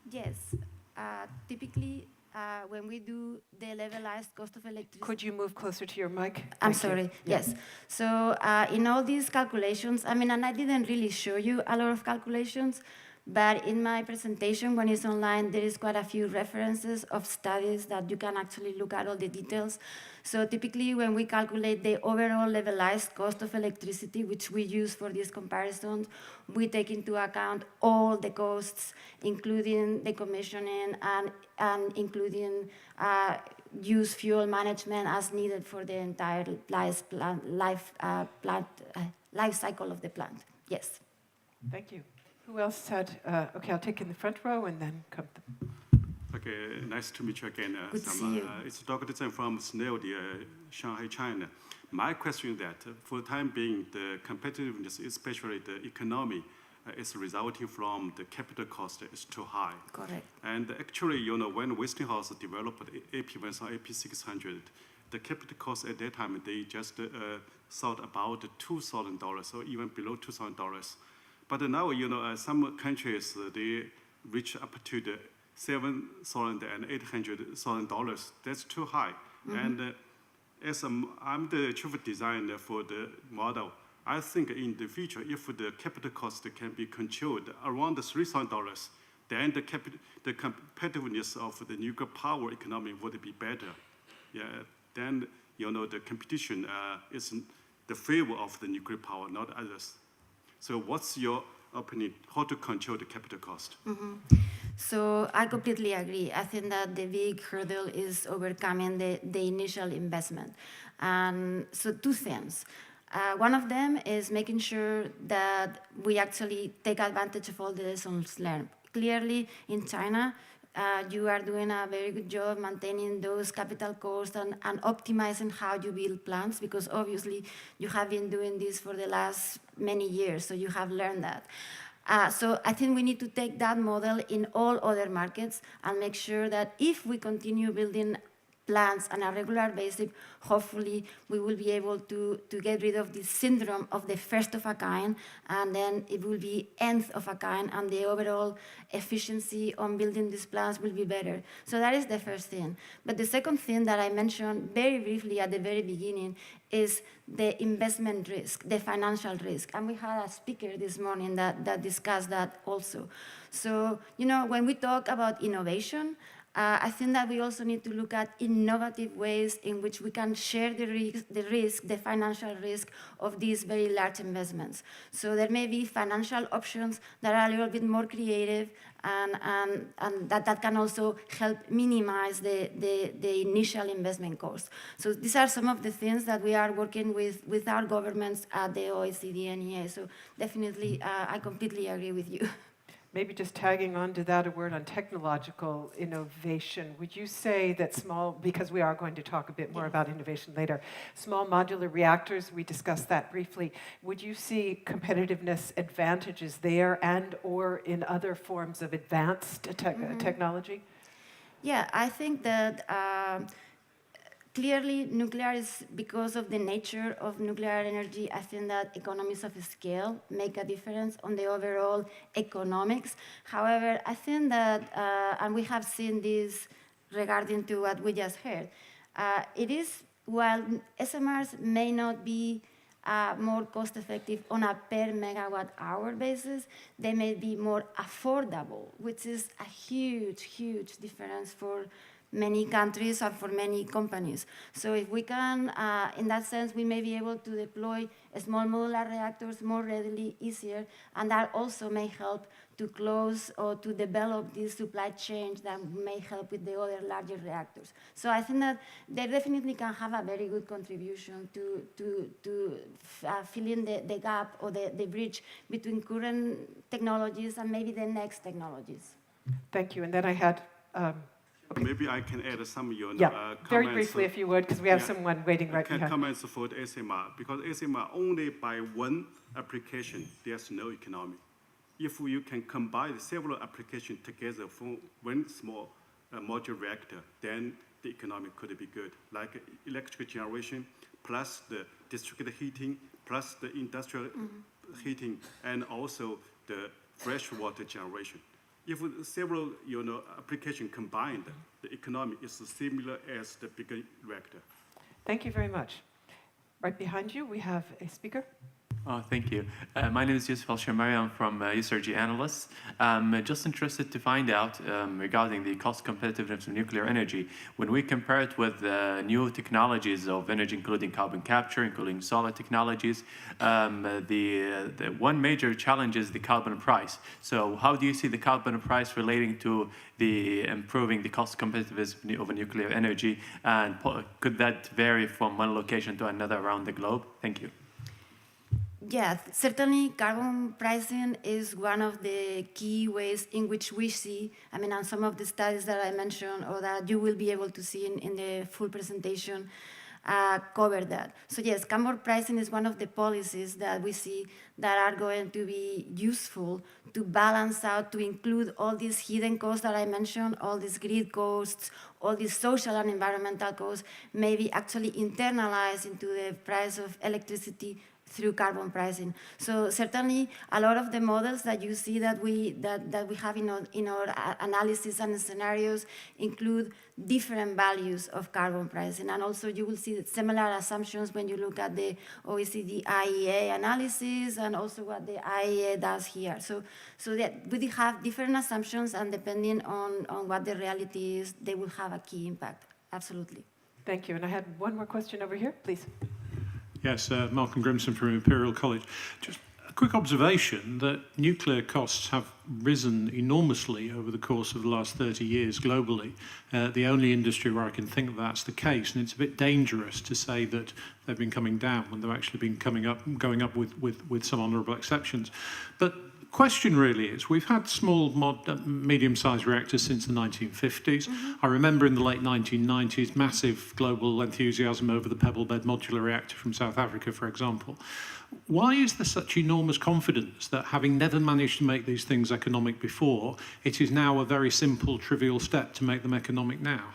Yes. Typically, when we do the levelized cost of electricity... Could you move closer to your mic? I'm sorry, yes. So in all these calculations, and I didn't really show you a lot of calculations, but in my presentation, when it's online, there is quite a few references of studies that you can actually look at all the details. So typically, when we calculate the overall levelized cost of electricity, which we use for these comparisons, we take into account all the costs, including the commissioning and including use fuel management as needed for the entire life cycle of the plant. Yes. Thank you. Who else had, okay, I'll take in the front row and then come to... Okay, nice to meet you again. Good to see you. It's Dr. Zhang from SNEL, Shanghai, China. My question is that, for the time being, the competitiveness, especially the economy, is resulting from the capital cost is too high. Correct. And actually, when Westinghouse developed AP100, AP600, the capital cost at that time, they just thought about $2,000 or even below $2,000. But now, some countries, they reach up to the $7,000 and $800,000. That's too high. Mm-hmm. And as I'm the chief designer for the model, I think in the future, if the capital cost can be controlled around $3,000, then the competitiveness of the nuclear power economy would be better. Yeah, then the competition is in the favor of the nuclear power, not others. So what's your opinion, how to control the capital cost? Mm-hmm. So I completely agree. I think that the big hurdle is overcoming the initial investment. And so two things. One of them is making sure that we actually take advantage of all the lessons learned. Clearly, in China, you are doing a very good job maintaining those capital costs and optimizing how you build plants, because obviously you have been doing this for the last many years, so you have learned that. So I think we need to take that model in all other markets and make sure that if we continue building plants on a regular basis, hopefully we will be able to get rid of this syndrome of the first of a kind, and then it will be nth of a kind, and the overall efficiency on building these plants will be better. So that is the first thing. But the second thing that I mentioned very briefly at the very beginning is the investment risk, the financial risk. And we had a speaker this morning that discussed that also. So, when we talk about innovation, I think that we also need to look at innovative ways in which we can share the financial risk of these very large investments. So there may be financial options that are a little bit more creative and that can also help minimize the initial investment cost. So these are some of the things that we are working with our governments at the OECD and EA. So definitely, I completely agree with you. Maybe just tagging on to that, a word on technological innovation. Would you say that because we are going to talk a bit more about innovation later, small modular reactors, we discussed that briefly, would you see competitiveness advantages there and or in other forms of advanced technology? Yeah, I think that clearly, nuclear is, because of the nature of nuclear energy, I think that economies of scale make a difference on the overall economics. However, I think that, and we have seen this regarding to what we just heard, it is, while SMRs may not be more cost-effective on a per megawatt-hour basis, they may be more affordable, which is a huge, huge difference for many countries and for many companies. So if we can, in that sense, we may be able to deploy small modular reactors more readily, easier, and that also may help to close or to develop this supply chain that may help with the other larger reactors. So I think that they definitely can have a very good contribution to fill in the gap or the bridge between current technologies and maybe the next technologies. Thank you. And then I had... Okay. Maybe I can add some comments. Very briefly, if you would, because we have someone waiting right behind. Comments for the SMR, because SMR only by one application, there's no economy. If you can combine several applications together for one small modular reactor, then the economy could be good, like electric generation, plus the district heating, plus the industrial heating, and also the freshwater generation. If several applications combined, the economy is similar as the bigger reactor. Thank you very much. Right behind you, we have a speaker. Thank you. My name is Yusuf Al-Shamari. I'm from USRG Analysts. I'm just interested to find out regarding the cost competitiveness of nuclear energy. When we compare it with new technologies of energy, including carbon capture, including solar technologies, the one major challenge is the carbon price. So how do you see the carbon price relating to the improving the cost competitiveness of nuclear energy? And could that vary from one location to another around the globe? Thank you. Yeah, certainly carbon pricing is one of the key ways in which we see, I mean, on some of the studies that I mentioned or that you will be able to see in the full presentation, cover that. So yes, carbon pricing is one of the policies that we see that are going to be useful to balance out, to include all these hidden costs that I mentioned, all these grid costs, all these social and environmental costs, maybe actually internalized into the price of electricity through carbon pricing. So certainly a lot of the models that you see that we have in our analysis and scenarios include different values of carbon pricing. And also you will see similar assumptions when you look at the OECD IEA analysis and also what the IEA does here. So that we have different assumptions, and depending on what the reality is, they will have a key impact. Absolutely. Thank you. And I had one more question over here, please. Yes, Malcolm Grimson from Imperial College. Just a quick observation that nuclear costs have risen enormously over the course of the last 30 years globally. The only industry where I can think that's the case, and it's a bit dangerous to say that they've been coming down when they've actually been going up with some honourable exceptions. But question really is, we've had small, medium-sized reactors since the 1950s. I remember in the late 1990s, massive global enthusiasm over the pebble bed modular reactor from South Africa, for example. Why is there such enormous confidence that, having never managed to make these things economic before, it is now a very simple, trivial step to make them economic now?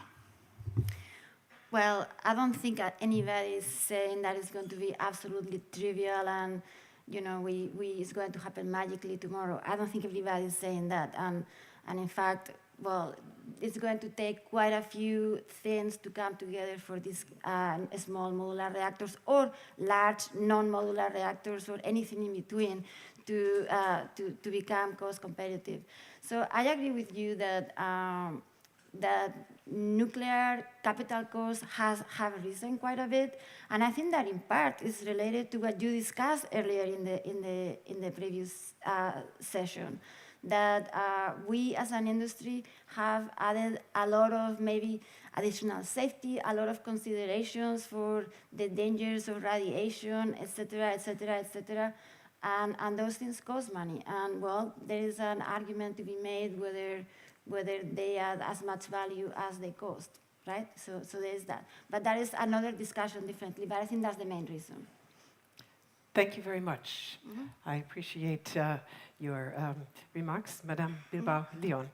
Well, I don't think anybody is saying that it's going to be absolutely trivial and it's going to happen magically tomorrow. I don't think everybody is saying that. And in fact, well, it's going to take quite a few things to come together for these small modular reactors or large non-modular reactors or anything in between to become cost competitive. So I agree with you that nuclear capital costs have risen quite a bit, and I think that in part is related to what you discussed earlier in the previous session, that we as an industry have added a lot of maybe additional safety, a lot of considerations for the dangers of radiation, etc., etc., etc., and those things cost money. And well, there is an argument to be made whether they add as much value as they cost, right? So there's that. But that is another discussion differently, but I think that's the main reason. Thank you very much. I appreciate your remarks, Madame Bilbao Leon.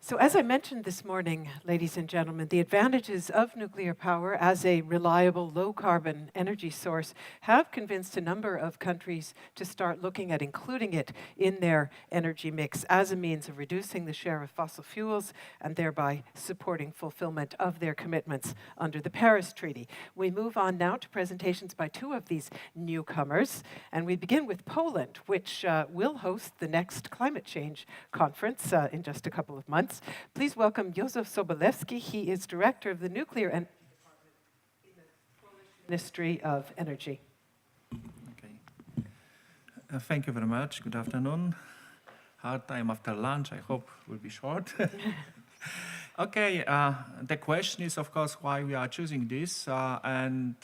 So as I mentioned this morning, ladies and gentlemen, the advantages of nuclear power as a reliable, low-carbon energy source have convinced a number of countries to start looking at including it in their energy mix as a means of reducing the share of fossil fuels and thereby supporting fulfillment of their commitments under the Paris Treaty. We move on now to presentations by two of these newcomers, and we begin with Poland, which will host the next climate change conference in just a couple of months. Please welcome Józef Sobolewski. He is director of the Nuclear Energy Department in the Polish Ministry of Energy. Okay. Thank you very much. Good afternoon. Hard time after lunch. I hope will be short. Okay. The question is, of course, why we are choosing this and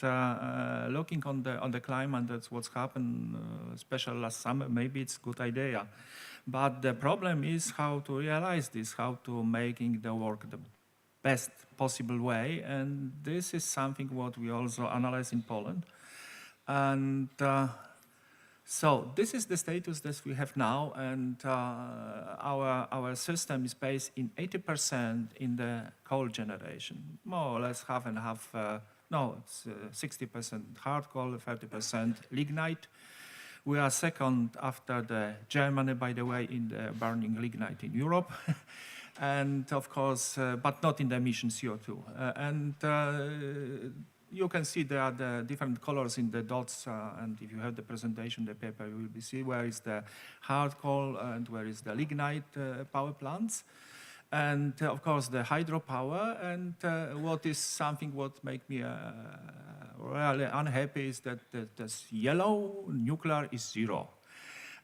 looking on the climate. That's what's happened, especially last summer. Maybe it's a good idea. But the problem is how to realize this, how to making the work the best possible way. And this is something what we also analyze in Poland. And so this is the status that we have now. And our system is based in 80% in the coal generation, more or less half and half. No, it's 60% hard coal, 30% lignite. We are second after Germany, by the way, in the burning lignite in Europe. And of course, but not in the emission CO2. And you can see there are the different colors in the dots. And if you have the presentation, the paper, you will see where is the hard coal and where is the lignite power plants. And of course, the hydropower. And what is something what make me really unhappy is that this yellow nuclear is zero.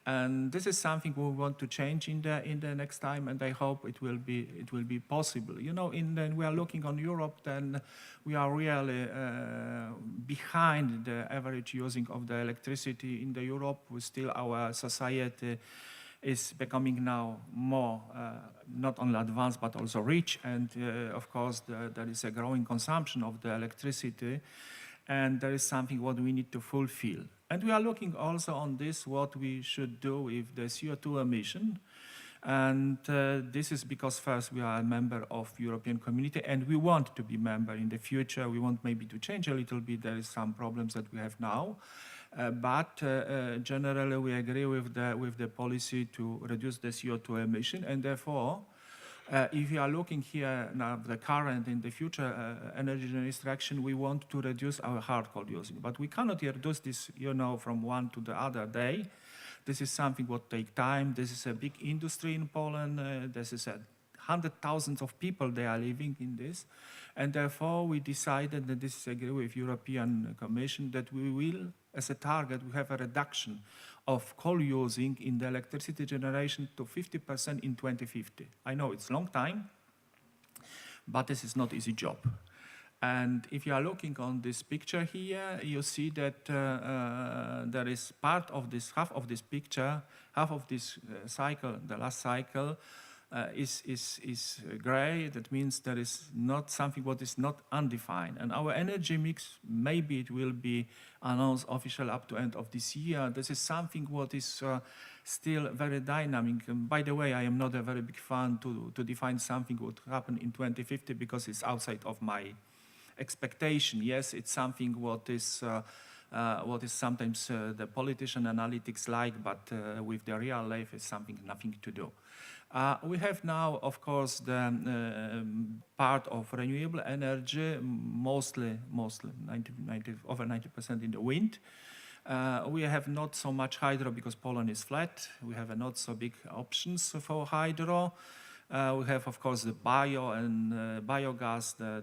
And this is something we want to change in the next time, and I hope it will be possible. You know, when we are looking on Europe, then we are really behind the average using of the electricity in the Europe. We still, our society is becoming now more not only advanced but also rich, and of course there is a growing consumption of the electricity, and there is something what we need to fulfill. And we are looking also on this, what we should do with the CO2 emission. And this is because first we are a member of European community and we want to be member in the future. We want maybe to change a little bit. There is some problems that we have now. But generally we agree with the policy to reduce the CO2 emission, and therefore if you are looking here now the current and the future energy extraction, we want to reduce our hard coal using. But we cannot reduce this, you know, from one to the other day. This is something what take time. This is a big industry in Poland. This is 100,000 of people they are living in this. And therefore we decided that this is agree with European Commission that we will, as a target, we have a reduction of coal using in the electricity generation to 50% in 2050. I know it's a long time, but this is not easy job. And if you are looking on this picture here, you see that there is part of this, half of this picture, half of this cycle, the last cycle, is gray. That means there is not something what is not undefined. And our energy mix, maybe it will be announced official up to end of this year. This is something what is still very dynamic. And by the way, I am not a very big fan to define something what will happen in 2050 because it's outside of my expectation. Yes, it's something what is sometimes the politician analytics like, but with the real life is something nothing to do. We have now, of course, the part of renewable energy, mostly over 90% in the wind. We have not so much hydro because Poland is flat. We have not so big options for hydro. We have, of course, the bio and biogas, the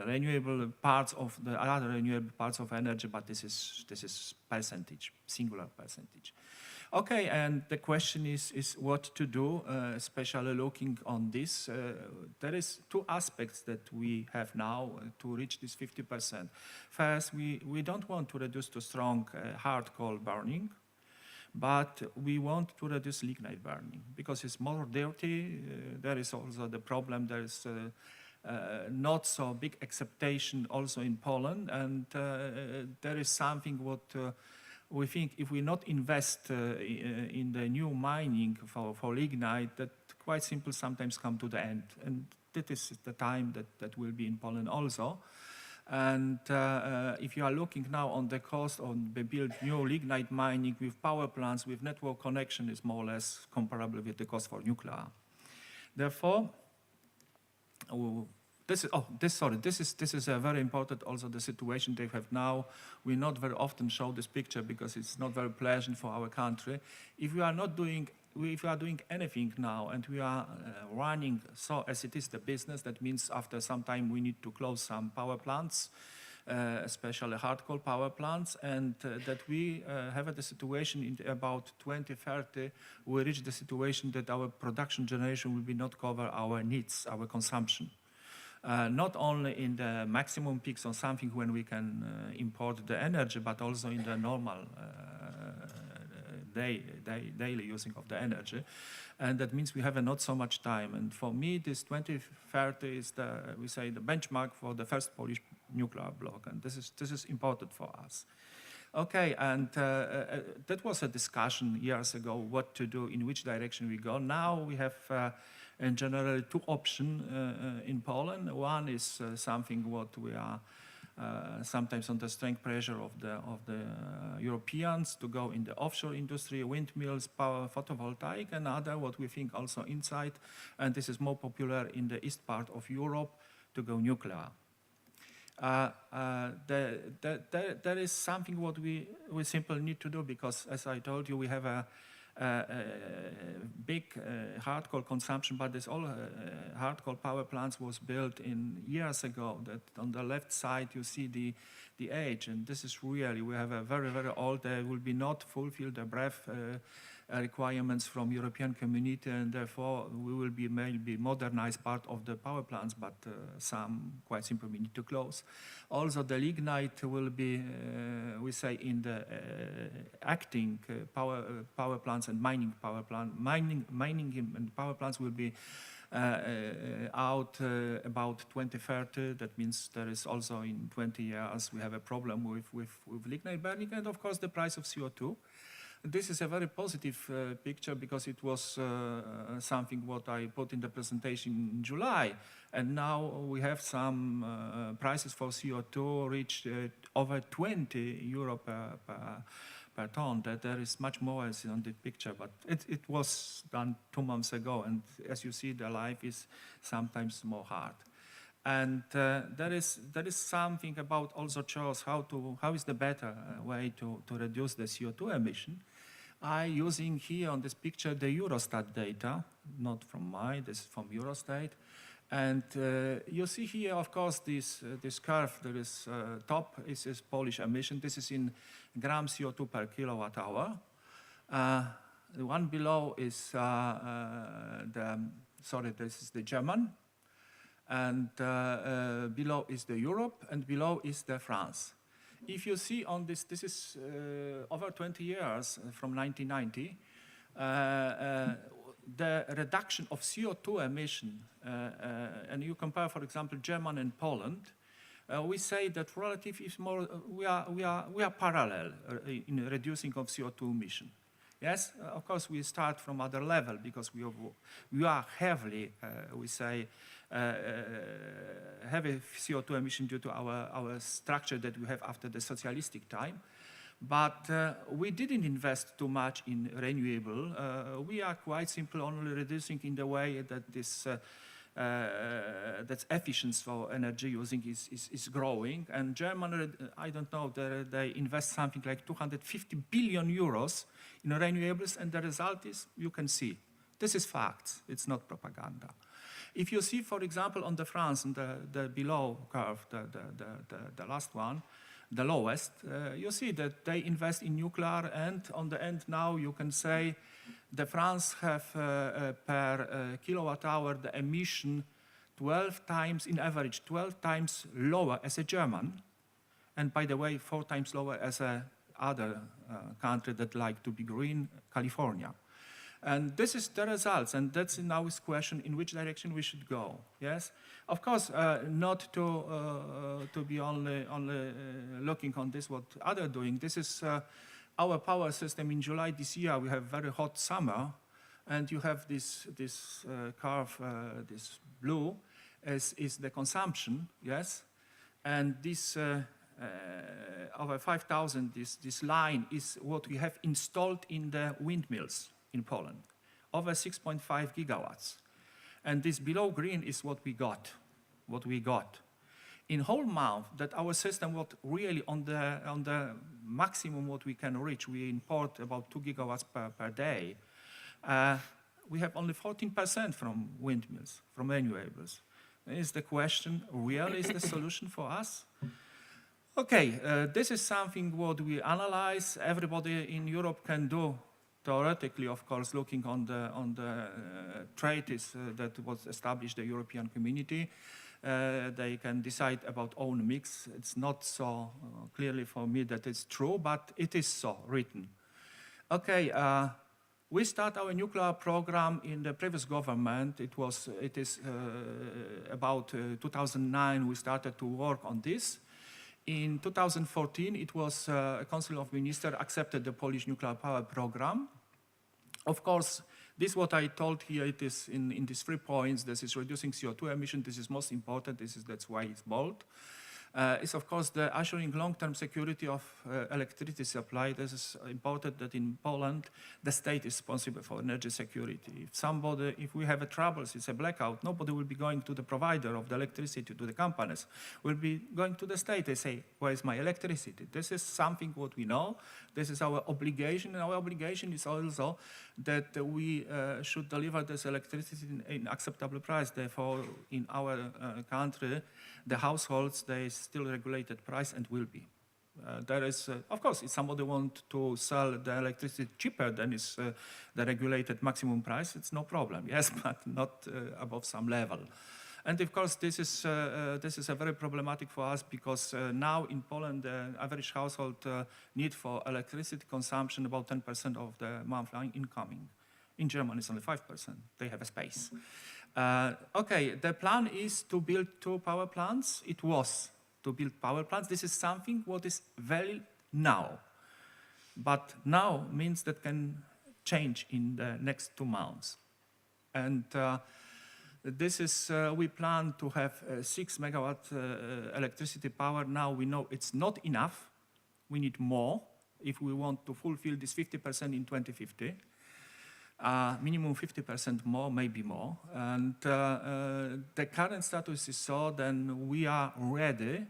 renewable parts of the other renewable parts of energy, but this is percentage, singular percentage. Okay, and the question is what to do, especially looking on this. There is two aspects that we have now to reach this 50%. First, we don't want to reduce to strong hard coal burning, but we want to reduce lignite burning because it's more dirty. There is also the problem, there is not so big acceptation also in Poland, and there is something what we think if we not invest in the new mining for lignite, that quite simple, sometimes come to the end. And that is the time that will be in Poland also. And if you are looking now on the cost on the build new lignite mining with power plants, with network connection, is more or less comparable with the cost for nuclear. Therefore, this is a very important also the situation they have now. We not very often show this picture because it's not very pleasant for our country. If we are doing anything now and we are running so as it is the business, that means after some time we need to close some power plants, especially hard coal power plants, and that we have the situation in about 2030, we reach the situation that our production generation will be not cover our needs, our consumption. Not only in the maximum peaks or something when we can import the energy, but also in the normal daily using of the energy. And that means we have not so much time. And for me, this 2030 is the benchmark for the first Polish nuclear block. And this is important for us. Okay, and that was a discussion years ago, what to do, in which direction we go. Now we have in general two options in Poland. One is something what we are sometimes under strength pressure of the Europeans to go in the offshore industry, windmills, power, photovoltaic, and other what we think also inside, and this is more popular in the east part of Europe, to go nuclear. There is something what we simply need to do, because as I told you, we have a big hard coal consumption, but this all hard coal power plants was built in years ago. That on the left side you see the age, and this is really, we have a very, very old, they will be not fulfill the breath requirements from European community, and therefore we will be maybe modernized part of the power plants, but some quite simply we need to close. Also the lignite will be, we say, in the acting power plants and mining power plant, mining and power plants will be out about 2030. That means there is also in 20 years we have a problem with lignite burning, and of course the price of CO2. This is a very positive picture, because it was something what I put in the presentation in July, and now we have some prices for CO2 reached over 20 euro per ton. That there is much more as on the picture, but it was done 2 months ago, and as you see, the life is sometimes more hard. And there is something about also shows how is the better way to reduce the CO2 emission. I using here on this picture the Eurostat data, not from mine, this is from Eurostat. And you see here, of course, this curve. There is top is Polish emission. This is in grams CO2 per kilowatt hour. The one below is this is the German. And below is the Europe, and below is the France. If you see on this is over 20 years from 1990, the reduction of CO2 emission, and you compare, for example, Germany and Poland, we say that relative is more, we are parallel in reducing of CO2 emission. Yes, of course we start from other level, because we are heavily, we say, heavy CO2 emission due to our structure that we have after the socialistic time. But we didn't invest too much in renewable. We are quite simple, only reducing in the way that this that's efficiency for energy using is growing. And Germany, I don't know, they invest something like 250 billion euros in renewables, and the result is, you can see, this is facts, it's not propaganda. If you see, for example, on the France, on the below curve, the last one, the lowest, you see that they invest in nuclear, and on the end now you can say the France have per kilowatt hour the emission 12 times, in average, 12 times lower as a German, and by the way, 4 times lower as a other country that like to be green, California. And this is the results, and that's now is question in which direction we should go. Yes, of course, not to be only looking on this what others doing. This is our power system in July this year. We have very hot summer, and you have this curve, this blue, is the consumption, yes, and this over 5,000, this line is what we have installed in the windmills in Poland, over 6.5 gigawatts. And this below green is what we got. In whole month, that our system was really on the maximum what we can reach. We import about 2 gigawatts per day. We have only 14% from windmills, from renewables. Is the question, really is the solution for us? Okay, this is something what we analyze. Everybody in Europe can do, theoretically, of course, looking on the treaties that was established, the European Community. They can decide about own mix. It's not so clearly for me that it's true, but it is so written. Okay, we start our nuclear program in the previous government. It is about 2009 we started to work on this. In 2014, it was a Council of Ministers accepted the Polish nuclear power program. Of course, this what I told here, it is in these 3 points. This is reducing CO2 emission. This is most important. That's why it's bold. It's of course the assuring long-term security of electricity supply. This is important that in Poland, the state is responsible for energy security. If we have a troubles, it's a blackout, nobody will be going to the provider of the electricity, to the companies. We'll be going to the state. They say, where is my electricity? This is something what we know. This is our obligation, and our obligation is also that we should deliver this electricity in acceptable price. Therefore, in our country, the households, they still regulated price and will be. There is, of course, if somebody wants to sell the electricity cheaper than is the regulated maximum price, it's no problem, yes, but not above some level. And of course, this is a very problematic for us because now in Poland, the average household need for electricity consumption about 10% of the monthly incoming. In Germany, it's only 5%. They have a space. Okay, the plan is to build 2 power plants. It was to build power plants. This is something what is very now. But now means that can change in the next 2 months. And this is, we plan to have 6 megawatt electricity power. Now we know it's not enough. We need more if we want to fulfill this 50% in 2050. Minimum 50% more, maybe more. And the current status is so then we are ready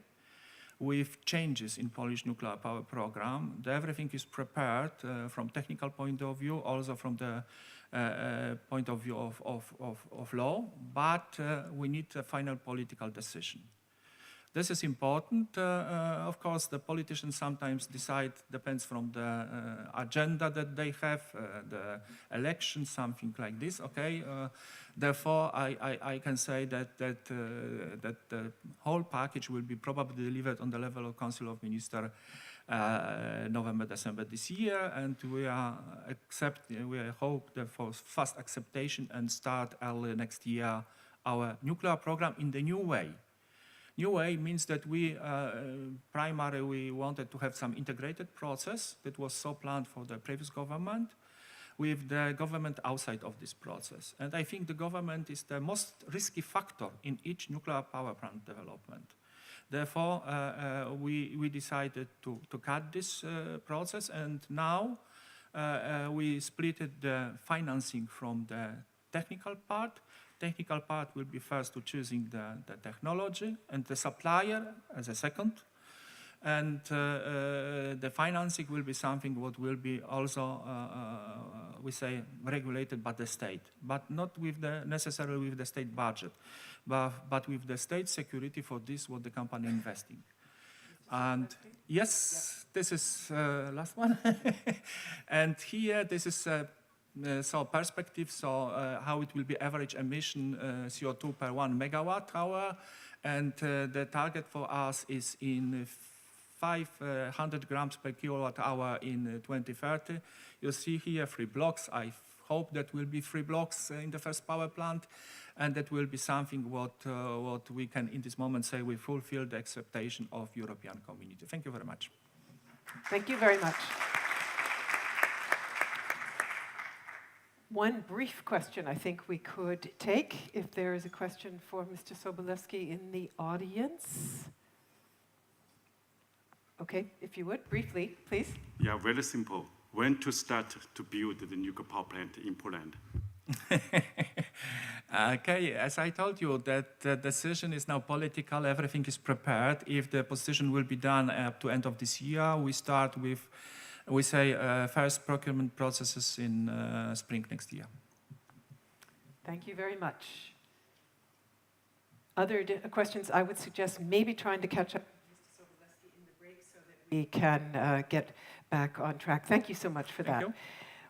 with changes in Polish nuclear power program. Everything is prepared from technical point of view, also from the point of view of law, but we need a final political decision. This is important. Of course, the politicians sometimes decide, depends from the agenda that they have, the election, something like this, okay? Therefore, I can say that the whole package will be probably delivered on the level of Council of Ministers November, December this year, and we hope for fast acceptation and start early next year our nuclear program in the new way. New way means that we primarily wanted to have some integrated process that was so planned for the previous government with the government outside of this process. And I think the government is the most risky factor in each nuclear power plant development. Therefore, we decided to cut this process, and now we split the financing from the technical part. Technical part will be first to choosing the technology and the supplier as a second. And the financing will be something what will be also, we say, regulated by the state, but not with necessarily with the state budget, but with the state security for this what the company investing. And yes, this is last one. And here, this is so perspective, so how it will be average emission CO2 per 1 megawatt hour. And the target for us is in 500 grams per kilowatt hour in 2030. You see here 3 blocks. I hope that will be 3 blocks in the first power plant. And that will be something what we can in this moment say we fulfill the expectation of European community. Thank you very much. Thank you very much. One brief question I think we could take, if there is a question for Mr. Sobolewski in the audience. Okay, if you would, briefly, please. Yeah, very simple. When to start to build the nuclear power plant in Poland? Okay, as I told you, that the decision is now political, everything is prepared. If the position will be done up to end of this year, we start with, we say, first procurement processes in spring next year. Thank you very much. Other questions? I would suggest maybe trying to catch up with Mr. Sobolewski in the break so that we can get back on track. Thank you so much for that. Thank you.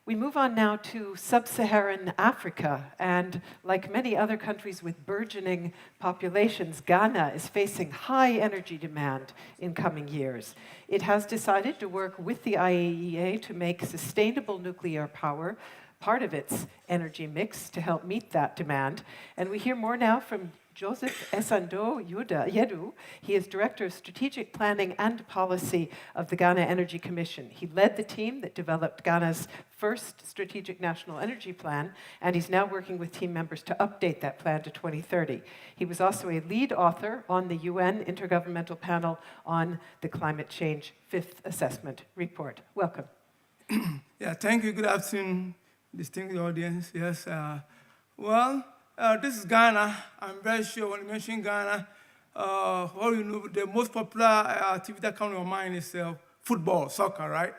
We move on now to sub-Saharan Africa, and like many other countries with burgeoning populations, Ghana is facing high energy demand in coming years. It has decided to work with the IAEA to make sustainable nuclear power part of its energy mix to help meet that demand. And we hear more now from Joseph Essando Yedu. He is Director of Strategic Planning and Policy of the Ghana Energy Commission. He led the team that developed Ghana's first Strategic National Energy Plan, and he's now working with team members to update that plan to 2030. He was also a lead author on the UN Intergovernmental Panel on the Climate Change Fifth Assessment Report. Welcome. Yeah, thank you. Good afternoon, distinguished audience. Yes, this is Ghana. I'm very sure when you mention Ghana, what you know, the most popular activity that comes to your mind is football, soccer, right?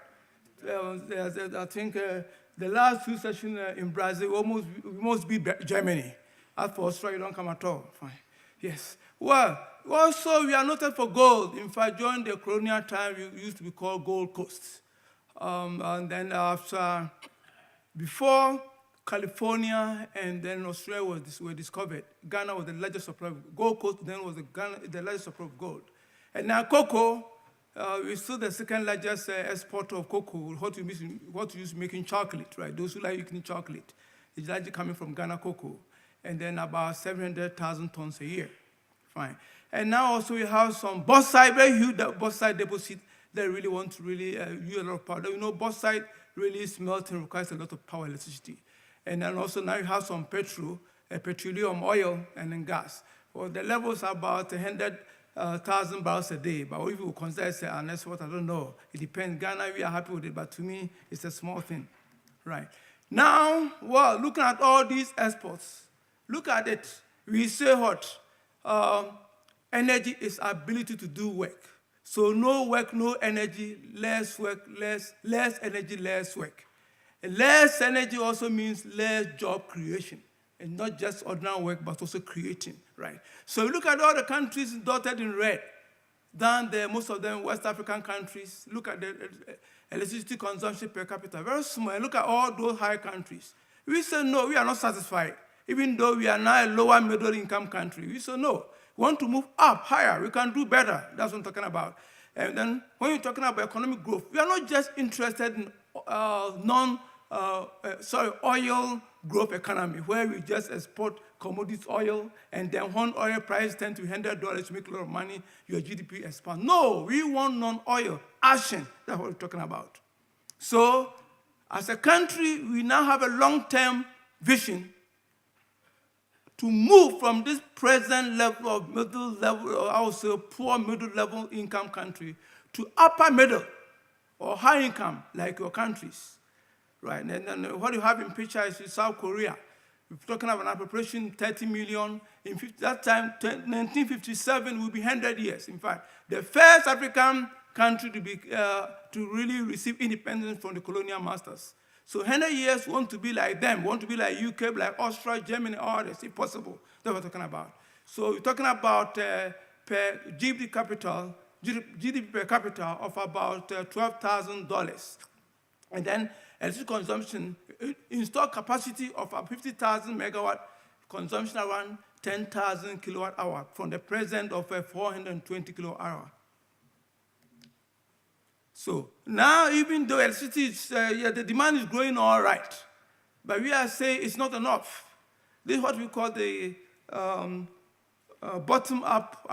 I think the last two sessions in Brazil must be Germany. As for Australia, you don't come at all. Fine. Yes. Well, also we are noted for gold. In fact, during the colonial time, we used to be called Gold Coast. And then after, before California and then Australia were discovered, Ghana was the largest supplier of Gold Coast, then was the largest supplier of gold. And now cocoa, we're still the second largest exporter of cocoa, what you use making chocolate, right? Those who like eating chocolate, it's largely coming from Ghana cocoa. And then about 700,000 tons a year. Fine. And now also we have some bauxite, very huge bauxite deposit that really want to use a lot of power. You know, bauxite really smelting requires a lot of power, electricity. And then also now you have some petroleum oil and then gas. Well, the levels are about 100,000 barrels a day. But if you consider it an export, I don't know. It depends. Ghana, we are happy with it, but to me, it's a small thing, right? Now, well, looking at all these exports, look at it. We say what? Energy is ability to do work. So no work, no energy, less work, less energy, less work. And less energy also means less job creation. And not just ordinary work, but also creating, right? So look at all the countries dotted in red. Down there, most of them West African countries. Look at the electricity consumption per capita, very small. And look at all those high countries. We say, no, we are not satisfied. Even though we are now a lower middle income country, we say, no, we want to move up, higher. We can do better. That's what I'm talking about. And then when you're talking about economic growth, we are not just interested in oil growth economy, where we just export commodities oil, and then when oil price tends to $100 to make a lot of money, your GDP expands. No, we want non-oil action. That's what we're talking about. So, as a country, we now have a long-term vision to move from this present level of middle level, or I would say poor middle level income country, to upper middle or high income, like your countries. Right, and then what you have in picture is South Korea. We're talking about an appropriation 30 million. In that time, 1957 will be 100 years. In fact, the first African country to really receive independence from the colonial masters. So 100 years want to be like them, want to be like UK, like Austria, Germany, all this, if possible. That's what we're talking about. So we're talking about per GDP per capita of about $12,000. And then electricity consumption, installed capacity of 50,000 megawatt, consumption around 10,000 kilowatt hour from the present of 420 kilowatt hour. So now, even though electricity is, the demand is growing all right, but we are saying it's not enough. This is what we call the bottom-up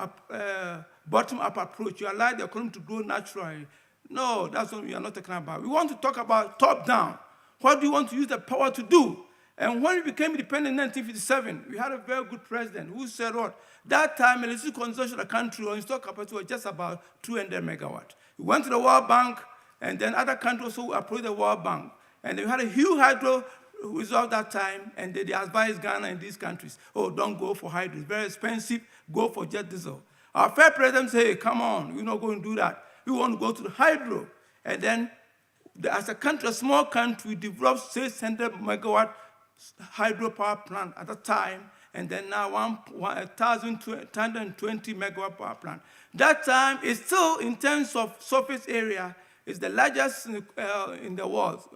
approach. You allow the economy to grow naturally. No, that's what we are not talking about. We want to talk about top-down. What do you want to use the power to do? And when we became independent in 1957, we had a very good president who said what? That time, electricity consumption of the country or installed capacity was just about 200 megawatts. We went to the World Bank, and then other countries also approached the World Bank. And we had a huge hydro reserve that time, and they advised Ghana and these countries, oh, don't go for hydro. It's very expensive. Go for jet diesel. Our fair president said, hey, come on, we're not going to do that. We want to go to the hydro. And then, as a country, a small country, we developed 600 megawatt hydropower plant at the time, and then now 1,220 megawatt power plant. That time is still, in terms of surface area, is the largest in the world.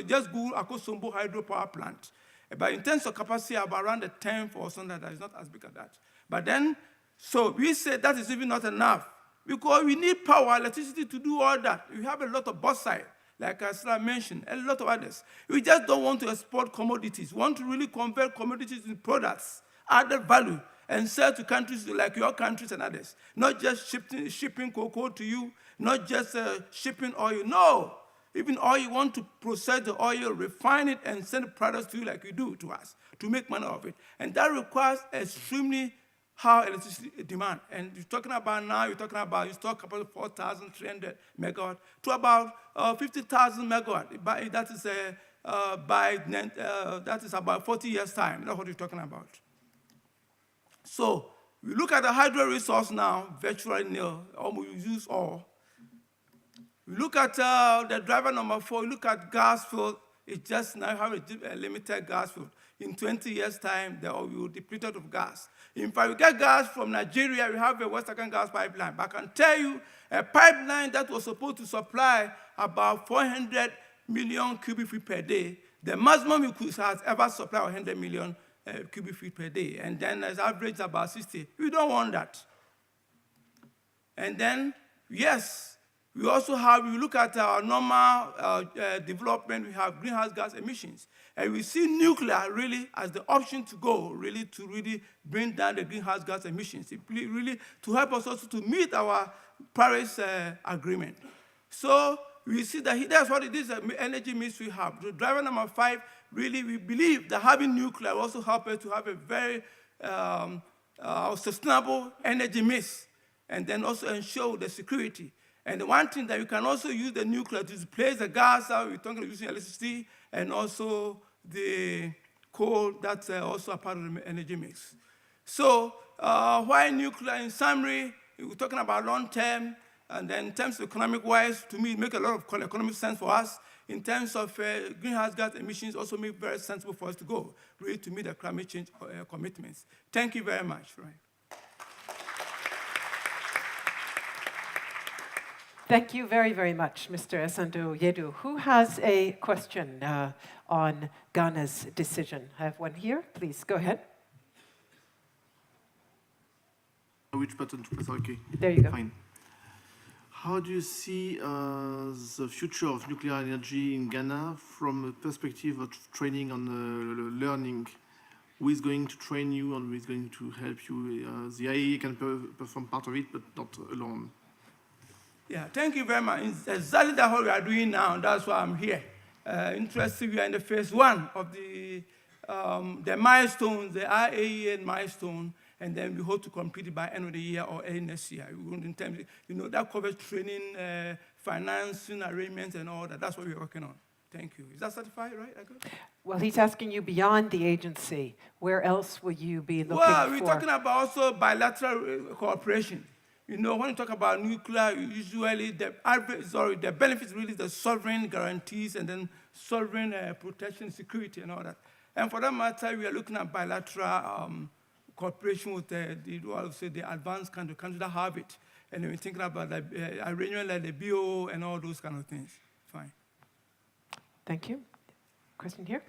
Just Google Akosombo hydropower plant. But in terms of capacity, about around the 10th or something, that is not as big as that. But then, so we said that is even not enough, because we need power, electricity to do all that. We have a lot of bauxite, like I mentioned, a lot of others. We just don't want to export commodities. We want to really convert commodities into products, added value, and sell to countries like your countries and others. Not just shipping cocoa to you, not just shipping oil. No, even oil, you want to process the oil, refine it, and send the products to you like you do to us, to make money of it. And that requires extremely high electricity demand. And you're talking about now, you talk about 4,300 megawatt to about 50,000 megawatt. That is about 40 years' time. That's what you're talking about. So we look at the hydro resource now, virtually nil, we use all. We look at the driver number 4, we look at gas field, it's just now have a limited gas field. In 20 years' time, we will deplete it of gas. In fact, we get gas from Nigeria, we have a West African gas pipeline. But I can tell you, a pipeline that was supposed to supply about 400 million cubic feet per day, the maximum it has ever supplied 100 million cubic feet per day. And then as average about 60. We don't want that. And then, yes, we also have, we look at our normal development, we have greenhouse gas emissions. And we see nuclear really as the option to go, really to really bring down the greenhouse gas emissions, really to help us also to meet our Paris agreement. So we see that that's what it is, the energy mix we have. The driver number 5, really we believe that having nuclear will also help us to have a very sustainable energy mix, and then also ensure the security. And the one thing that you can also use the nuclear to replace the gas that we're talking about using electricity, and also the coal, that's also a part of the energy mix. So why nuclear? In summary, we're talking about long term, and then in terms of economic-wise, to me, it makes a lot of economic sense for us. In terms of greenhouse gas emissions, also make very sensible for us to go, really to meet the climate change commitments. Thank you very much. Right. Thank you very, very much, Mr. Esando Yedu. Who has a question on Ghana's decision? I have one here. Please, go ahead. Which button to press? Okay. There you go. Fine. How do you see the future of nuclear energy in Ghana from a perspective of training and learning? Who is going to train you and who is going to help you? The IAEA can perform part of it, but not alone. Yeah, thank you very much. It's exactly that what we are doing now, and that's why I'm here. Interested, we are in the phase 1 of the milestones, the IAEA milestone, and then we hope to complete it by end of the year or early next year. We want in terms, that covers training, financing arrangements, and all that. That's what we're working on. Thank you. Is that certified, right? Well, he's asking you beyond the agency. Where else will you be looking for? Well, we're talking about also bilateral cooperation. When you talk about nuclear, usually the benefits really the sovereign guarantees and then sovereign protection, security, and all that. And for that matter, we are looking at bilateral cooperation with the advanced countries that have it. And we're thinking about the arrangement like the BO and all those kind of things. Fine. Thank you. Question here?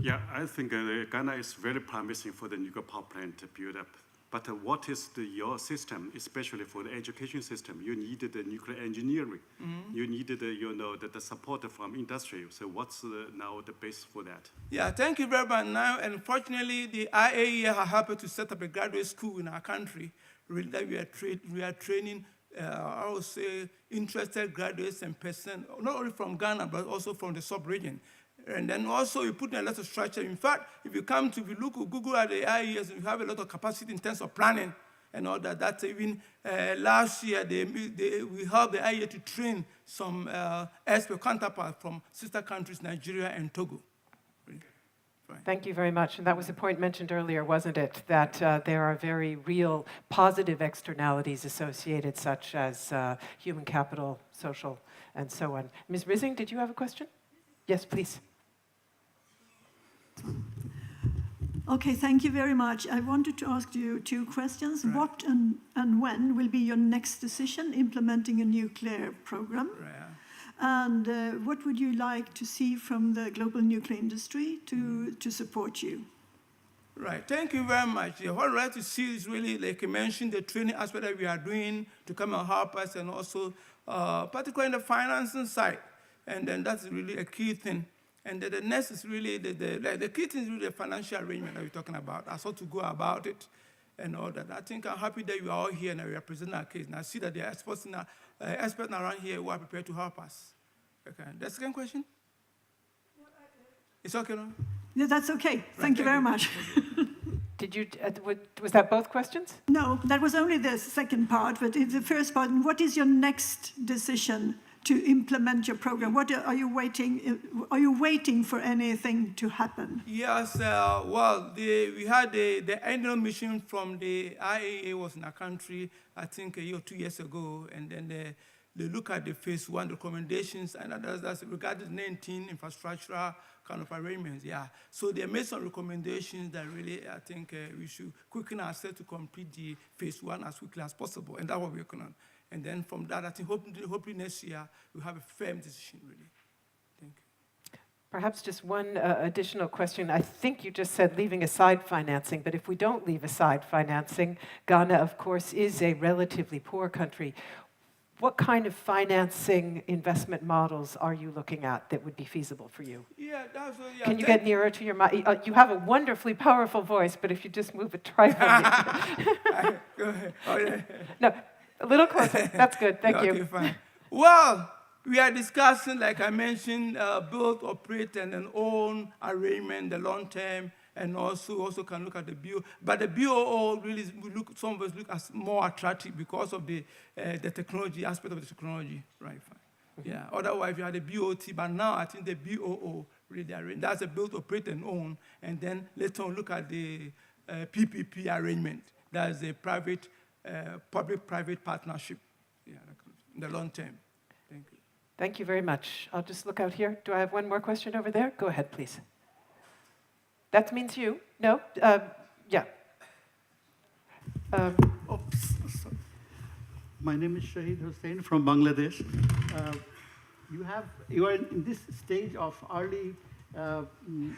Yeah, I think Ghana is very promising for the nuclear power plant build up. But what is your system, especially for the education system? You needed the nuclear engineering. Mm-hmm. You needed the support from industry. So what's now the base for that? Yeah, thank you very much. Now, unfortunately, the IAEA has helped to set up a graduate school in our country. Really, that we are training, I would say, interested graduates and persons, not only from Ghana, but also from the sub-region. And then also you put in a lot of structure. In fact, if you Google at the IES, you have a lot of capacity in terms of planning and all that. That's even last year, we helped the IES to train some expert counterparts from sister countries, Nigeria and Togo. Thank you very much. And that was a point mentioned earlier, wasn't it? That there are very real positive externalities associated, such as human capital, social, and so on. Ms. Rising, did you have a question? Yes, please. Okay, thank you very much. I wanted to ask you two questions. Right. What and when will be your next decision implementing a nuclear program? Right. And what would you like to see from the global nuclear industry to support you? Right, thank you very much. What I'd like to see is really, like you mentioned, the training aspect that we are doing to come and help us, and also particularly in the financing side. And then that's really a key thing. And the next is really, the key thing is really the financial arrangement that we're talking about. How to go about it and all that. I think I'm happy that you are all here and we are presenting our case. And I see that there are experts around here who are prepared to help us. Okay, the second question? It's okay, no? Yeah, that's okay. Right, thank you very much. Did you, was that both questions? No, that was only the second part, but in the first part, what is your next decision to implement your program? What are you waiting? Are you waiting for anything to happen? Yes. Well, we had the annual mission from the IAEA was in our country, I think 1 or 2 years ago, and then they look at the phase 1 recommendations, and that's regarding 19 infrastructural kind of arrangements. Yeah. So they made some recommendations that really I think we should quicken ourselves to complete the phase 1 as quickly as possible, and that's what we're working on. And then from that, I think hopefully next year, we'll have a firm decision, really. Thank you. Perhaps just one additional question. I think you just said leaving aside financing, but if we don't leave aside financing, Ghana, of course, is a relatively poor country. What kind of financing investment models are you looking at that would be feasible for you? Yeah, that's what, yeah. Can you get nearer to your mic? You have a wonderfully powerful voice, but if you just move a trifle. Go ahead. Oh, yeah. No. A little closer. That's good. Thank you. Okay, fine. Well, we are discussing, like I mentioned, build, operate, and then own arrangement, the long term, and also can look at the BO. But the BOO really, some of us look as more attractive because of the technology aspect of the technology. Right. Fine. Yeah. Otherwise, you had the BOT, but now I think the BOO really that's a build, operate, and own, and then later on look at the PPP arrangement. That's a private. Public-private partnership, yeah, in the long term. Thank you. Thank you very much. I'll just look out here. Do I have one more question over there? Go ahead, please. That means you. No? Yeah. Oops. My name is Shahid Hussain from Bangladesh. You are in this stage of early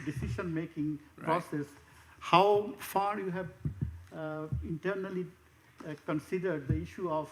decision-making process. How far you have internally considered the issue of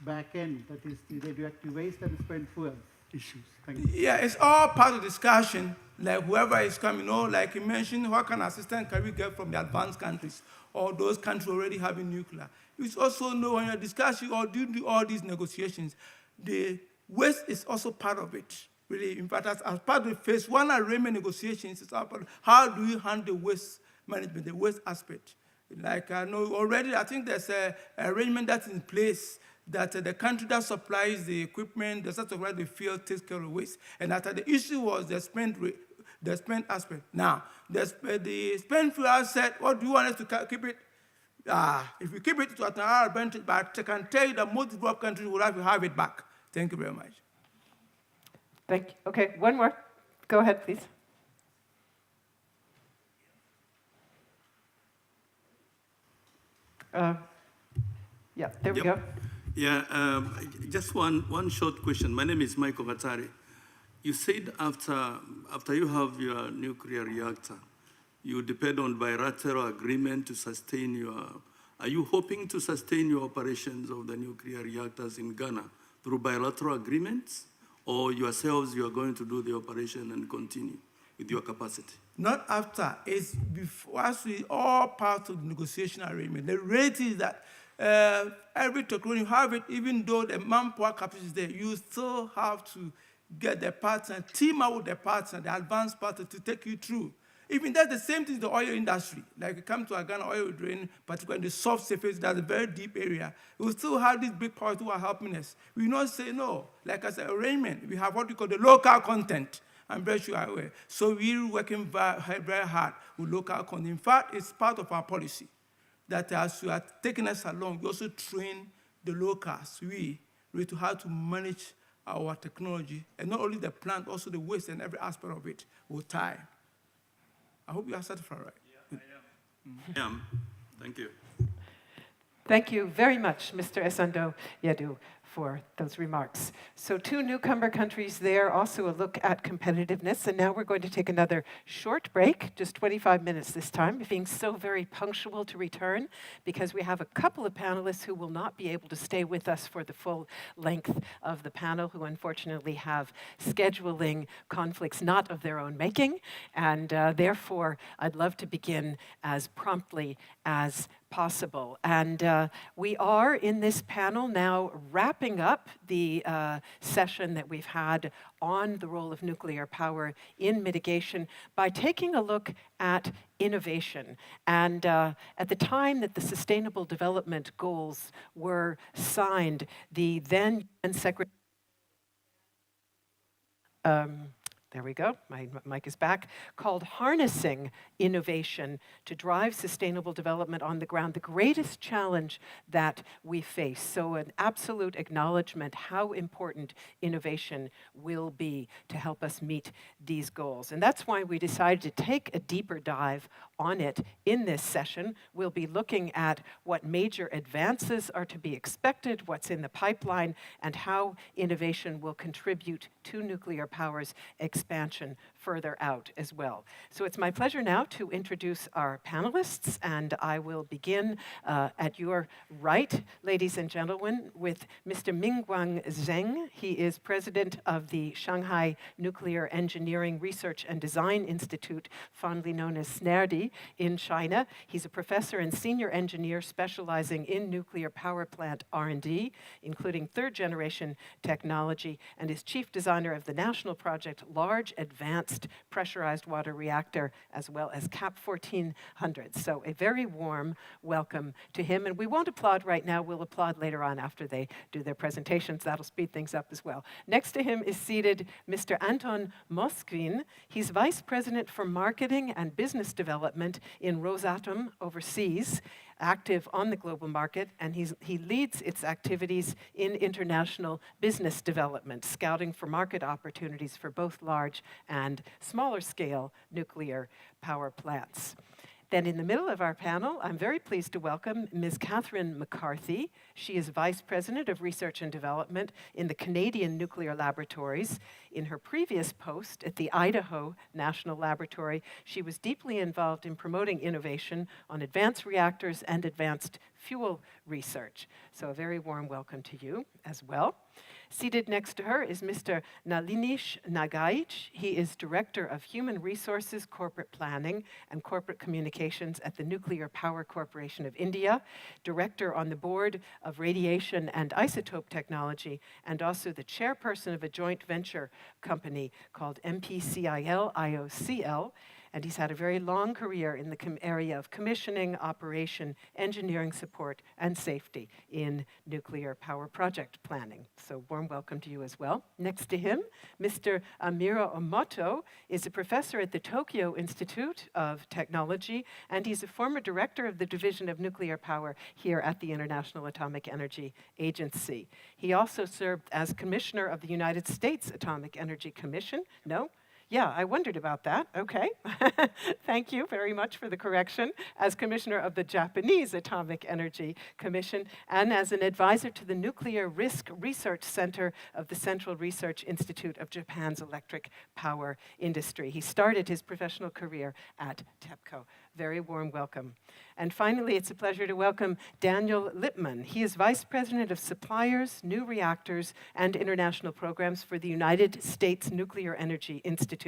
back end, that is the radioactive waste and spent fuel issues? Thank you. Yeah, it's all part of the discussion. Like whoever is coming, like you mentioned, what kind of assistance can we get from the advanced countries or those countries already having nuclear? You also know when you're discussing or doing all these negotiations, the waste is also part of it. Really, in fact, as part of the phase 1 arrangement negotiations, it's about how do you handle waste management, the waste aspect. Like I know already, I think there's an arrangement that's in place that the country that supplies the equipment, the sort of where the field takes care of waste. And after the issue was the spent aspect. Now, the spent fuel said, what do you want us to keep it? If we keep it to our advantage, but I can tell you that most developed countries will have to have it back. Thank you very much. Thank you. Okay, one more. Go ahead, please. Yeah, there we go. Yeah, just one short question. My name is Michael Vatari. You said after you have your nuclear reactor, you depend on bilateral agreement to sustain your. Are you hoping to sustain your operations of the nuclear reactors in Ghana through bilateral agreements, or yourselves you are going to do the operation and continue with your capacity? Not after. It's before. Actually, all part of the negotiation arrangement. The rate is that every technology you have it, even though the manpower capacity is there, you still have to get the partner, team up with the partner, the advanced partner to take you through. Even that's the same thing in the oil industry. Like you come to a Ghana oil drain, particularly in the soft surface, that's a very deep area. We still have these big powers who are helping us. We not say no. Like I said, arrangement, we have what we call the local content. I'm very sure you are aware. So we're working very hard with local content. In fact, it's part of our policy that as you are taking us along, we also train the locals, we to how to manage our technology, and not only the plant, also the waste and every aspect of it with time. I hope you are satisfied, right? Yeah, I am. Thank you. Thank you very much, Mr. Esando Yadu, for those remarks. So 2 newcomer countries there, also a look at competitiveness. And now we're going to take another short break, just 25 minutes this time, being so very punctual to return, because we have a couple of panelists who will not be able to stay with us for the full length of the panel, who unfortunately have scheduling conflicts not of their own making. And therefore, I'd love to begin as promptly as possible. And we are in this panel now wrapping up the session that we've had on the role of nuclear power in mitigation by taking a look at innovation. And at the time that the Sustainable Development Goals were signed, the then UN Secretary there we go, my mic is back, called Harnessing Innovation to Drive Sustainable Development on the Ground, the greatest challenge that we face. So an absolute acknowledgement how important innovation will be to help us meet these goals. And that's why we decided to take a deeper dive on it in this session. We'll be looking at what major advances are to be expected, what's in the pipeline, and how innovation will contribute to nuclear power's expansion further out as well. So it's my pleasure now to introduce our panelists, and I will begin at your right, ladies and gentlemen, with Mr. Mingguang Zheng. He is president of the Shanghai Nuclear Engineering Research and Design Institute, fondly known as SNERDI, in China. He's a professor and senior engineer specializing in nuclear power plant R&D, including third-generation technology, and is chief designer of the national project Large Advanced Pressurized Water Reactor, as well as CAP 1400. So a very warm welcome to him. And we won't applaud right now. We'll applaud later on after they do their presentations. That'll speed things up as well. Next to him is seated Mr. Anton Moskvin. He's vice president for marketing and business development in Rosatom overseas, active on the global market, and he leads its activities in international business development, scouting for market opportunities for both large and smaller scale nuclear power plants. Then in the middle of our panel, I'm very pleased to welcome Ms. Catherine McCarthy. She is Vice President of Research and Development in the Canadian Nuclear Laboratories. In her previous post at the Idaho National Laboratory, she was deeply involved in promoting innovation on advanced reactors and advanced fuel research. So a very warm welcome to you as well. Seated next to her is Mr. Nalinish Nagaich. He is Director of Human Resources, Corporate Planning, and Corporate Communications at the Nuclear Power Corporation of India, Director on the Board of Radiation and Isotope Technology, and also the chairperson of a joint venture company called MPCIL-IOCL. And he's had a very long career in the area of commissioning, operation, engineering support, and safety in nuclear power project planning. So warm welcome to you as well. Next to him, Mr. Amira Omoto is a professor at the Tokyo Institute of Technology, and he's a former director of the Division of Nuclear Power here at the International Atomic Energy Agency. He also served as commissioner of the United States Atomic Energy Commission. No? Yeah, I wondered about that. Okay. Thank you very much for the correction. As commissioner of the Japanese Atomic Energy Commission and as an advisor to the Nuclear Risk Research Center of the Central Research Institute of Japan's electric power industry. He started his professional career at TEPCO. Very warm welcome. And finally, it's a pleasure to welcome Daniel Lippman. He is Vice President of Suppliers, New Reactors, and International Programs for the United States Nuclear Energy Institute.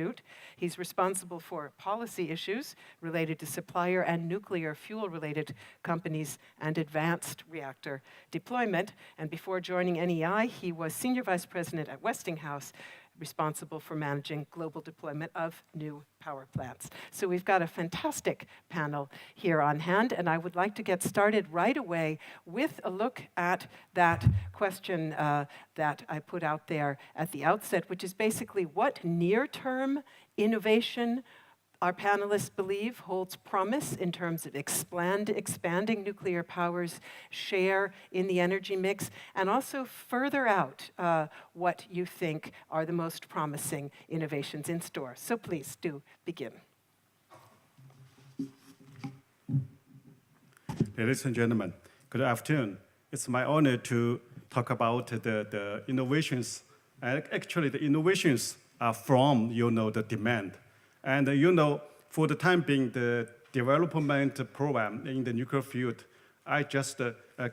He's responsible for policy issues related to supplier and nuclear fuel-related companies and advanced reactor deployment. And before joining NEI, he was Senior Vice President at Westinghouse, responsible for managing global deployment of new power plants. So we've got a fantastic panel here on hand, and I would like to get started right away with a look at that question that I put out there at the outset, which is basically what near-term innovation our panelists believe holds promise in terms of expanding nuclear power's share in the energy mix, and also further out what you think are the most promising innovations in store. So please do begin. Ladies and gentlemen, good afternoon. It's my honor to talk about the innovations. Actually, the innovations are from, the demand. And, for the time being, the development program in the nuclear field, I just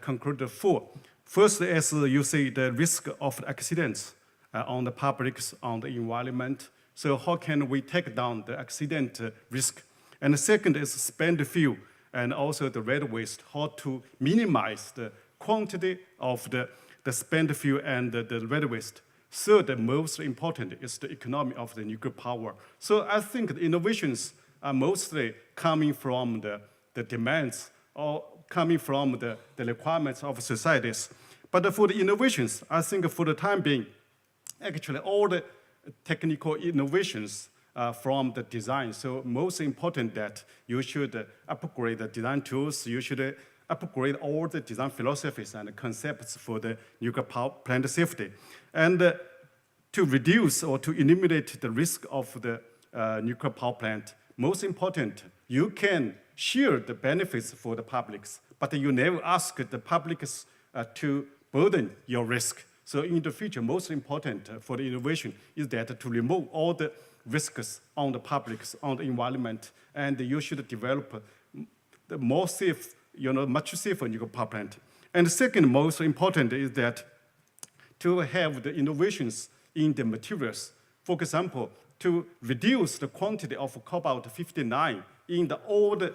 concluded 4. First, as you see, the risk of accidents on the public, on the environment. So how can we take down the accident risk? And the second is spent fuel and also the red waste, how to minimize the quantity of the spent fuel and the red waste. Third, the most important is the economy of the nuclear power. So I think the innovations are mostly coming from the demands or coming from the requirements of societies. But for the innovations, I think for the time being, actually all the technical innovations from the design. So most important that you should upgrade the design tools, you should upgrade all the design philosophies and concepts for the nuclear power plant safety. And to reduce or to eliminate the risk of the nuclear power plant, most important, you can share the benefits for the publics, but you never ask the publics to burden your risk. So in the future, most important for the innovation is that to remove all the risks on the publics, on the environment, and you should develop the more safe, much safer nuclear power plant. And the second most important is that to have the innovations in the materials. For example, to reduce the quantity of cobalt-59 in the old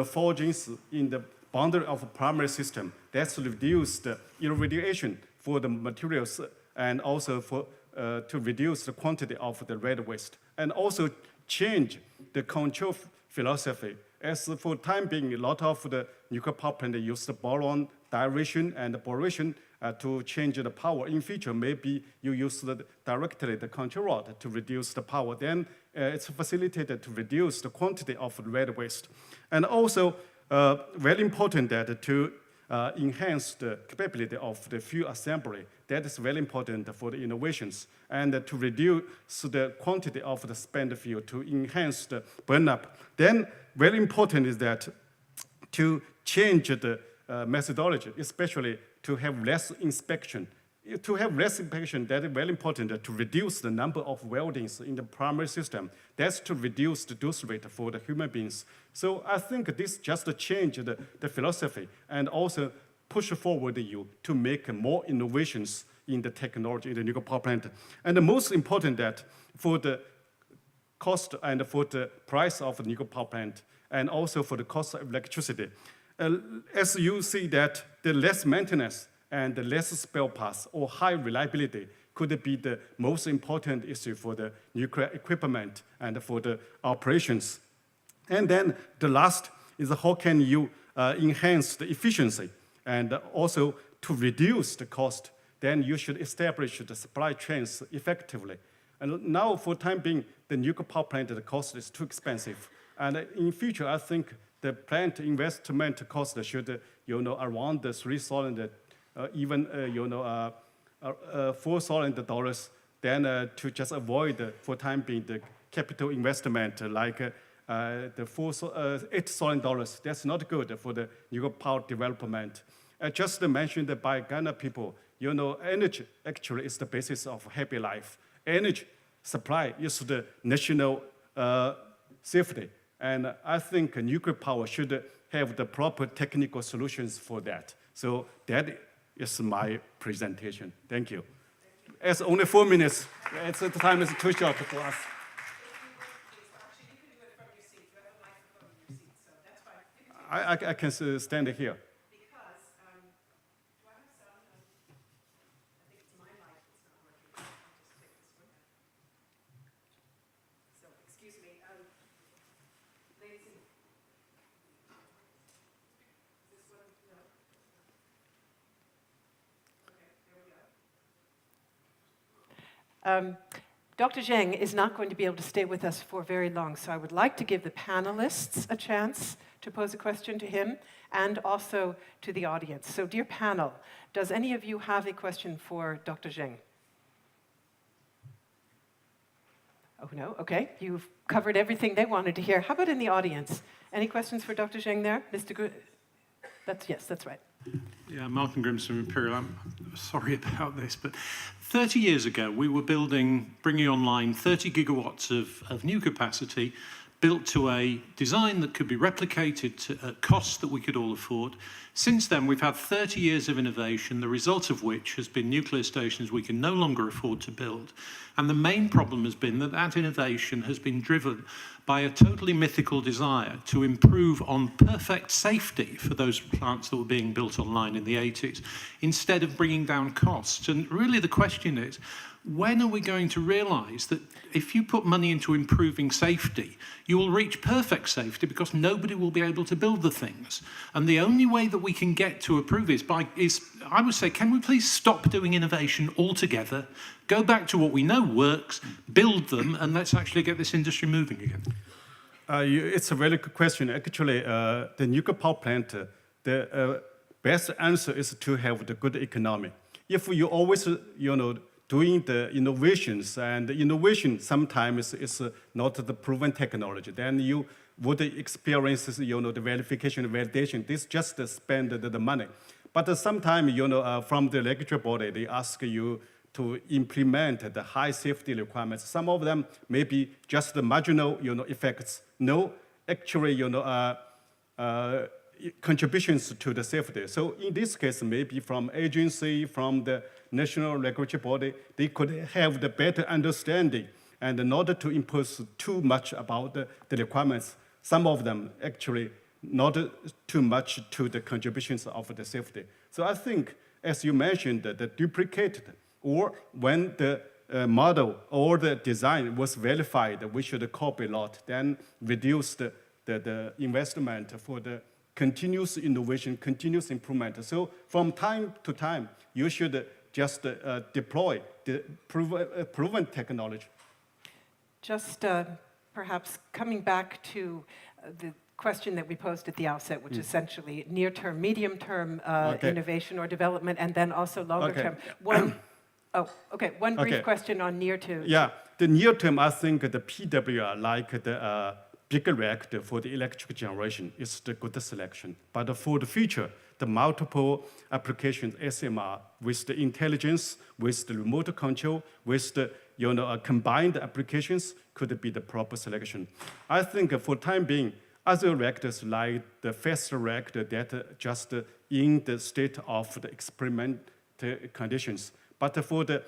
forgings in the boundary of primary system. That's reduce the irradiation for the materials and also for to reduce the quantity of the red waste. And also change the control philosophy. As for time being, a lot of the nuclear power plant use the boron dilution and boration to change the power. In future, maybe you use directly the control rod to reduce the power. Then it's facilitated to reduce the quantity of red waste. And also, very important that to enhance the capability of the fuel assembly. That is very important for the innovations. And to reduce the quantity of the spent fuel to enhance the burn-up. Then, very important is that to change the methodology, especially to have less inspection. To have less inspection, that is very important to reduce the number of weldings in the primary system. That's to reduce the dose rate for the human beings. So I think this just change the philosophy and also push forward you to make more innovations in the technology in the nuclear power plant. And the most important that for the cost and for the price of the nuclear power plant and also for the cost of electricity. As you see that the less maintenance and the less spare parts or high reliability could be the most important issue for the nuclear equipment and for the operations. And then the last is how can you enhance the efficiency and also to reduce the cost. Then you should establish the supply chains effectively. And now for time being, the nuclear power plant, the cost is too expensive. And in future, I think the plant investment cost should, around the $3,000, even, $4,000. Then to just avoid, for time being, the capital investment like the $8,000. That's not good for the nuclear power development. Just mentioned by Ghana people, energy actually is the basis of happy life. Energy supply is the national safety. And I think nuclear power should have the proper technical solutions for that. So that is my presentation. Thank you. As only 4 minutes, the time is too short for us. I can stand here. Dr. Zheng is not going to be able to stay with us for very long, so I would like to give the panelists a chance to pose a question to him and also to the audience. So, dear panel, does any of you have a question for Dr. Zheng? Oh, no? Okay. You've covered everything they wanted to hear. How about in the audience? Any questions for Dr. Zheng there? Mr. Yes, that's right. Yeah, Martin Grims from Imperial. I'm sorry about this, but 30 years ago, we were bringing online 30 gigawatts of new capacity built to a design that could be replicated at costs that we could all afford. Since then, we've had 30 years of innovation, the result of which has been nuclear stations we can no longer afford to build. And the main problem has been that that innovation has been driven by a totally mythical desire to improve on perfect safety for those plants that were being built online in the 80s, instead of bringing down costs. And really the question is, when are we going to realise that if you put money into improving safety, you will reach perfect safety because nobody will be able to build the things? And the only way that we can get to approve this is, I would say, can we please stop doing innovation altogether, go back to what we know works, build them, and let's actually get this industry moving again? It's a very good question. Actually, the nuclear power plant, the best answer is to have the good economy. If you always, doing the innovations, and innovation sometimes is not the proven technology, then you would experience, the verification, validation. This just spend the money. But sometimes, from the regulatory body, they ask you to implement the high safety requirements. Some of them may be just the marginal, effects. No, actually, contributions to the safety. So in this case, maybe from agency, from the national regulatory body, they could have the better understanding and not to impose too much about the requirements. Some of them actually not too much to the contributions of the safety. So I think, as you mentioned, the duplicated, or when the model or the design was verified, we should copy a lot, then reduce the investment for the continuous innovation, continuous improvement. So from time to time, you should just deploy the proven technology. Just perhaps coming back to the question that we posed at the outset, which is essentially near-term, medium-term innovation or development, and then also longer-term. One brief question on near-term. Yeah, the near-term, I think the PWR, like the bigger reactor for the electric generation, is the good selection. But for the future, the multiple applications, SMR, with the intelligence, with the remote control, with the combined applications, could be the proper selection. I think for time being, other reactors like the fast reactor that just in the state of the experimental conditions. But for the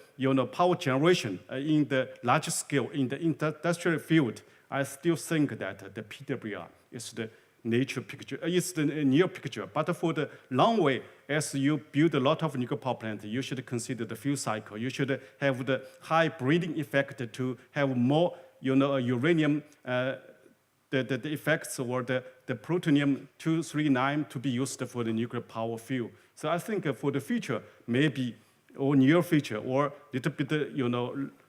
power generation in the large scale, in the industrial field, I still think that the PWR is the nature picture, is the near picture. But for the long way, as you build a lot of nuclear power plants, you should consider the fuel cycle. You should have the high breeding effect to have more, uranium, the effects, or the plutonium-239 to be used for the nuclear power fuel. So I think for the future, maybe, or near future, or little bit,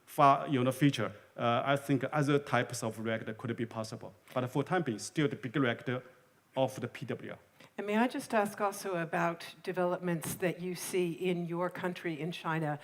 far, future, I think other types of reactor could be possible. But for time being, still the big reactor of the PWR. And may I just ask also about developments that you see in your country, in China,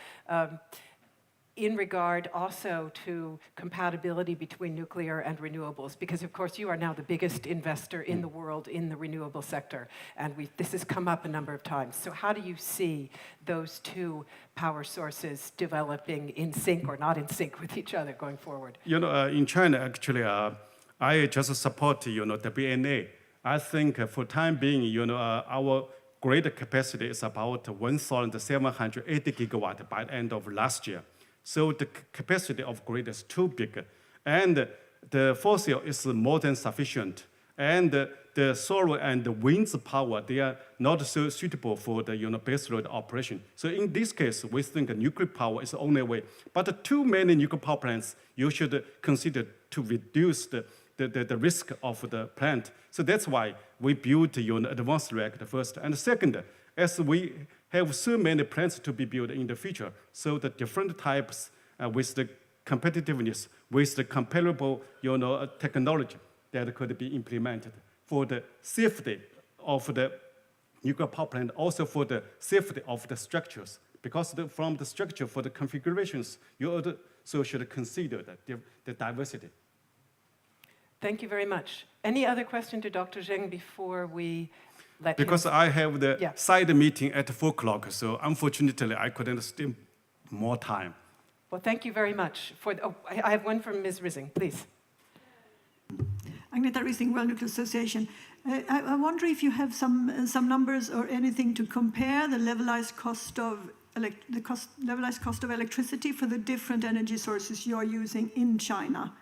in regard also to compatibility between nuclear and renewables? Because, of course, you are now the biggest investor in the world in the renewable sector, and this has come up a number of times. So how do you see those two power sources developing in sync or not in sync with each other going forward? In China, actually, I just support, the WNA. I think for time being, our grid capacity is about 1,780 gigawatt by the end of last year. So the capacity of grid is too big, and the fossil is more than sufficient. And the solar and the wind power, they are not so suitable for the baseload operation. So in this case, we think nuclear power is the only way. But too many nuclear power plants, you should consider to reduce the risk of the plant. So that's why we built advanced reactor first. And second, as we have so many plants to be built in the future, so the different types with the competitiveness, with the comparable technology that could be implemented for the safety of the nuclear power plant, also for the safety of the structures. Because from the structure for the configurations, you also should consider the diversity. Thank you very much. Any other question to Dr. Zheng before we let Because him... I have the side meeting at 4 o'clock, so unfortunately I couldn't stay more time. Well, thank you very much. I have one from Ms. Rising, please. Agneta Rising, World Nuclear Association. I wonder if you have some numbers or anything to compare the levelized cost of electricity for the different energy sources you are using in China,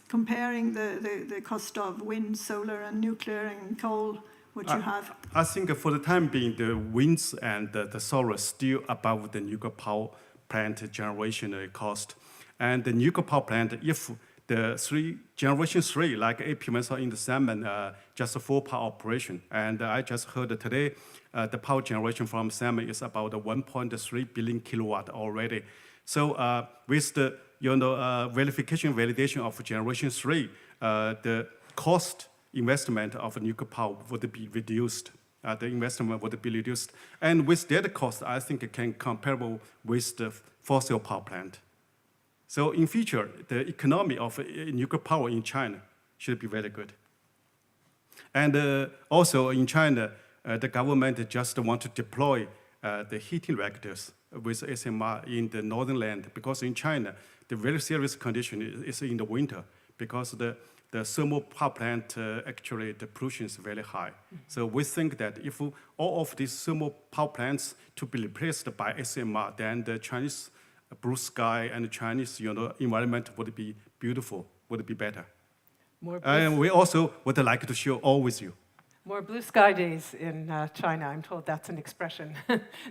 comparing the cost of wind, solar, and nuclear and coal, what you have. I think for the time being, the winds and the solar are still above the nuclear power plant generation cost. And the nuclear power plant, if the generation 3, like AP1 in the Salmon, just a 4-power operation. And I just heard today, the power generation from Salmon is about 1.3 billion kilowatt already. So with the validation of generation 3, the cost investment of nuclear power would be reduced. The investment would be reduced. And with that cost, I think it can comparable with the fossil power plant. So in future, the economy of nuclear power in China should be very good. And also in China, the government just want to deploy the heating reactors with SMR in the northern land, because in China, the very serious condition is in the winter, because the thermal power plant, actually the pollution is very high. So we think that if all of these thermal power plants to be replaced by SMR, then the Chinese blue sky and the Chinese environment would be beautiful, would be better. And we also would like to share all with you. More blue sky days in China. I'm told that's an expression.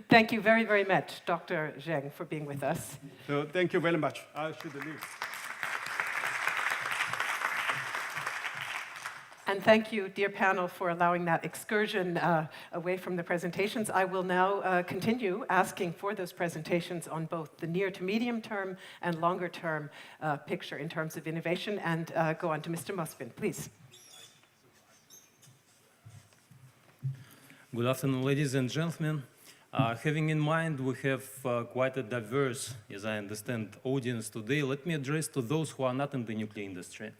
Thank you very, very much, Dr. Zheng, for being with us. So thank you very much. I should leave. And thank you, dear panel, for allowing that excursion away from the presentations. I will now continue asking for those presentations on both the near to medium term and longer term picture in terms of innovation, and go on to Mr. Mosvin, please. Good afternoon, ladies and gentlemen. Having in mind we have quite a diverse, as I understand, audience today, let me address to those who are not in the nuclear industry.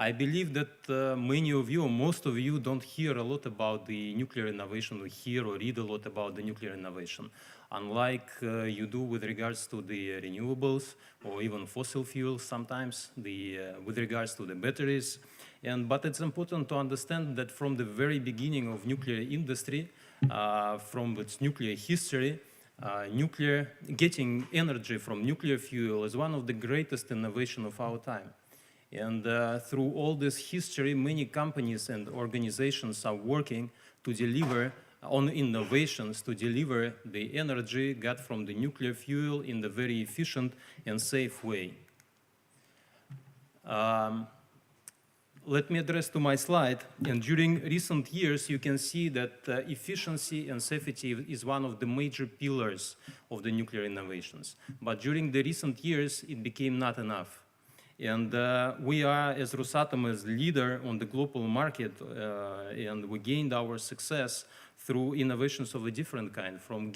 I believe that many of you, or most of you, don't hear a lot about the nuclear innovation, or hear or read a lot about the nuclear innovation. Unlike you do with regards to the renewables, or even fossil fuels sometimes, with regards to the batteries. But it's important to understand that from the very beginning of nuclear industry, from its nuclear history, getting energy from nuclear fuel is one of the greatest innovations of our time. And through all this history, many companies and organizations are working to deliver on innovations to deliver the energy got from the nuclear fuel in the very efficient and safe way. Let me address to my slide. And during recent years, you can see that efficiency and safety is one of the major pillars of the nuclear innovations. But during the recent years, it became not enough. And we are, as Rosatom, as leader on the global market, and we gained our success through innovations of a different kind, from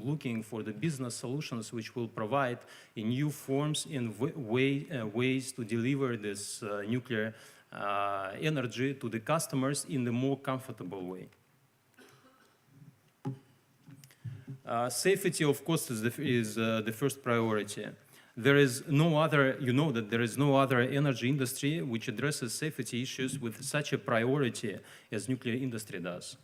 looking for the business solutions which will provide in new forms and ways to deliver this nuclear energy to the customers in a more comfortable way. Safety, of course, is the first priority. There is no other, you know that there is no other energy industry which addresses safety issues with such a priority as nuclear industry does.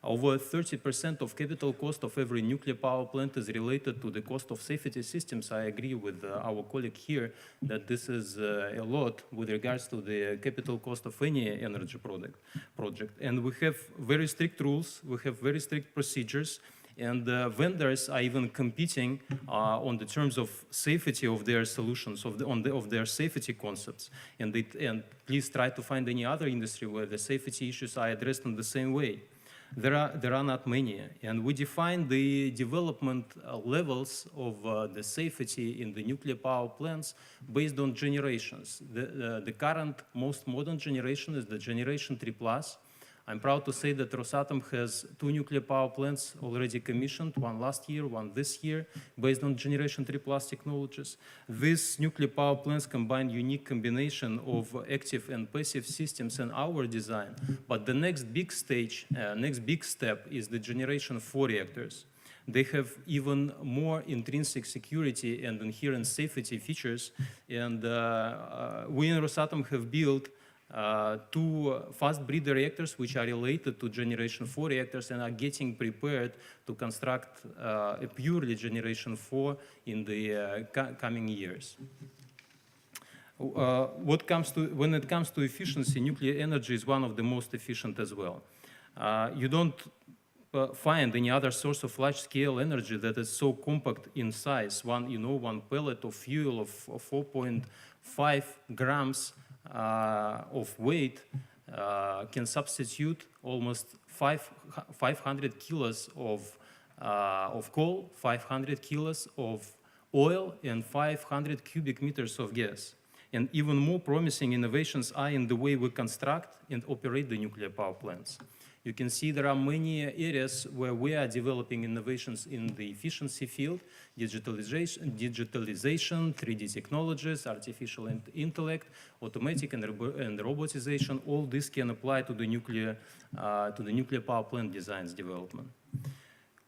Over 30% of capital cost of every nuclear power plant is related to the cost of safety systems. I agree with our colleague here that this is a lot with regards to the capital cost of any energy project. And we have very strict rules, we have very strict procedures, and vendors are even competing on the terms of safety of their solutions, of their safety concepts. And please try to find any other industry where the safety issues are addressed in the same way. there are not many. And we define the development levels of the safety in the nuclear power plants based on generations. The current most modern generation is the generation 3+. I'm proud to say that Rosatom has 2 nuclear power plants already commissioned, one last year, one this year, based on generation 3+ technologies. These nuclear power plants combine unique combination of active and passive systems in our design. But the next big stage, next big step is the generation 4 reactors. They have even more intrinsic security and inherent safety features. And we in Rosatom have built 2 fast breeder reactors which are related to generation 4 reactors and are getting prepared to construct a purely generation 4 in the coming years. When it comes to efficiency, nuclear energy is one of the most efficient as well. You don't find any other source of large-scale energy that is so compact in size. One pellet of fuel of 4.5 grams of weight can substitute almost 500 kilos of coal, 500 kilos of oil, and 500 cubic meters of gas. And even more promising innovations are in the way we construct and operate the nuclear power plants. You can see there are many areas where we are developing innovations in the efficiency field: digitalization, 3D technologies, artificial intellect, automatic and robotization. All this can apply to the nuclear power plant designs development.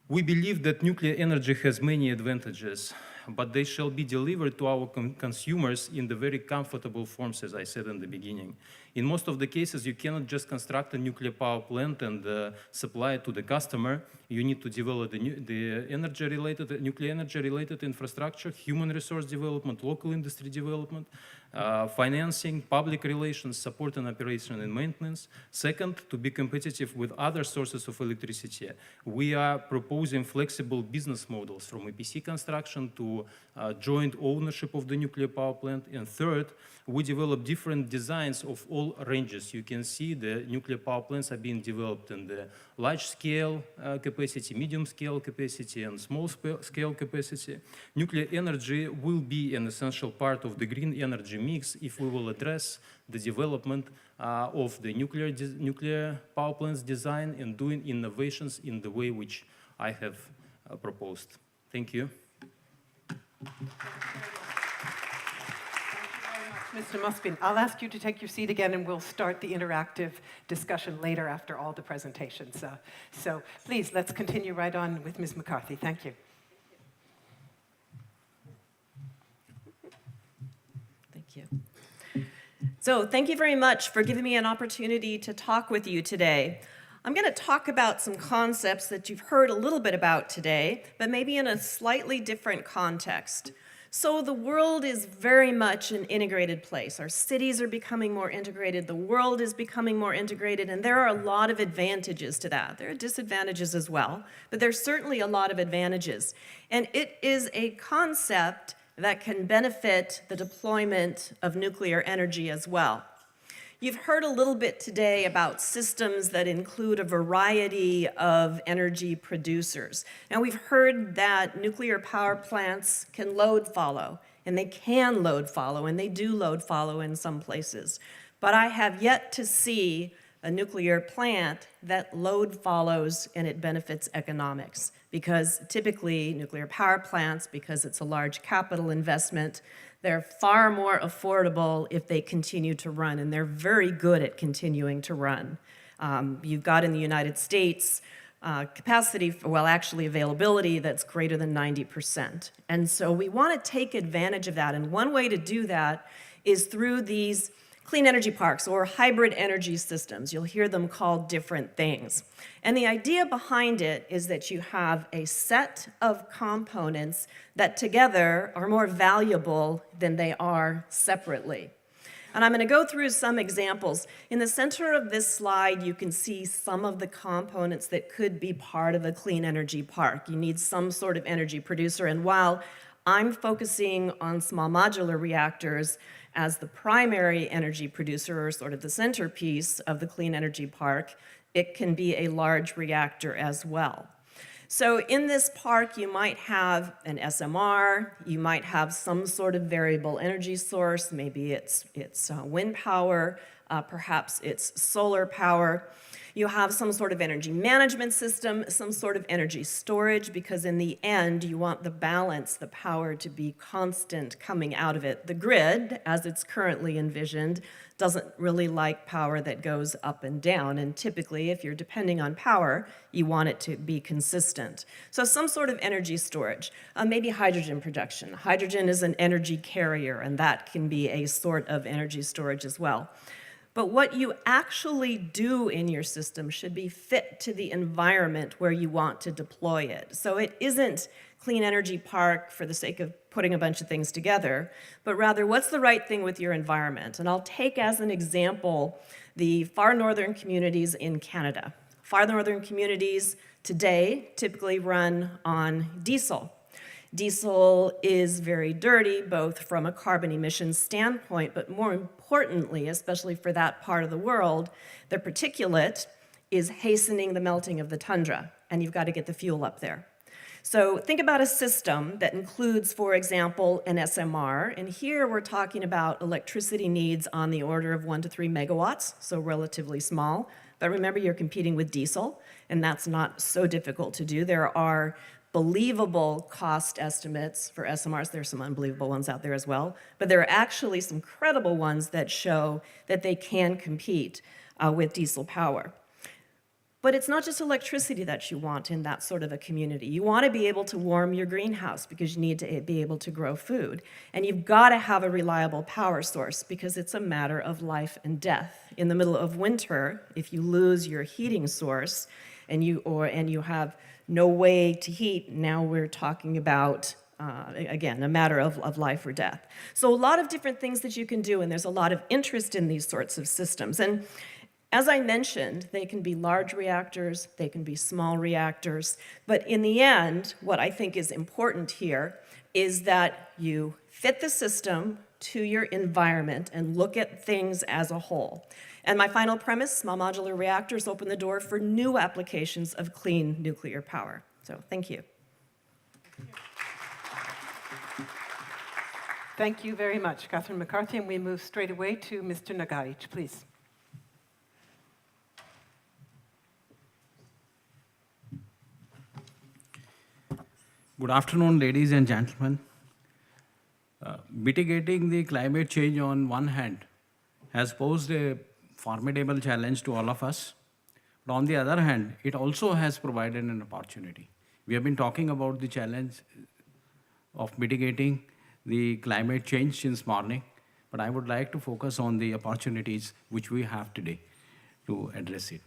We believe that nuclear energy has many advantages, but they shall be delivered to our consumers in the very comfortable forms, as I said in the beginning. In most of the cases, you cannot just construct a nuclear power plant and supply it to the customer. You need to develop the nuclear energy-related infrastructure, human resource development, local industry development, financing, public relations, support and operation and maintenance. Second, to be competitive with other sources of electricity, we are proposing flexible business models from EPC construction to joint ownership of the nuclear power plant. And third, we develop different designs of all ranges. You can see the nuclear power plants are being developed in the large-scale capacity, medium-scale capacity, and small-scale capacity. Nuclear energy will be an essential part of the green energy mix if we will address the development of the nuclear power plants design and doing innovations in the way which I have proposed. Thank you. Mr. Mospin, I'll ask you to take your seat again and we'll start the interactive discussion later after all the presentations. So please, let's continue right on with Ms. McCarthy. Thank you. Thank you. So thank you very much for giving me an opportunity to talk with you today. I'm going to talk about some concepts that you've heard a little bit about today, but maybe in a slightly different context. So the world is very much an integrated place. Our cities are becoming more integrated, the world is becoming more integrated, and there are a lot of advantages to that. There are disadvantages as well, but there's certainly a lot of advantages. And it is a concept that can benefit the deployment of nuclear energy as well. You've heard a little bit today about systems that include a variety of energy producers. And we've heard that nuclear power plants can load follow, and they can load follow, and they do load follow in some places. But I have yet to see a nuclear plant that load follows and it benefits economics. Because typically nuclear power plants, because it's a large capital investment, they're far more affordable if they continue to run, and they're very good at continuing to run. You've got in the United States capacity, actually availability that's greater than 90%. And so we want to take advantage of that, and one way to do that is through these clean energy parks or hybrid energy systems. You'll hear them called different things. And the idea behind it is that you have a set of components that together are more valuable than they are separately. And I'm going to go through some examples. In the center of this slide, you can see some of the components that could be part of a clean energy park. You need some sort of energy producer. And while I'm focusing on small modular reactors as the primary energy producer, or sort of the centerpiece of the clean energy park, it can be a large reactor as well. So in this park, you might have an SMR, you might have some sort of variable energy source, maybe it's wind power, perhaps it's solar power. You have some sort of energy management system, some sort of energy storage, because in the end, you want the balance, the power to be constant coming out of it. The grid, as it's currently envisioned, doesn't really like power that goes up and down. And typically, if you're depending on power, you want it to be consistent. So some sort of energy storage, maybe hydrogen production. Hydrogen is an energy carrier, and that can be a sort of energy storage as well. But what you actually do in your system should be fit to the environment where you want to deploy it. So it isn't clean energy park for the sake of putting a bunch of things together, but rather what's the right thing with your environment? And I'll take as an example the far northern communities in Canada. Far northern communities today typically run on diesel. Diesel is very dirty, both from a carbon emissions standpoint, but more importantly, especially for that part of the world, the particulate is hastening the melting of the tundra, and you've got to get the fuel up there. So think about a system that includes, for example, an SMR, and here we're talking about electricity needs on the order of 1 to 3 megawatts, so relatively small. But remember, you're competing with diesel, and that's not so difficult to do. There are believable cost estimates for SMRs. There's some unbelievable ones out there as well, but there are actually some credible ones that show that they can compete with diesel power. But it's not just electricity that you want in that sort of a community. You want to be able to warm your greenhouse because you need to be able to grow food. And you've got to have a reliable power source because it's a matter of life and death. In the middle of winter, if you lose your heating source and you have no way to heat, now we're talking about, again, a matter of life or death. So a lot of different things that you can do, and there's a lot of interest in these sorts of systems. And as I mentioned, they can be large reactors, they can be small reactors, but in the end, what I think is important here is that you fit the system to your environment and look at things as a whole. And my final premise, small modular reactors open the door for new applications of clean nuclear power. So thank you. Thank you very much, Catherine McCarthy, and we move straight away to Mr. Nagaic, please. Good afternoon, ladies and gentlemen. Mitigating the climate change on one hand has posed a formidable challenge to all of us. But on the other hand, it also has provided an opportunity. We have been talking about the challenge of mitigating the climate change since morning, but I would like to focus on the opportunities which we have today to address it.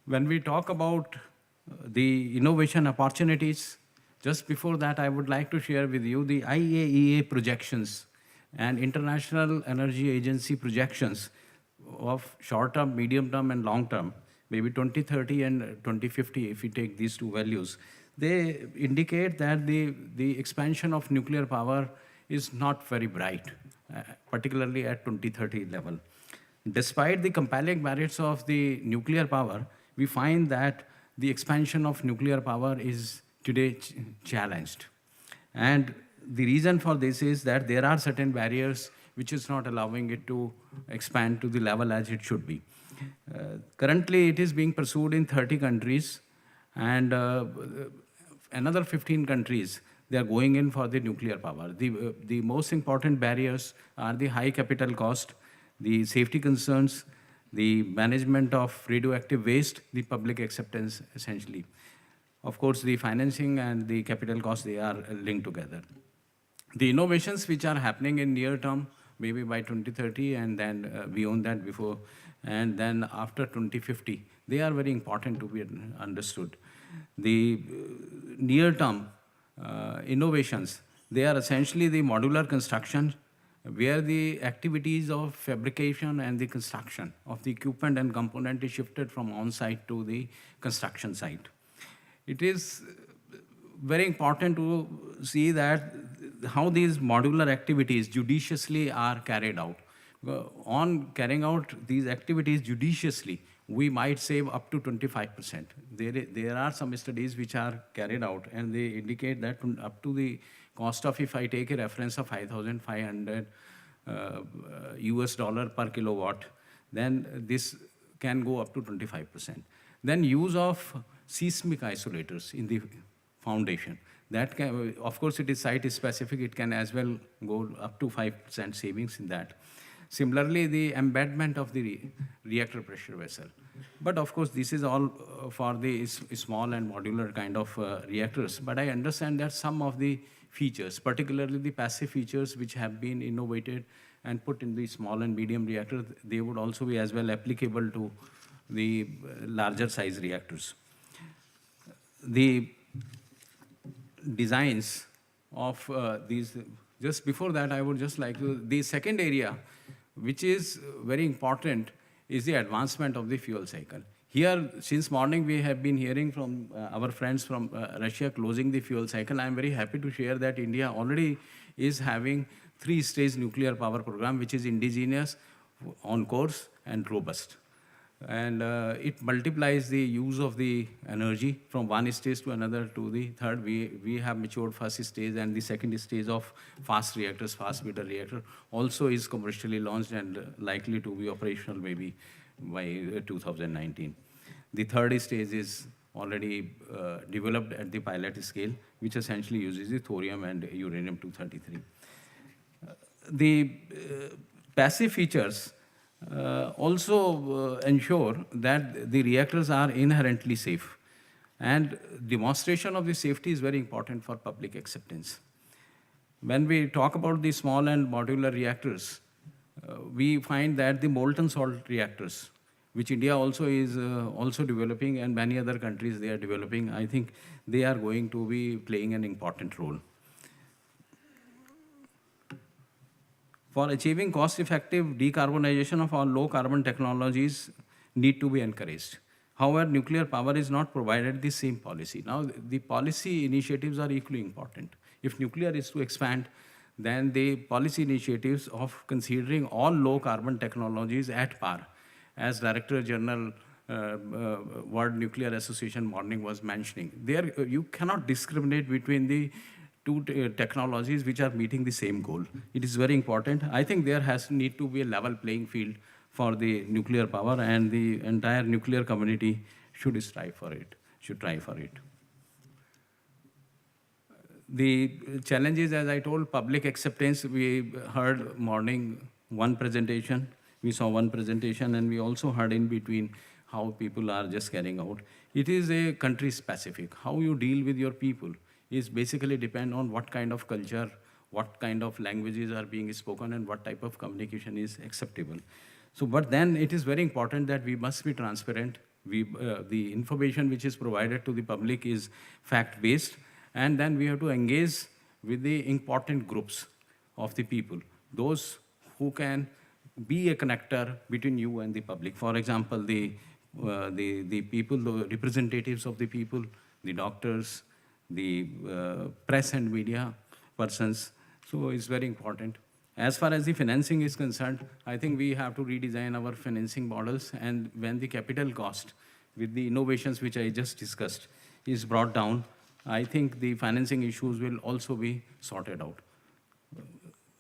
When we talk about the innovation opportunities, just before that, I would like to share with you the IAEA projections and International Energy Agency projections of short-term, medium-term, and long-term, maybe 2030 and 2050, if we take these two values. They indicate that the expansion of nuclear power is not very bright, particularly at 2030 level. Despite the compelling merits of the nuclear power, we find that the expansion of nuclear power is today challenged. And the reason for this is that there are certain barriers which is not allowing it to expand to the level as it should be. Currently, it is being pursued in 30 countries, and another 15 countries, they are going in for the nuclear power. The most important barriers are the high capital cost, the safety concerns, the management of radioactive waste, the public acceptance, essentially. Of course, the financing and the capital cost, they are linked together. The innovations which are happening in near term, maybe by 2030 and then beyond that before, and then after 2050, they are very important to be understood. The near term innovations, they are essentially the modular construction, where the activities of fabrication and the construction of the equipment and component is shifted from on-site to the construction site. It is very important to see that how these modular activities judiciously are carried out, On carrying out these activities judiciously, we might save up to 25%. There are some studies which are carried out, and they indicate that up to the cost of, if I take a reference of 5,500 US dollar per kilowatt, then this can go up to 25%. Then use of seismic isolators in the foundation. That can, of course, it is site specific. It can as well go up to 5% savings in that. Similarly, the embedment of the reactor pressure vessel. But of course, this is all for the small and modular kind of reactors. But I understand that some of the features, particularly the passive features which have been innovated and put in the small and medium reactors, they would also be as well applicable to the larger size reactors. The designs of these, just before that, I would just like to, the second area, which is very important, is the advancement of the fuel cycle. Here, since morning, we have been hearing from our friends from Russia closing the fuel cycle. I'm very happy to share that India already is having 3-stage nuclear power program, which is indigenous, on course, and robust. And it multiplies the use of the energy from one stage to another to the third. We have matured first stage, and the second stage of fast reactors, fast breeder reactor, also is commercially launched and likely to be operational maybe by 2019. The third stage is already developed at the pilot scale, which essentially uses the thorium and uranium-233. The passive features also ensure that the reactors are inherently safe. And demonstration of the safety is very important for public acceptance. When we talk about the small and modular reactors, we find that the molten salt reactors, which India also is also developing, and many other countries they are developing, I think they are going to be playing an important role. For achieving cost-effective decarbonization of our low-carbon technologies need to be encouraged. However, nuclear power is not provided the same policy. Now, the policy initiatives are equally important. If nuclear is to expand, then the policy initiatives of considering all low-carbon technologies at par, as Director General World Nuclear Association morning was mentioning, there you cannot discriminate between the two technologies which are meeting the same goal. It is very important. I think there has to need to be a level playing field for the nuclear power, and the entire nuclear community should strive for it, should try for it. The challenges, as I told, public acceptance. We heard morning one presentation, we saw one presentation, and we also heard in between how people are just carrying out. It is a country specific. How you deal with your people is basically depend on what kind of culture, what kind of languages are being spoken, and what type of communication is acceptable. So, but then it is very important that we must be transparent. The information which is provided to the public is fact-based, and then we have to engage with the important groups of the people, those who can be a connector between you and the public. For example, the people, the representatives of the people, the doctors, the press and media persons. So it's very important. As far as the financing is concerned, I think we have to redesign our financing models, and when the capital cost with the innovations which I just discussed is brought down, I think the financing issues will also be sorted out.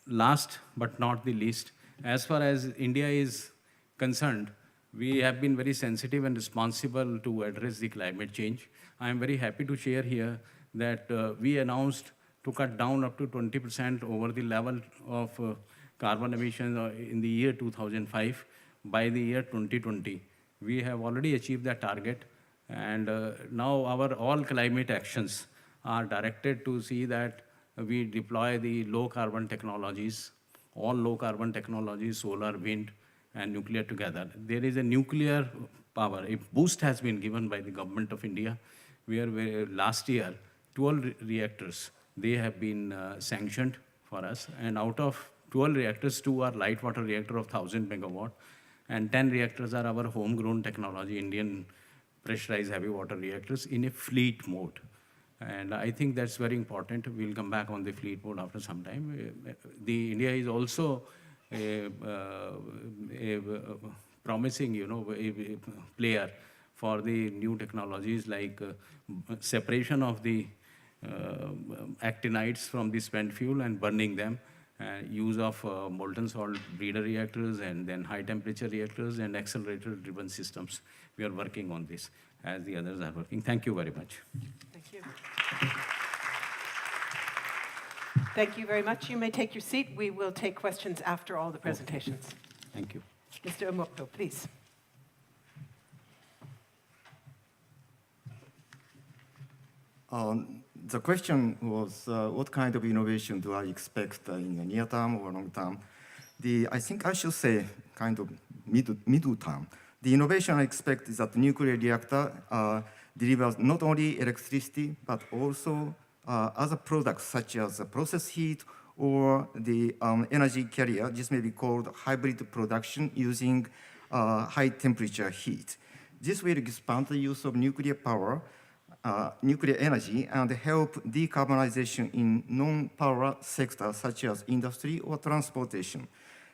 Last but not the least, as far as India is concerned, we have been very sensitive and responsible to address the climate change. I am very happy to share here that we announced to cut down up to 20% over the level of carbon emissions in the year 2005 by the year 2020. We have already achieved that target, and now our all climate actions are directed to see that we deploy the low carbon technologies, all low carbon technologies, solar, wind, and nuclear together. There is a nuclear power. A boost has been given by the government of India, where last year, 12 reactors, they have been sanctioned for us. And out of 12 reactors, 2 are light water reactor of 1,000 megawatt, and 10 reactors are our homegrown technology, Indian pressurized heavy water reactors in a fleet mode. And I think that's very important. We'll come back on the fleet mode after some time. India is also a promising, a player for the new technologies like separation of the actinides from the spent fuel and burning them, use of molten salt breeder reactors, and then high temperature reactors and accelerator driven systems. We are working on this as the others are working. Thank you very much. Thank you. Thank you very much. You may take your seat. We will take questions after all the presentations. Thank you. Mr. Omokto, please. The question was, what kind of innovation do I expect in the near term or long term? I think I should say kind of middle term. The innovation I expect is that the nuclear reactor delivers not only electricity, but also other products such as process heat or the energy carrier. This may be called hybrid production using high temperature heat. This will expand the use of nuclear power, nuclear energy, and help decarbonization in non-power sectors such as industry or transportation.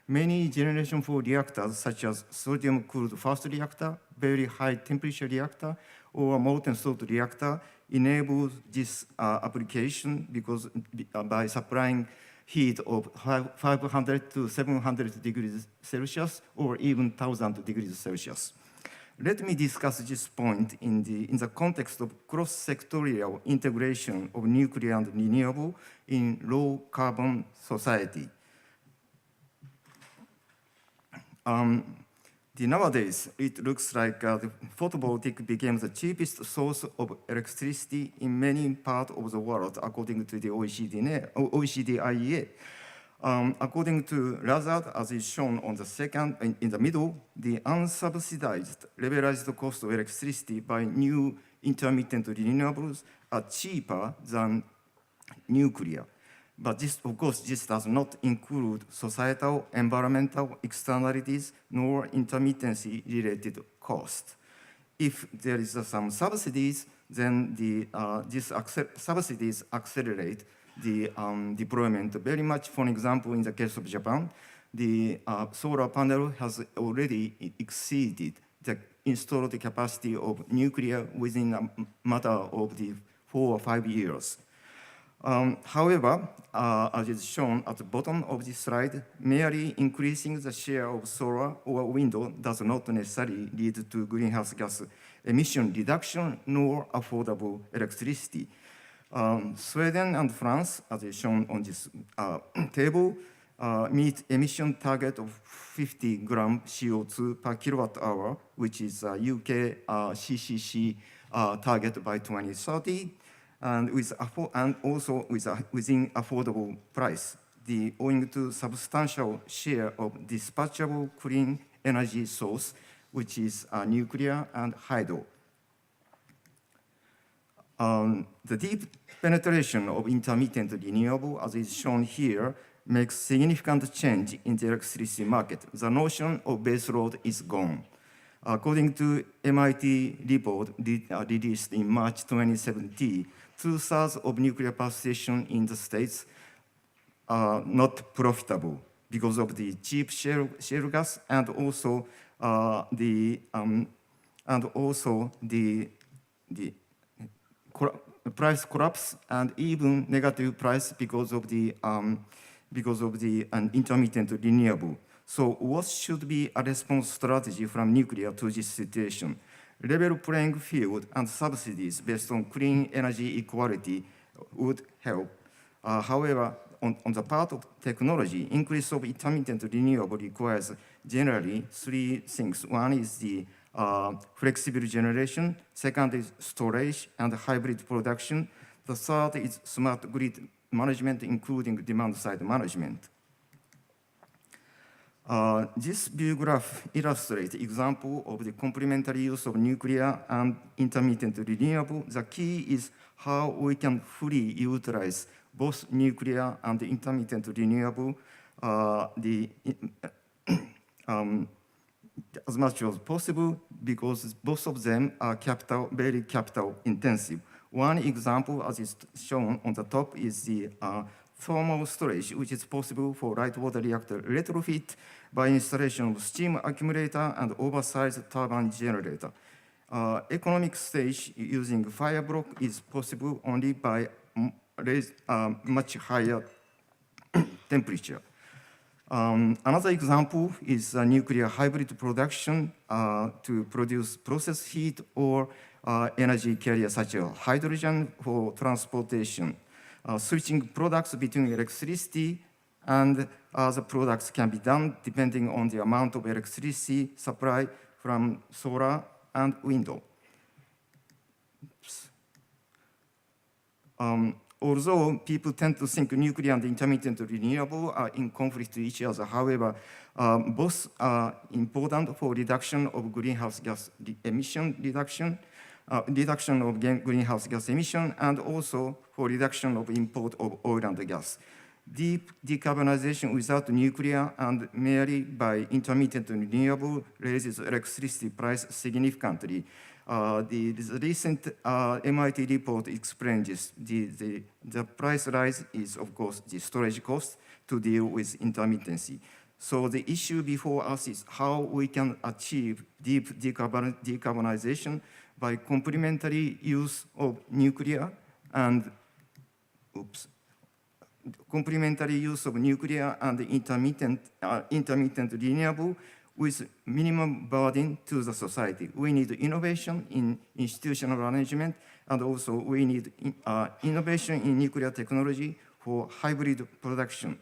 Many Generation 4 reactors, such as sodium-cooled fast reactor, very high temperature reactor, or molten salt reactor, enable this application because by supplying heat of 500 to 700 degrees Celsius or even 1,000 degrees Celsius. Let me discuss this point in the context of cross-sectorial integration of nuclear and renewable in low-carbon society. Nowadays, it looks like the photovoltaic became the cheapest source of electricity in many parts of the world, according to the OECD IEA. According to Lazard, as is shown on the second, in the middle, the unsubsidized levelized cost of electricity by new intermittent renewables are cheaper than nuclear. But this, of course, this does not include societal, environmental externalities, nor intermittency-related cost. If there is some subsidies, then these subsidies accelerate the deployment very much. For example, in the case of Japan, the solar panel has already exceeded the installed capacity of nuclear within a matter of 4 or 5 years. However, as is shown at the bottom of this slide, merely increasing the share of solar or wind does not necessarily lead to greenhouse gas emission reduction nor affordable electricity. Sweden and France, as is shown on this table, meet emission target of 50 gram CO2 per kilowatt hour, which is UK CCC target by 2030. And also within affordable price, owing to substantial share of dispatchable clean energy source, which is nuclear and hydro. The deep penetration of intermittent renewable, as is shown here, makes significant change in the electricity market. The notion of base load is gone. According to MIT report released in March 2017, 2/3 of nuclear power stations in the States are not profitable because of the cheap shale gas and also the price collapse and even negative price because of the intermittent renewable. So what should be a response strategy from nuclear to this situation? Level playing field and subsidies based on clean energy equality would help. However, on the part of technology, increase of intermittent renewable requires generally 3 things. One is the flexible generation, second is storage and hybrid production. The third is smart grid management, including demand-side management. This view graph illustrates example of the complementary use of nuclear and intermittent renewable. The key is how we can fully utilize both nuclear and intermittent renewable as much as possible, because both of them are very capital intensive. One example, as is shown on the top, is the thermal storage, which is possible for light water reactor retrofit by installation of steam accumulator and oversized turbine generator. Economic stage using fire block is possible only by much higher temperature. Another example is nuclear hybrid production to produce process heat or energy carrier such as hydrogen for transportation. Switching products between electricity and other products can be done depending on the amount of electricity supply from solar and wind. Although people tend to think nuclear and intermittent renewable are in conflict with each other, however, both are important for reduction of greenhouse gas emission reduction of greenhouse gas emission, and also for reduction of import of oil and gas. Deep decarbonization without nuclear and merely by intermittent renewable raises electricity price significantly. The recent MIT report explains the price rise is, of course, the storage cost to deal with intermittency. So the issue before us is how we can achieve deep decarbonization by complementary use of nuclear and intermittent renewable with minimum burden to the society. We need innovation in institutional arrangement, and also we need innovation in nuclear technology for hybrid production.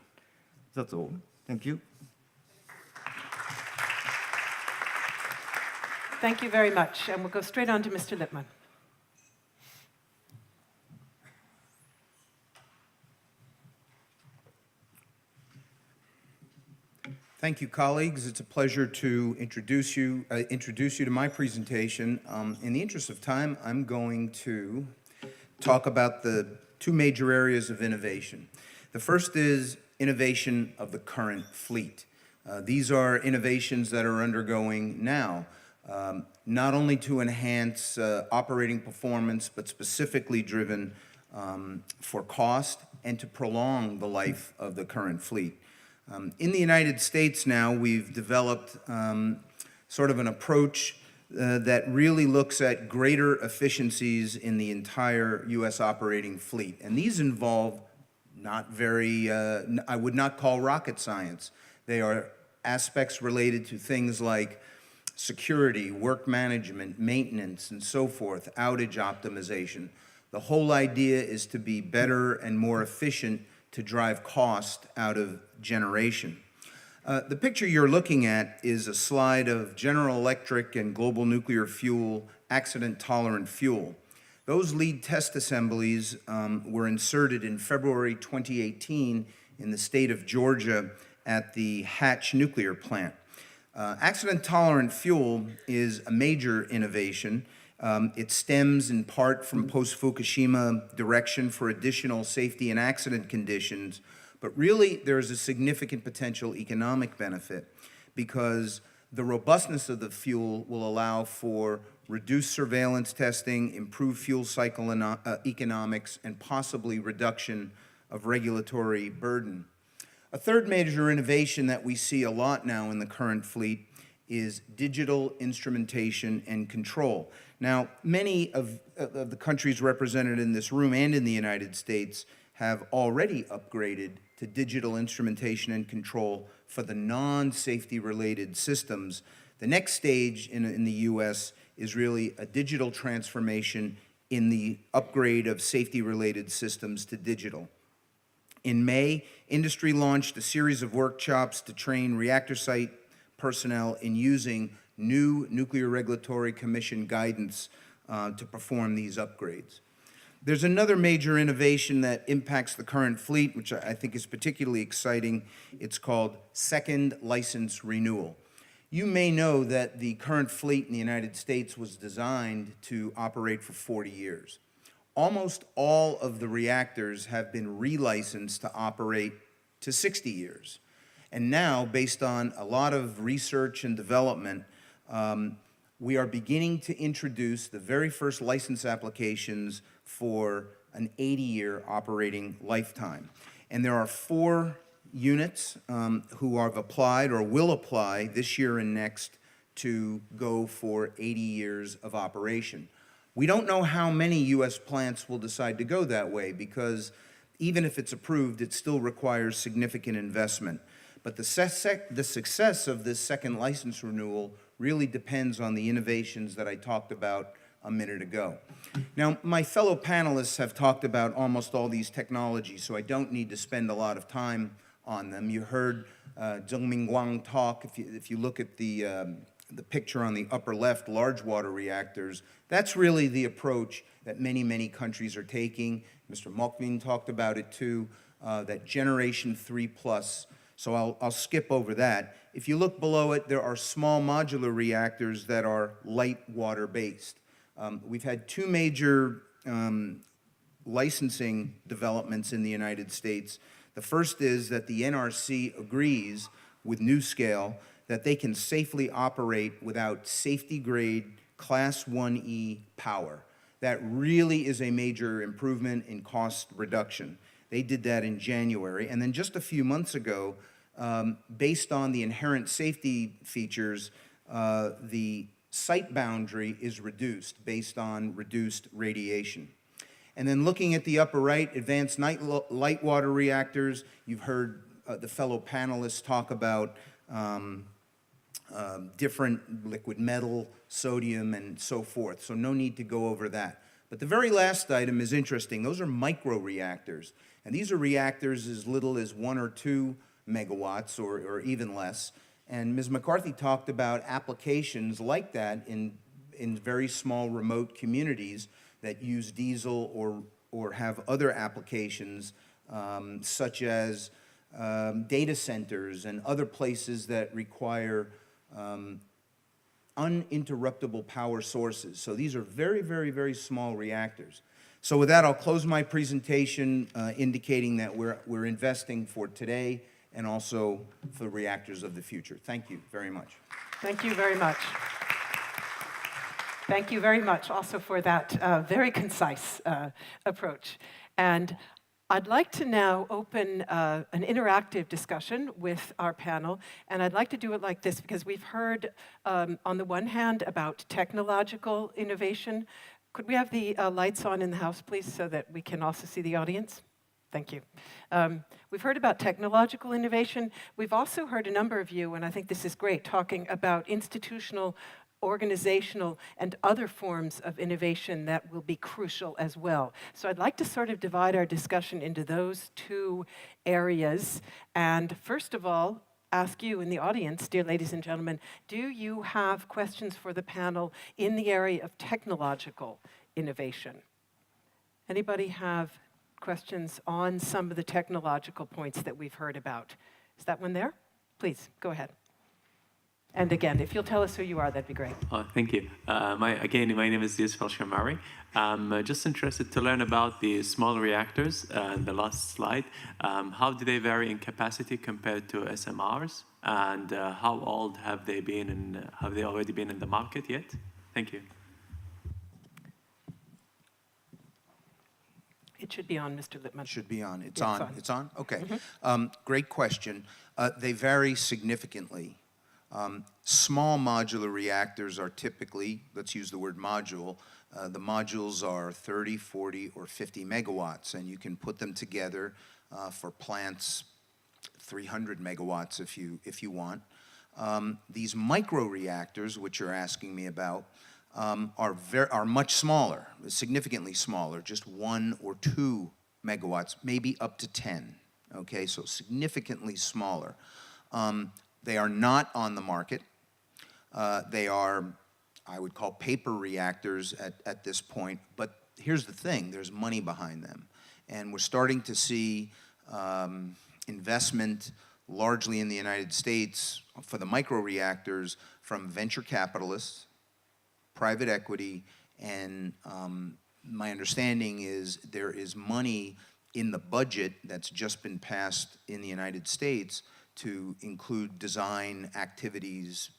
That's all. Thank you. Thank you very much. And we'll go straight on to Mr. Lippmann. Thank you, colleagues. It's a pleasure to introduce you to my presentation. In the interest of time, I'm going to talk about the two major areas of innovation. The first is innovation of the current fleet. These are innovations that are undergoing now, not only to enhance operating performance, but specifically driven for cost and to prolong the life of the current fleet. In the United States now, we've developed sort of an approach that really looks at greater efficiencies in the entire U.S. operating fleet. And these involve not very, I would not call rocket science. They are aspects related to things like security, work management, maintenance, and so forth, outage optimization. The whole idea is to be better and more efficient to drive cost out of generation. The picture you're looking at is a slide of General Electric and Global Nuclear Fuel accident-tolerant fuel. Those lead test assemblies were inserted in February 2018 in the state of Georgia at the Hatch nuclear plant. Accident-tolerant fuel is a major innovation. It stems in part from post-Fukushima direction for additional safety and accident conditions, but really there's a significant potential economic benefit because the robustness of the fuel will allow for reduced surveillance testing, improved fuel cycle economics, and possibly reduction of regulatory burden. A third major innovation that we see a lot now in the current fleet is digital instrumentation and control. Now, many of the countries represented in this room and in the United States have already upgraded to digital instrumentation and control for the non-safety related systems. The next stage in the US is really a digital transformation in the upgrade of safety related systems to digital. In May, industry launched a series of workshops to train reactor site personnel in using new Nuclear Regulatory Commission guidance to perform these upgrades. There's another major innovation that impacts the current fleet, which I think is particularly exciting. It's called second license renewal. You may know that the current fleet in the United States was designed to operate for 40 years. Almost all of the reactors have been relicensed to operate to 60 years. And now, based on a lot of research and development, we are beginning to introduce the very first license applications for an 80-year operating lifetime. And there are 4 units who have applied or will apply this year and next to go for 80 years of operation. We don't know how many U.S. plants will decide to go that way because even if it's approved, it still requires significant investment. But the success of this second license renewal really depends on the innovations that I talked about a minute ago. Now, my fellow panelists have talked about almost all these technologies, so I don't need to spend a lot of time on them. You heard Zhengming Wang talk. If you look at the picture on the upper left, large water reactors, that's really the approach that many, many countries are taking. Mr. Mokvin talked about it too, that generation 3+. So I'll skip over that. If you look below it, there are small modular reactors that are light water based. We've had 2 major licensing developments in the United States. The first is that the NRC agrees with NuScale that they can safely operate without safety grade Class 1E power. That really is a major improvement in cost reduction. They did that in January. And then just a few months ago, based on the inherent safety features, the site boundary is reduced based on reduced radiation. And then looking at the upper right, advanced light water reactors, you've heard the fellow panelists talk about different liquid metal, sodium, and so forth. So no need to go over that. But the very last item is interesting. Those are microreactors. And these are reactors as little as 1 or 2 megawatts or even less. And Ms. McCarthy talked about applications like that in very small remote communities that use diesel or have other applications such as data centers and other places that require uninterruptible power sources. So these are very, very, very small reactors. So with that, I'll close my presentation indicating that we're investing for today and also for reactors of the future. Thank you very much. Thank you very much. Thank you very much also for that very concise approach. And I'd like to now open an interactive discussion with our panel, and I'd like to do it like this because we've heard on the one hand about technological innovation. Could we have the lights on in the house, please, so that we can also see the audience? Thank you. We've heard about technological innovation. We've also heard a number of you, and I think this is great, talking about institutional, organizational, and other forms of innovation that will be crucial as well. So I'd like to sort of divide our discussion into those 2 areas. And first of all, ask you in the audience, dear ladies and gentlemen, do you have questions for the panel in the area of technological innovation? Anybody have questions on some of the technological points that we've heard about? Is that one there? Please, go ahead. And again, if you'll tell us who you are, that'd be great. Oh, thank you. My name is Yusuf Al-Shamari. I'm just interested to learn about the small reactors in the last slide. How do they vary in capacity compared to SMRs? And how old have they been and have they already been in the market yet? Thank you. It should be on, Mr. Lippman. Should be on. It's Yeah, on. It's on? Okay. Mm-hmm. Great question. They vary significantly. Small modular reactors are typically, let's use the word module, the modules are 30, 40, or 50 megawatts, and you can put them together for plants 300 megawatts if you want. These microreactors, which you're asking me about, are much smaller, significantly smaller, just 1 or 2 megawatts, maybe up to 10. Okay, so significantly smaller. They are not on the market. They are, I would call, paper reactors at this point. But here's the thing, there's money behind them. And we're starting to see investment largely in the United States for the microreactors from venture capitalists, private equity, and my understanding is there is money in the budget that's just been passed in the United States to include design activities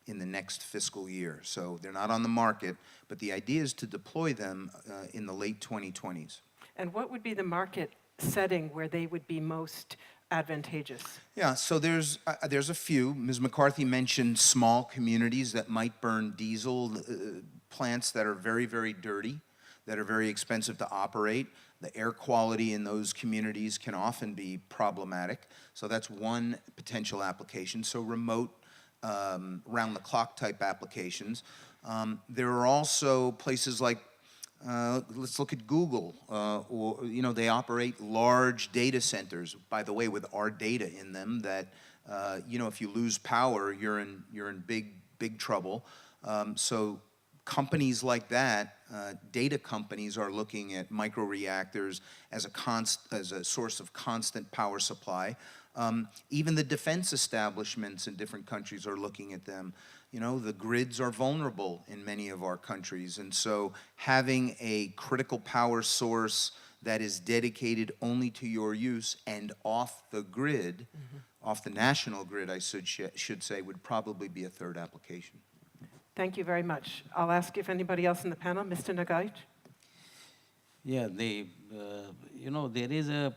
in the next fiscal year. So they're not on the market, but the idea is to deploy them in the late 2020s. And what would be the market setting where they would be most advantageous? Yeah, so there's a few. Ms. McCarthy mentioned small communities that might burn diesel, plants that are very, very dirty, that are very expensive to operate. The air quality in those communities can often be problematic. So that's one potential application. So remote, round-the-clock type applications. There are also places like, let's look at Google, or they operate large data centers, by the way, with our data in them. That if you lose power, you're in big trouble. So companies like that, data companies, are looking at microreactors as a source of constant power supply. Even the defense establishments in different countries are looking at them. The grids are vulnerable in many of our countries, and so having a critical power source that is dedicated only to your use and off the grid, off the national grid, I should say, would probably be a third application. Thank you very much. I'll ask if anybody else in the panel, Mr. Nagaich. Yeah, there is a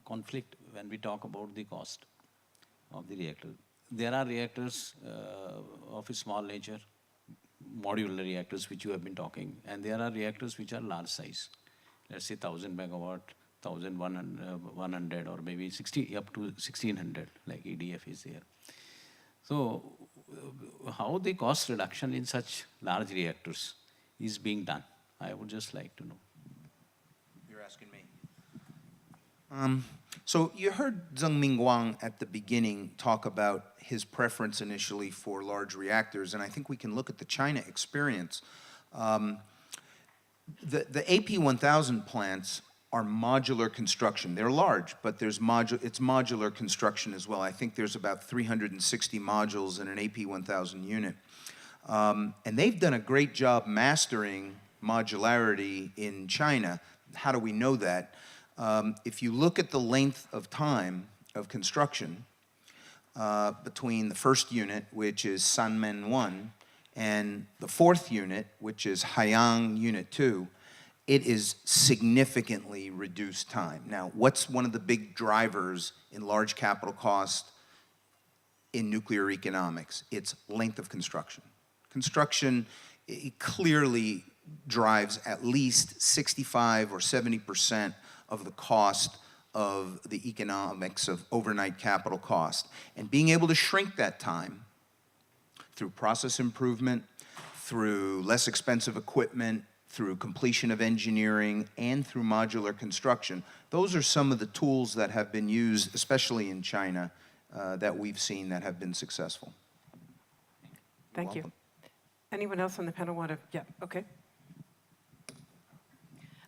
conflict when we talk about the cost of the reactor. There are reactors of a small nature, modular reactors, which you have been talking, and there are reactors which are large size. Let's say 1,000 megawatt, 1,100, or maybe up to 1,600, like EDF is there. So how the cost reduction in such large reactors is being done? I would just like to know. You're asking me. So you heard Zhengming Wang at the beginning talk about his preference initially for large reactors, and I think we can look at the China experience. The AP1000 plants are modular construction. They're large, but it's modular construction as well. I think there's about 360 modules in an AP1000 unit. And they've done a great job mastering modularity in China. How do we know that? If you look at the length of time of construction between the first unit, which is Sanmen 1, and the fourth unit, which is Haiyang Unit 2, it is significantly reduced time. Now, what's one of the big drivers in large capital cost in nuclear economics? It's length of construction. Construction clearly drives at least 65 or 70% of the cost of the economics of overnight capital cost. And being able to shrink that time through process improvement, through less expensive equipment, through completion of engineering, and through modular construction, those are some of the tools that have been used, especially in China, that we've seen that have been successful. Thank you. Anyone else on the panel want to? Yeah, okay.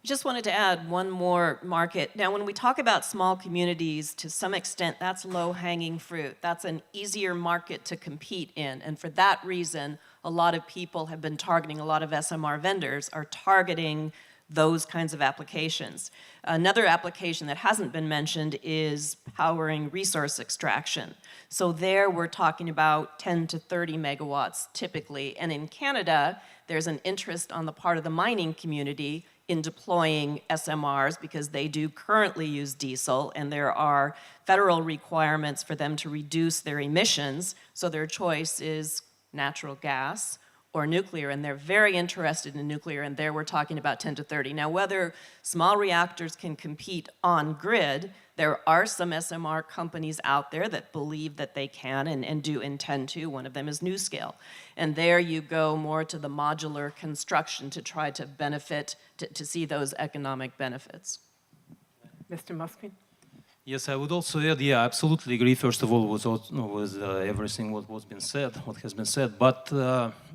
I just wanted to add one more market. Now, when we talk about small communities, to some extent, that's low-hanging fruit. That's an easier market to compete in. And for that reason, a lot of people have been targeting, a lot of SMR vendors are targeting those kinds of applications. Another application that hasn't been mentioned is powering resource extraction. So there we're talking about 10 to 30 megawatts typically. And in Canada, there's an interest on the part of the mining community in deploying SMRs because they do currently use diesel, and there are federal requirements for them to reduce their emissions, so their choice is natural gas or nuclear, and they're very interested in nuclear, and there we're talking about 10 to 30. Now, whether small reactors can compete on grid, there are some SMR companies out there that believe that they can and do intend to. One of them is NuScale. And there you go more to the modular construction to try to benefit, to see those economic benefits. Mr. Muskin? Yes, I would also add, yeah, I absolutely agree, first of all, with everything what has been said, but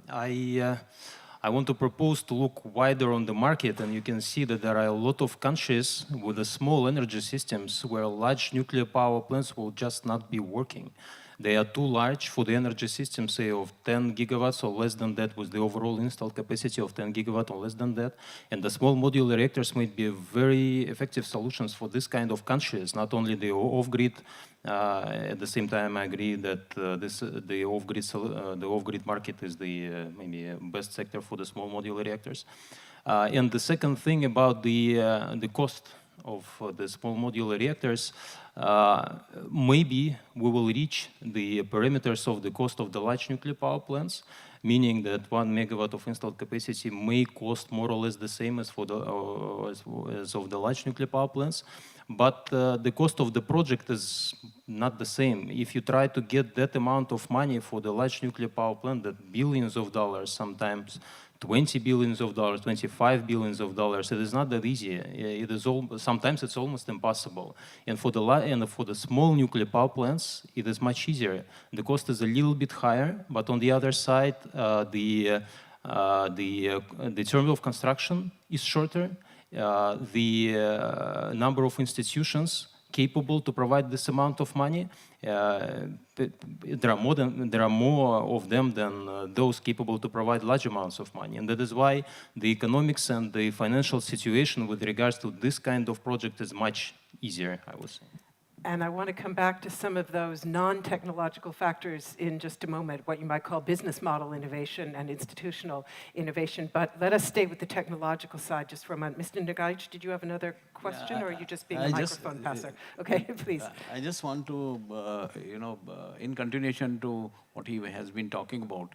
I want to propose to look wider on the market, and you can see that there are a lot of countries with the small energy systems where large nuclear power plants will just not be working. They are too large for the energy system, say, of 10 gigawatts or less than that, with the overall installed capacity of 10 gigawatts or less than that. And the small modular reactors might be very effective solutions for this kind of countries, not only the off-grid. At the same time, I agree that the off-grid market is the maybe best sector for the small modular reactors. And the second thing about the cost of the small modular reactors, maybe we will reach the parameters of the cost of the large nuclear power plants, meaning that 1 megawatt of installed capacity may cost more or less the same as for the as of the large nuclear power plants. But the cost of the project is not the same. If you try to get that amount of money for the large nuclear power plant, that billions of dollars, sometimes 20 billions of dollars, 25 billions of dollars, it is not that easy. It is sometimes it's almost impossible. And for the small nuclear power plants, it is much easier. The cost is a little bit higher, but on the other side, the term of construction is shorter. The number of institutions capable to provide this amount of money, there are more of them than those capable to provide large amounts of money. And that is why the economics and the financial situation with regards to this kind of project is much easier, I would say. And I want to come back to some of those non-technological factors in just a moment, what you might call business model innovation and institutional innovation. But let us stay with the technological side just for a moment. Mr. Nagaich, did you have another question, or are you just being a microphone passer? Okay, please. I just want to, in continuation to what he has been talking about,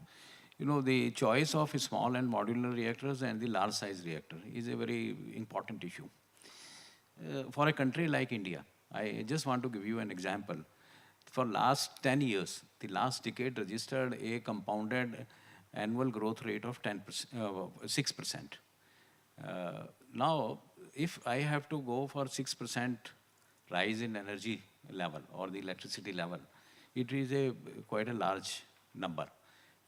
the choice of small and modular reactors and the large size reactor is a very important issue. For a country like India, I just want to give you an example. For last 10 years, the last decade registered a compounded annual growth rate of 6%. Now, if I have to go for 6% rise in energy level or the electricity level, it is quite a large number.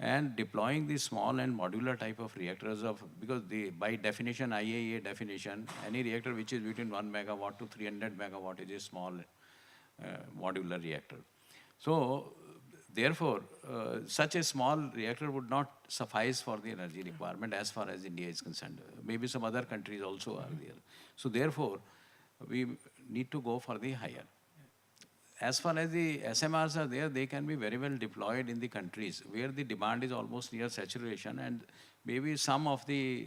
And deploying the small and modular type of reactors because by definition, IAEA definition, any reactor which is between 1 megawatt to 300 megawatt is a small modular reactor. So therefore, such a small reactor would not suffice for the energy requirement as far as India is concerned. Maybe some other countries also are there. So therefore, we need to go for the higher. As far as the SMRs are there, they can be very well deployed in the countries where the demand is almost near saturation, and maybe some of the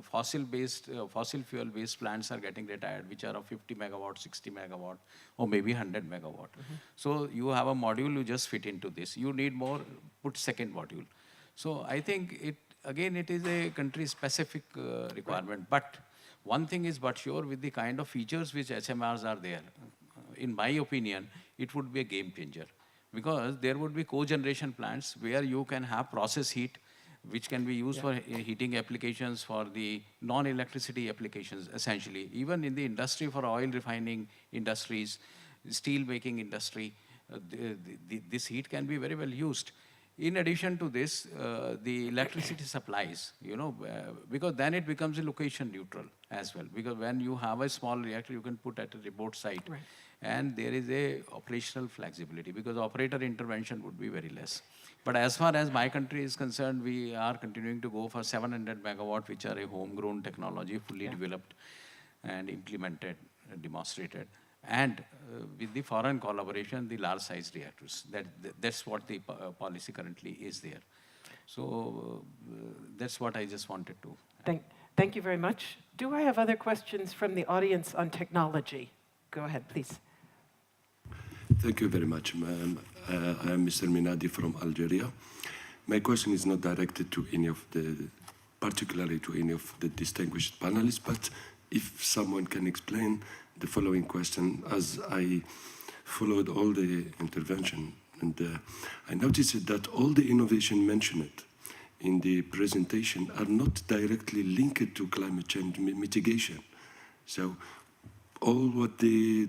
fossil fuel-based plants are getting retired, which are of 50 megawatt, 60 megawatt, or maybe 100 megawatt. So you have a module, you just fit into this. You need more, put second module. So I think it is a country-specific requirement. But one thing is but sure, with the kind of features which SMRs are there, in my opinion, it would be a game changer, because there would be cogeneration plants where you can have process heat, which can be used for heating applications, for the non-electricity applications, essentially. Even in the industry, for oil refining industries, steel making industry, this heat can be very well used. In addition to this, the electricity supplies, because then it becomes a location neutral as well. Because when you have a small reactor, you can put at a remote site. Right. And there is a operational flexibility, because operator intervention would be very less. But as far as my country is concerned, we are continuing to go for 700 megawatt, which are a homegrown technology, fully developed and implemented, demonstrated. And with the foreign collaboration, the large size reactors. That's what the policy currently is there. So that's what I just wanted to. Thank you very much. Do I have other questions from the audience on technology? Go ahead, please. Thank you very much, ma'am. I am Mr. Minadi from Algeria. My question is not directed to particularly to any of the distinguished panelists, but if someone can explain the following question, as I followed all the intervention, and I noticed that all the innovation mentioned in the presentation are not directly linked to climate change mitigation. So all what the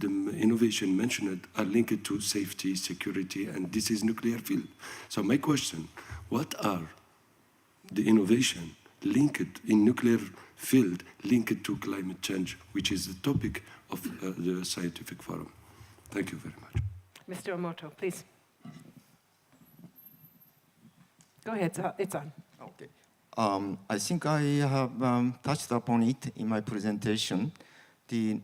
innovation mentioned are linked to safety, security, and this is nuclear field. So my question, what are the innovation linked in nuclear field linked to climate change, which is the topic of the scientific forum? Thank you very much. Mr. Omoto, please. Go ahead, it's on. Okay. I think I have touched upon it in my presentation.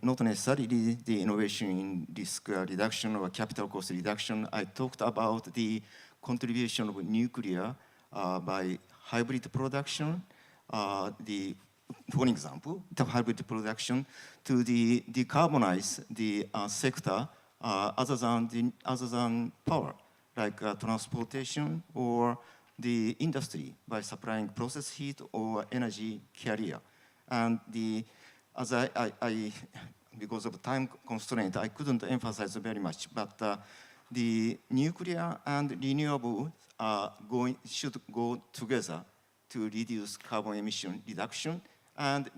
Not necessarily the innovation in risk reduction or capital cost reduction. I talked about the contribution of nuclear by hybrid production, the for example, the hybrid production to decarbonize the sector other than power, like transportation or the industry by supplying process heat or energy carrier. And as I because of time constraint, I couldn't emphasize very much, but the nuclear and renewable should go together to reduce carbon emission reduction. And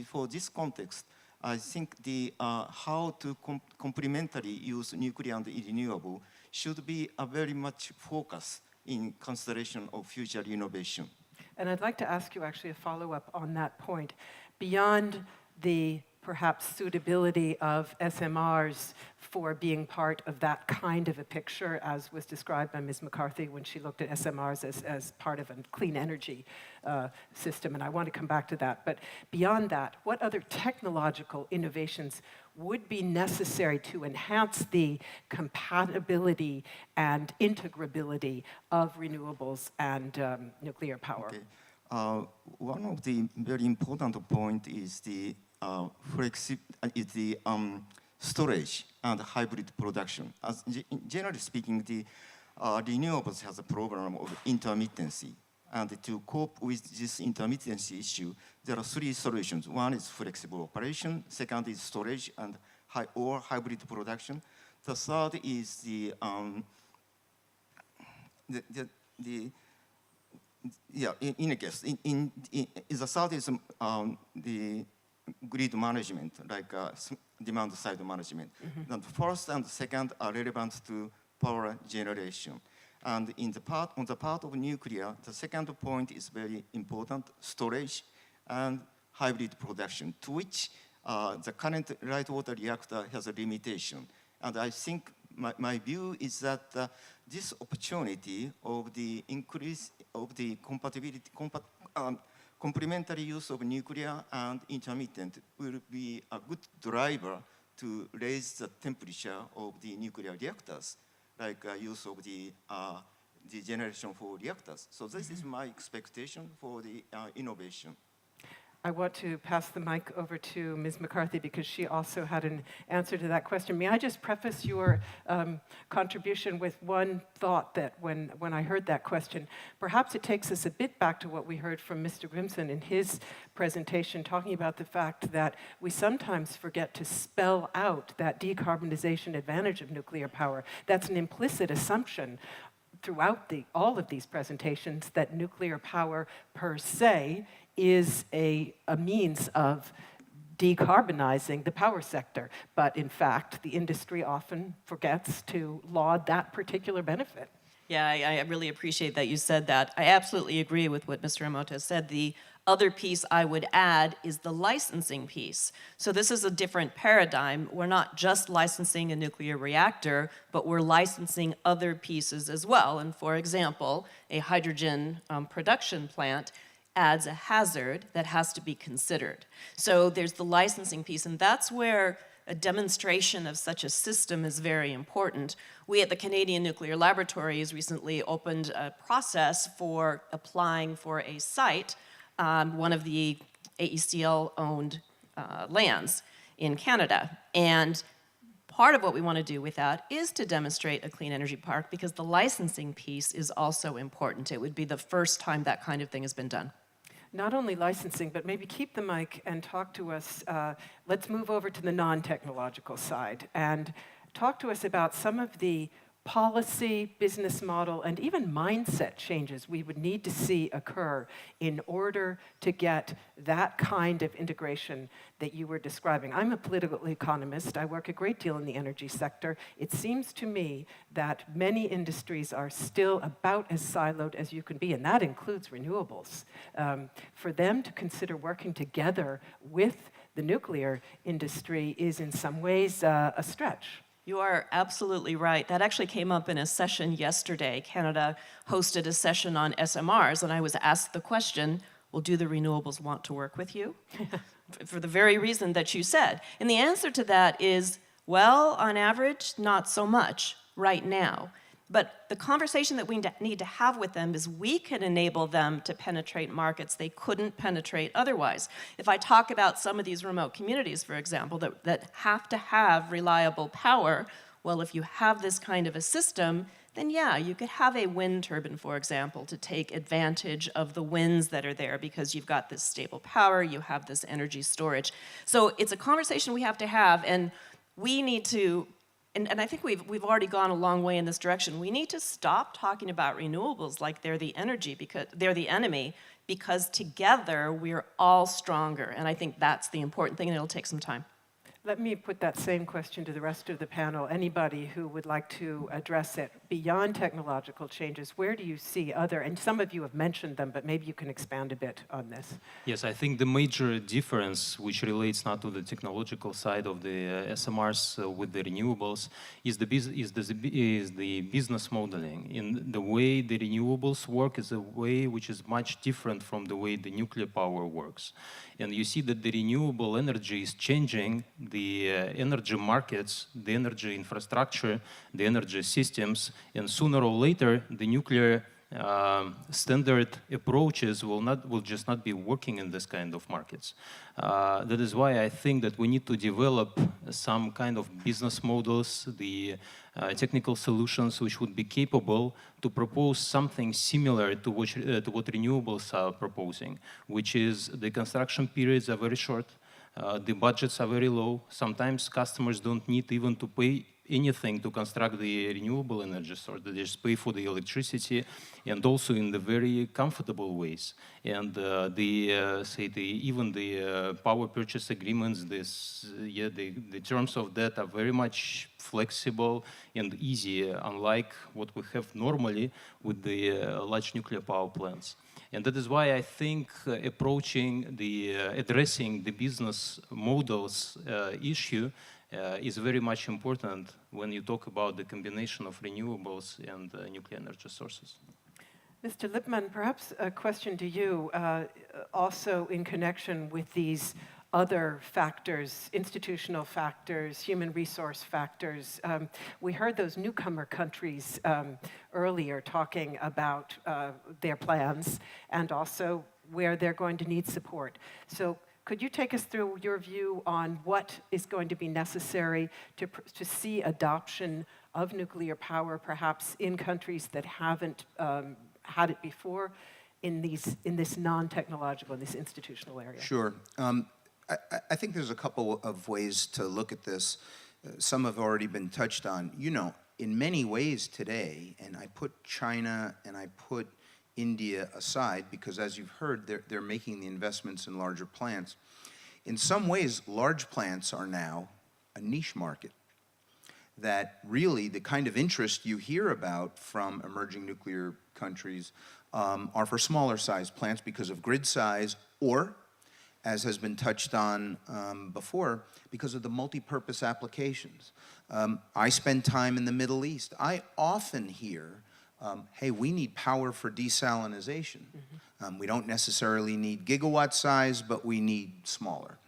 for this context, I think how to complementarily use nuclear and renewable should be a very much focus in consideration of future innovation. And I'd like to ask you actually a follow-up on that point. Beyond the perhaps suitability of SMRs for being part of that kind of a picture, as was described by Ms. McCarthy when she looked at SMRs as part of a clean energy system, and I want to come back to that. But beyond that, what other technological innovations would be necessary to enhance the compatibility and integrability of renewables and nuclear power? Okay. One of the very important points is the storage and hybrid production. Generally speaking, the renewables has a problem of intermittency. And to cope with this intermittency issue, there are three solutions. One is flexible operation. Second is storage and hybrid production. The third is the third is the grid management, like demand side management. The first and second are relevant to power generation. And on the part of nuclear, the second point is very important, storage and hybrid production, to which the current light water reactor has a limitation. And I think my view is that this opportunity of the increase of the complementary use of nuclear and intermittent will be a good driver to raise the temperature of the nuclear reactors, like use of the generation for reactors. So this is my expectation for the innovation. I want to pass the mic over to Ms. McCarthy because she also had an answer to that question. May I just preface your contribution with one thought that when I heard that question, perhaps it takes us a bit back to what we heard from Mr. Grimson in his presentation, talking about the fact that we sometimes forget to spell out that decarbonization advantage of nuclear power. That's an implicit assumption throughout all of these presentations that nuclear power per se is a means of decarbonizing the power sector. But in fact, the industry often forgets to laud that particular benefit. Yeah, I really appreciate that you said that. I absolutely agree with what Mr. Emoto said. The other piece I would add is the licensing piece. So this is a different paradigm. We're not just licensing a nuclear reactor, but we're licensing other pieces as well. And for example, a hydrogen production plant adds a hazard that has to be considered. So there's the licensing piece, and that's where a demonstration of such a system is very important. We at the Canadian Nuclear Laboratories recently opened a process for applying for a site on one of the AECL-owned lands in Canada. And part of what we want to do with that is to demonstrate a clean energy park because the licensing piece is also important. It would be the first time that kind of thing has been done. Not only licensing, but maybe keep the mic and talk to us. Let's move over to the non-technological side and talk to us about some of the policy, business model, and even mindset changes we would need to see occur in order to get that kind of integration that you were describing. I'm a political economist. I work a great deal in the energy sector. It seems to me that many industries are still about as siloed as you can be, and that includes renewables. For them to consider working together with the nuclear industry is in some ways a stretch. You are absolutely right. That actually came up in a session yesterday. Canada hosted a session on SMRs, and I was asked the question, well, do the renewables want to work with you? For the very reason that you said. And the answer to that is, well, on average, not so much right now. But the conversation that we need to have with them is we can enable them to penetrate markets they couldn't penetrate otherwise. If I talk about some of these remote communities, for example, that have to have reliable power, well, if you have this kind of a system, then yeah, you could have a wind turbine, for example, to take advantage of the winds that are there because you've got this stable power, you have this energy storage. So it's a conversation we have to have, and we need to, and I think we've already gone a long way in this direction. We need to stop talking about renewables like they're the energy, because they're the enemy, because together we're all stronger. And I think that's the important thing, and it'll take some time. Let me put that same question to the rest of the panel. Anybody who would like to address it beyond technological changes, where do you see other, and some of you have mentioned them, but maybe you can expand a bit on this. Yes, I think the major difference, which relates not to the technological side of the SMRs with the renewables, is the business modeling. In the way the renewables work is a way which is much different from the way the nuclear power works. And you see that the renewable energy is changing the energy markets, the energy infrastructure, the energy systems, and sooner or later, the nuclear standard approaches will just not be working in this kind of markets. That is why I think that we need to develop some kind of business models, the technical solutions which would be capable to propose something similar to what renewables are proposing, which is the construction periods are very short, the budgets are very low. Sometimes customers don't need even to pay anything to construct the renewable energy source. They just pay for the electricity, and also in the very comfortable ways. And even the power purchase agreements, the terms of that are very much flexible and easy, unlike what we have normally with the large nuclear power plants. And that is why I think addressing the business models issue is very much important when you talk about the combination of renewables and nuclear energy sources. Mr. Lippmann, perhaps a question to you, also in connection with these other factors, institutional factors, human resource factors. We heard those newcomer countries earlier talking about their plans and also where they're going to need support. So could you take us through your view on what is going to be necessary to see adoption of nuclear power, perhaps in countries that haven't had it before, in this non-technological, in this institutional area? Sure. I think there's a couple of ways to look at this. Some have already been touched on. You know, in many ways today, and I put China and I put India aside, because as you've heard, they're making the investments in larger plants. In some ways, large plants are now a niche market. That really the kind of interest you hear about from emerging nuclear countries are for smaller size plants because of grid size, or, as has been touched on before, because of the multi-purpose applications. I spend time in the Middle East. I often hear, hey, we need power for desalinization. We don't necessarily need gigawatt size, but we need smaller.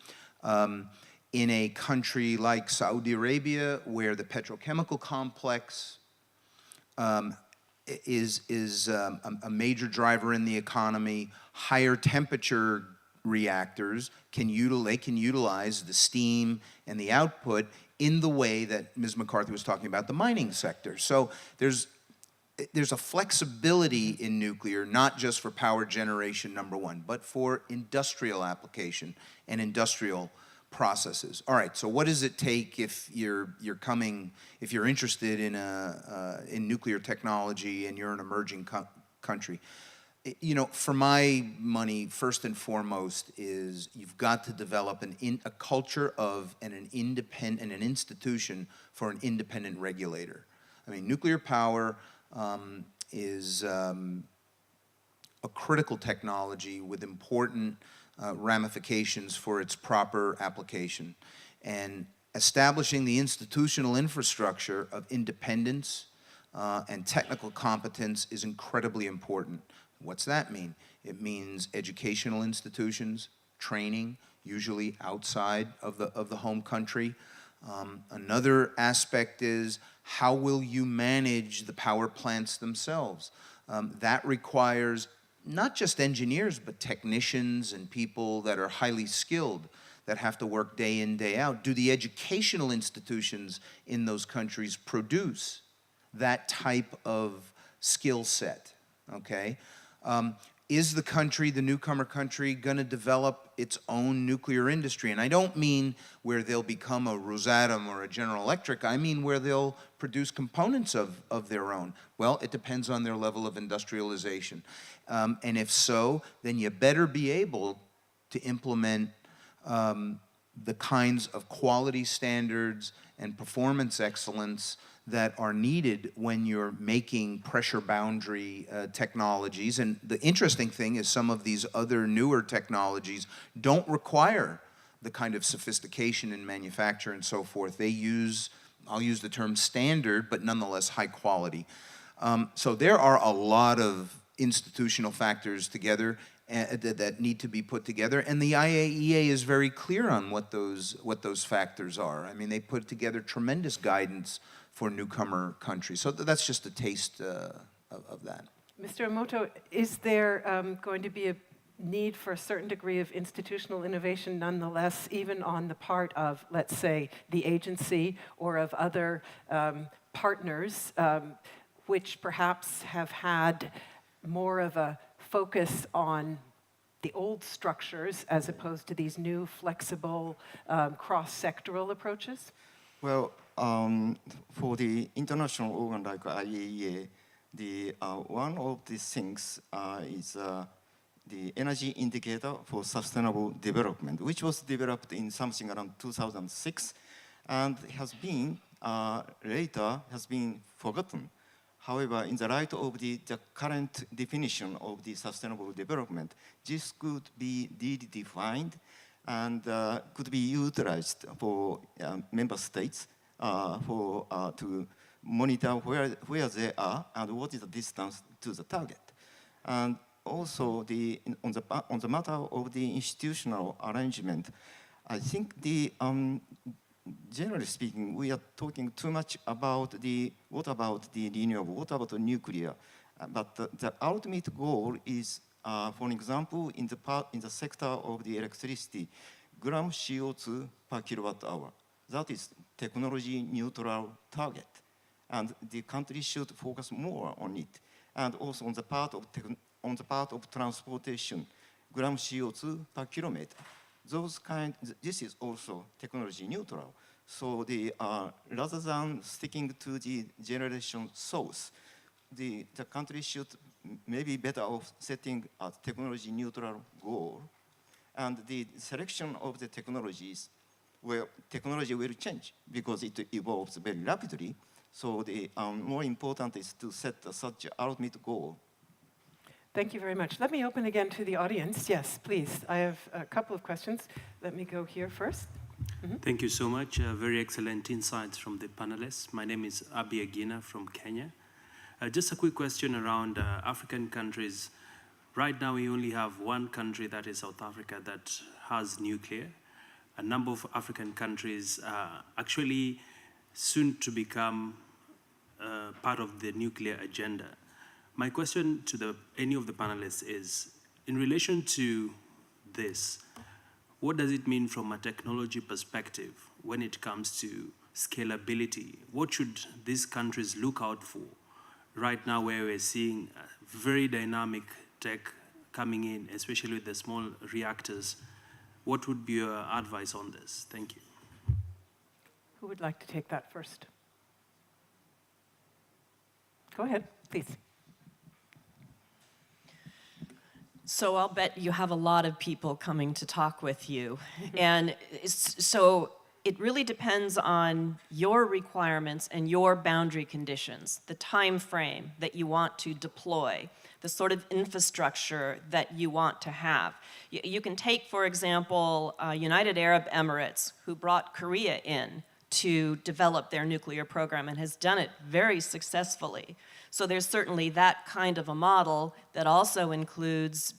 In a country like Saudi Arabia, where the petrochemical complex is a major driver in the economy, higher temperature reactors can utilize the steam and the output in the way that Ms. McCarthy was talking about the mining sector. So there's a flexibility in nuclear, not just for power generation, number one, but for industrial application and industrial processes. All right, so what does it take if you're interested in nuclear technology and you're an emerging country? You know, for my money, first and foremost is you've got to develop a culture of an institution for an independent regulator. I mean, nuclear power is a critical technology with important ramifications for its proper application. And establishing the institutional infrastructure of independence and technical competence is incredibly important. What's that mean? It means educational institutions, training, usually outside of the home country. Another aspect is How will you manage the power plants themselves? That requires not just engineers, but technicians and people that are highly skilled that have to work day in, day out. Do the educational institutions in those countries produce that type of skill set? Okay? Is the country, the newcomer country, going to develop its own nuclear industry? And I don't mean where they'll become a Rosatom or a General Electric. I mean where they'll produce components of their own. Well, it depends on their level of industrialization. And if so, then you better be able to implement the kinds of quality standards and performance excellence that are needed when you're making pressure boundary technologies. And the interesting thing is some of these other newer technologies don't require the kind of sophistication in manufacture and so forth. They use, I'll use the term standard, but nonetheless high quality. So there are a lot of institutional factors together that need to be put together, and the IAEA is very clear on what those factors are. I mean, they put together tremendous guidance for newcomer countries. So that's just a taste of that. Mr. Emoto, is there going to be a need for a certain degree of institutional innovation nonetheless, even on the part of, let's say, the agency or of other partners, which perhaps have had more of a focus on the old structures as opposed to these new, flexible, cross-sectoral approaches? Well, for the international organ like IAEA, one of the things is the energy indicator for sustainable development, which was developed in something around 2006 and has been later has been forgotten. However, in the light of the current definition of the sustainable development, this could be redefined and could be utilized for member states to monitor where they are and what is the distance to the target. And also on the matter of the institutional arrangement, I think generally speaking, we are talking too much about what about the renewable, what about the nuclear, but the ultimate goal is, for example, in the sector of the electricity, gram CO2 per kilowatt hour. That is technology neutral target, and the country should focus more on it. And also on the part of transportation, gram CO2 per kilometer. This is also technology neutral. So rather than sticking to the generation source, the country should maybe better off setting a technology neutral goal. And the selection of the technologies, where technology will change because it evolves very rapidly. So the more important is to set such an ultimate goal. Thank you very much. Let me open again to the audience. Yes, please. I have a couple of questions. Let me go here first. Mm-hmm. Thank you so much. Very excellent insights from the panelists. My name is Abi Agina from Kenya. Just a quick question around African countries. Right now, we only have one country, that is South Africa, that has nuclear. A number of African countries are actually soon to become part of the nuclear agenda. My question to any of the panelists is, in relation to this, what does it mean from a technology perspective when it comes to scalability? What should these countries look out for right now, where we're seeing very dynamic tech coming in, especially with the small reactors? What would be your advice on this? Thank you. Who would like to take that first? Go ahead, please. So I'll bet you have a lot of people coming to talk with you. And so it really depends on your requirements and your boundary conditions, the time frame that you want to deploy, the sort of infrastructure that you want to have. You can take, for example, United Arab Emirates, who brought Korea in to develop their nuclear program and has done it very successfully. So there's certainly that kind of a model that also includes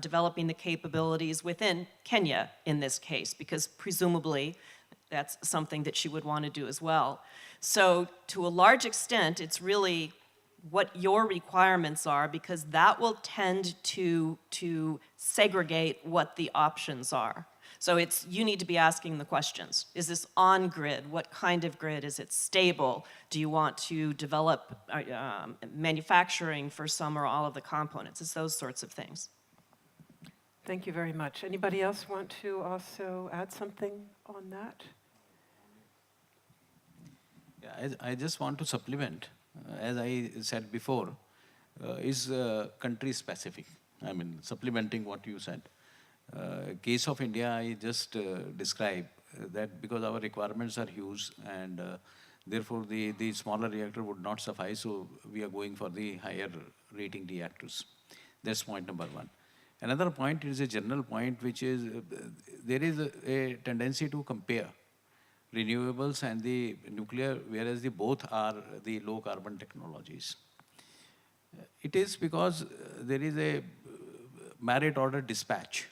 developing the capabilities within Kenya in this case, because presumably that's something that she would want to do as well. So to a large extent, it's really what your requirements are, because that will tend to segregate what the options are. So you need to be asking the questions. Is this on grid? What kind of grid? Is it stable? Do you want to develop manufacturing for some or all of the components? It's those sorts of things. Thank you very much. Anybody else want to also add something on that? Yeah, I just want to supplement. As I said before, is country specific. I mean, supplementing what you said. Case of India, I just described that because our requirements are huge and therefore the smaller reactor would not suffice, so we are going for the higher rating reactors. That's point number one. Another point is a general point, which is there is a tendency to compare renewables and the nuclear, whereas both are the low carbon technologies. It is because there is a merit order dispatch.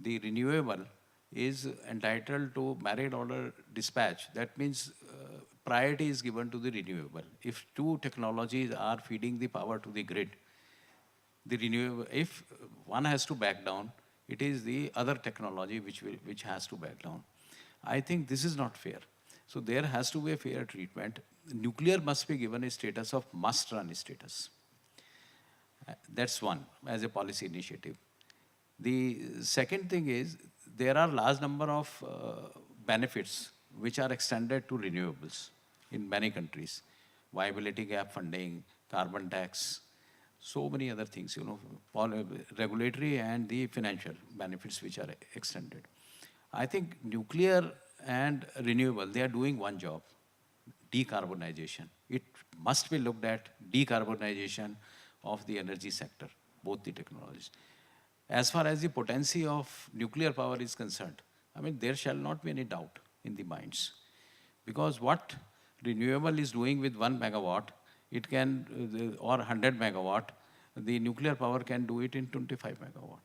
The renewable is entitled to merit order dispatch. That means priority is given to the renewable. If two technologies are feeding the power to the grid, the renewable, if one has to back down, it is the other technology which has to back down. I think this is not fair. So there has to be a fair treatment. Nuclear must be given a status of must-run status. That's one, as a policy initiative. The second thing is, there are large number of benefits which are extended to renewables in many countries. Viability gap funding, carbon tax, so many other things, regulatory and the financial benefits which are extended. I think nuclear and renewable, they are doing one job, decarbonization. It must be looked at decarbonization of the energy sector, both the technologies. As far as the potency of nuclear power is concerned, I mean, there shall not be any doubt in the minds. Because what renewable is doing with 1 megawatt, it can, or 100 megawatt, the nuclear power can do it in 25 megawatt,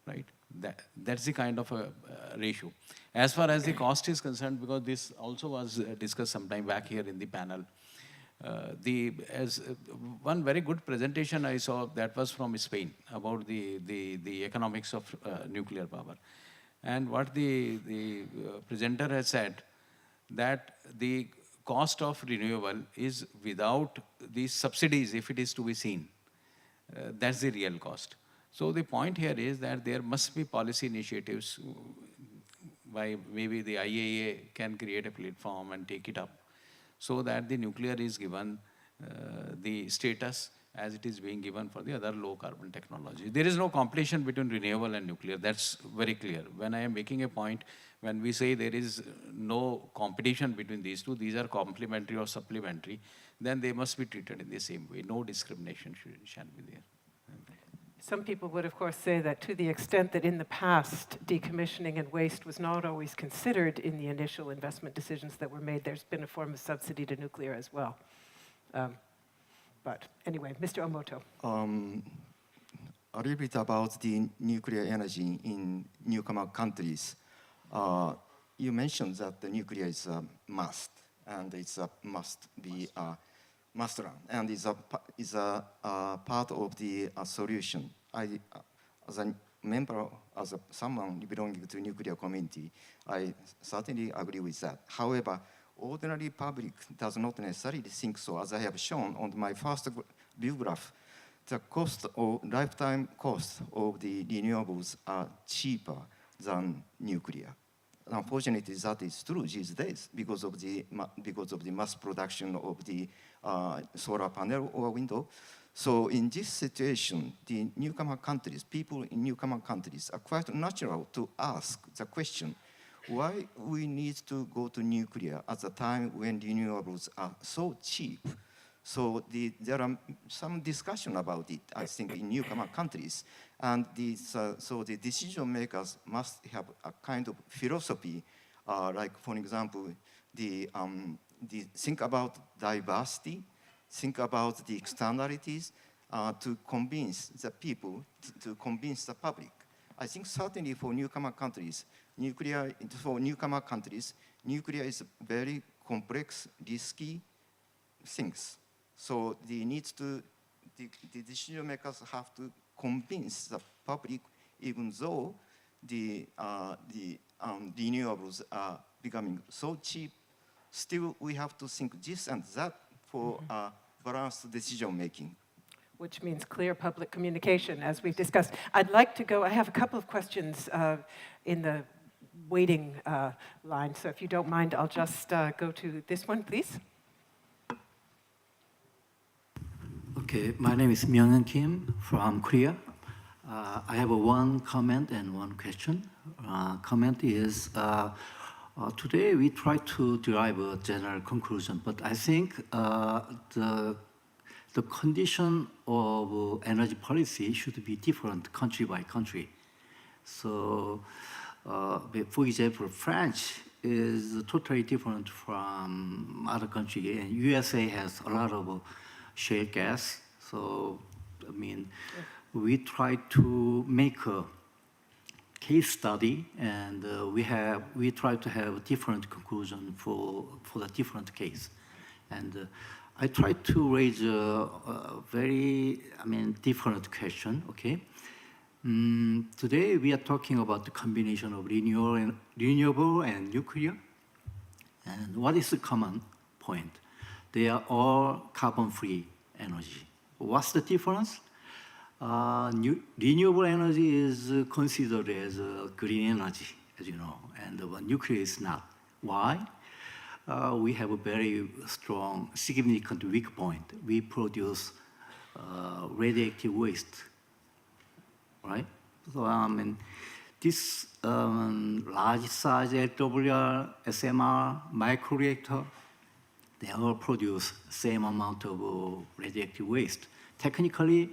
right? That's the kind of a ratio. As far as the cost is concerned, because this also was discussed some time back here in the panel, one very good presentation I saw, that was from Spain, about the economics of nuclear power. And what the presenter has said, that the cost of renewable is without the subsidies, if it is to be seen. That's the real cost. So the point here is that there must be policy initiatives by maybe the IAEA can create a platform and take it up, so that the nuclear is given the status as it is being given for the other low carbon technology. There is no competition between renewable and nuclear, that's very clear. When I am making a point, when we say there is no competition between these two, these are complementary or supplementary, then they must be treated in the same way. No discrimination shall be there. Some people would, of course, say that to the extent that in the past decommissioning and waste was not always considered in the initial investment decisions that were made, there's been a form of subsidy to nuclear as well. But anyway, Mr. Omoto. A little bit about the nuclear energy in newcomer countries. You mentioned that the nuclear is a must, and it's a must be must run, and is a part of the solution. As a member, someone belonging to nuclear community, I certainly agree with that. However, ordinary public does not necessarily think so. As I have shown on my first view graph, the cost or lifetime cost of the renewables are cheaper than nuclear. Unfortunately, that is true these days because of the mass production of the solar panel or window. So in this situation, the newcomer countries, people in newcomer countries are quite natural to ask the question, why we need to go to nuclear at a time when renewables are so cheap? So there are some discussion about it, I think, in newcomer countries. And so the decision makers must have a kind of philosophy, like, for example, think about diversity, think about the externalities to convince the people, to convince the public. I think certainly for newcomer countries, nuclear is very complex, risky things. So the decision makers have to convince the public, even though the renewables are becoming so cheap, still we have to think this and that for balanced decision making. Which means clear public communication, as we've discussed. I'd like to go, I have a couple of questions in the waiting line, so if you don't mind, I'll just go to this one, please. Okay, my name is Myung-eun Kim from Korea. I have one comment and one question. Comment is, today we try to derive a general conclusion, but I think the condition of energy policy should be different country by country. So, for example, France is totally different from other countries, and USA has a lot of shale gas. So, I mean, we try to make a case study, and we try to have a different conclusion for the different case. And I try to raise a very, different question, okay? Today we are talking about the combination of renewable and nuclear. And what is the common point? They are all carbon-free energy. What's the difference? Renewable energy is considered as green energy, as you know, and nuclear is not. Why? We have a very strong, significant weak point. We produce radioactive waste, right? So, and this large size LWR, SMR, microreactor, they all produce same amount of radioactive waste. Technically,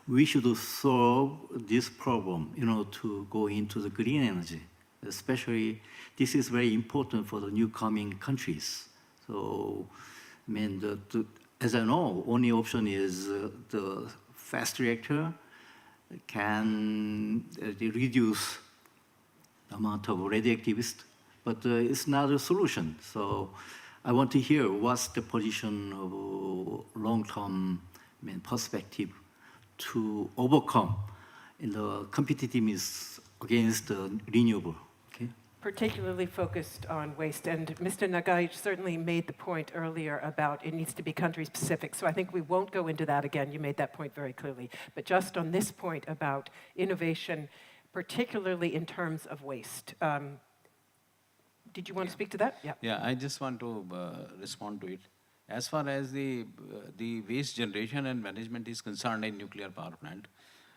we should solve this problem, to go into the green energy. Especially, this is very important for the new coming countries. So, as I know, only option is the fast reactor can reduce the amount of radioactive waste, but it's not a solution. So, I want to hear what's the position of long-term perspective to overcome in the competitiveness against the renewable. Okay. Particularly focused on waste. And Mr. Nagai certainly made the point earlier about it needs to be country specific. So I think we won't go into that again. You made that point very clearly. But just on this point about innovation, particularly in terms of waste. Did you want to speak to that? Yeah. Yeah, I just want to respond to it. As far as the waste generation and management is concerned in nuclear power plant,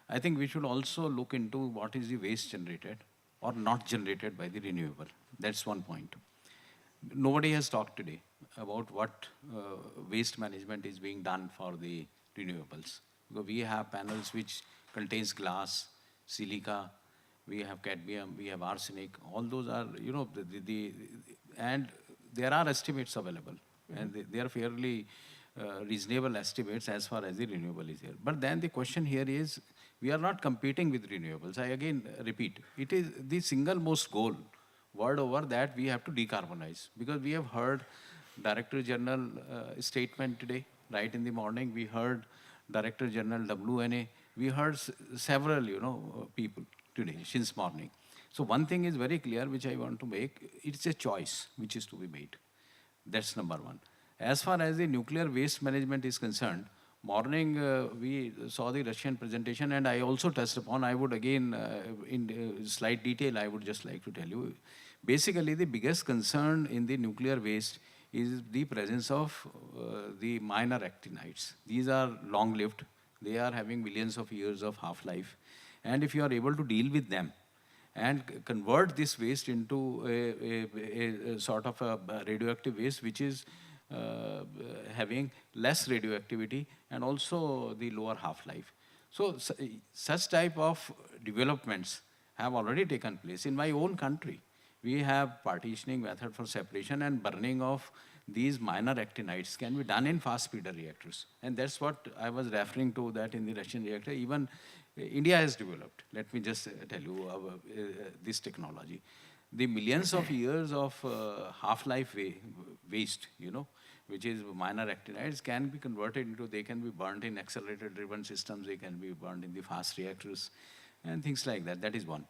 I think we should also look into what is the waste generated or not generated by the renewable. That's one point. Nobody has talked today about what waste management is being done for the renewables. Because we have panels which contains glass, silica, we have cadmium, we have arsenic. All those are, and there are estimates available. And they are fairly reasonable estimates as far as the renewable is here. But then the question here is, we are not competing with renewables. I again repeat, it is the single most goal, world over, that we have to decarbonize. Because we have heard Director General statement today, right in the morning. We heard Director General WNA. We heard several, people today, since morning. So one thing is very clear, which I want to make, it's a choice which is to be made. That's number one. As far as the nuclear waste management is concerned, morning we saw the Russian presentation, and I also touched upon, I would again, in slight detail, I would just like to tell you. Basically, the biggest concern in the nuclear waste is the presence of the minor actinides. These are long-lived. They are having millions of years of half-life. And if you are able to deal with them, and convert this waste into a sort of a radioactive waste which is having less radioactivity and also the lower half-life. So such type of developments have already taken place. In my own country, we have partitioning method for separation, and burning of these minor actinides can be done in fast breeder reactors. And that's what I was referring to, that in the Russian reactor, even India has developed. Let me just tell you this technology. the millions of years of half-life waste, which is minor actinides, can be converted into, they can be burned in accelerator-driven systems, they can be burned in the fast reactors, and things like that. That is one.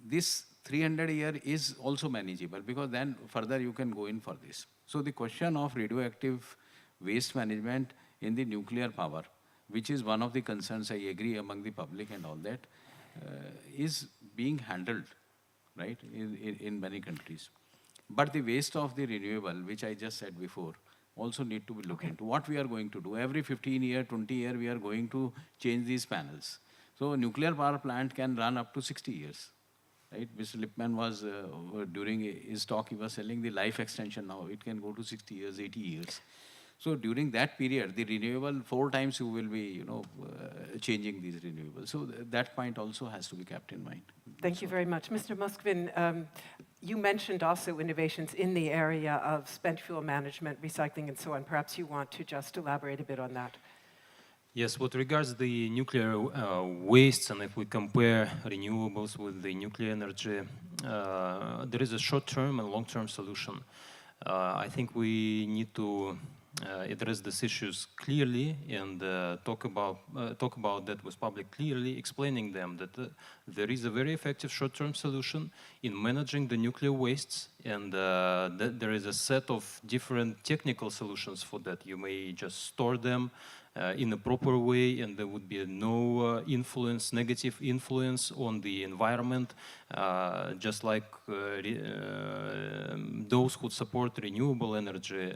This 300-year is also manageable, because then further you can go in for this. So the question of radioactive waste management in the nuclear power, which is one of the concerns, I agree, among the public and all that, is being handled, right, in many countries. But the waste of the renewable, which I just said before, also need to be looked into. What we are going to do, every 15 year, 20 year, we are going to change these panels. So a nuclear power plant can run up to 60 years. Right? Mr. Lipman was, during his talk, he was selling the life extension now. It can go to 60 years, 80 years. So during that period, the renewable, 4 times you will be, changing these renewables. So that point also has to be kept in mind. Thank you very much. Mr. Moskvin, you mentioned also innovations in the area of spent fuel management, recycling, and so on. Perhaps you want to just elaborate a bit on that. Yes, with regards the nuclear wastes, and if we compare renewables with the nuclear energy, there is a short-term and long-term solution. I think we need to address these issues clearly and talk about that with public clearly, explaining them that there is a very effective short-term solution in managing the nuclear wastes, and that there is a set of different technical solutions for that. You may just store them in a proper way, and there would be no negative influence on the environment, just like those who support renewable energy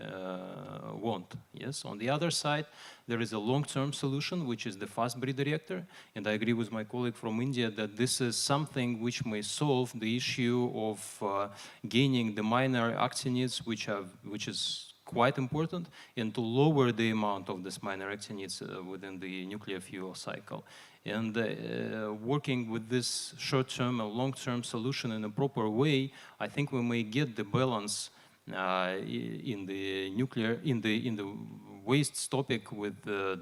want. Yes. On the other side, there is a long-term solution, which is the fast breeder reactor, and I agree with my colleague from India that this is something which may solve the issue of gaining the minor actinides, which is quite important, and to lower the amount of this minor actinides within the nuclear fuel cycle. And working with this short-term and long-term solution in a proper way, I think we may get the balance in the waste topic with the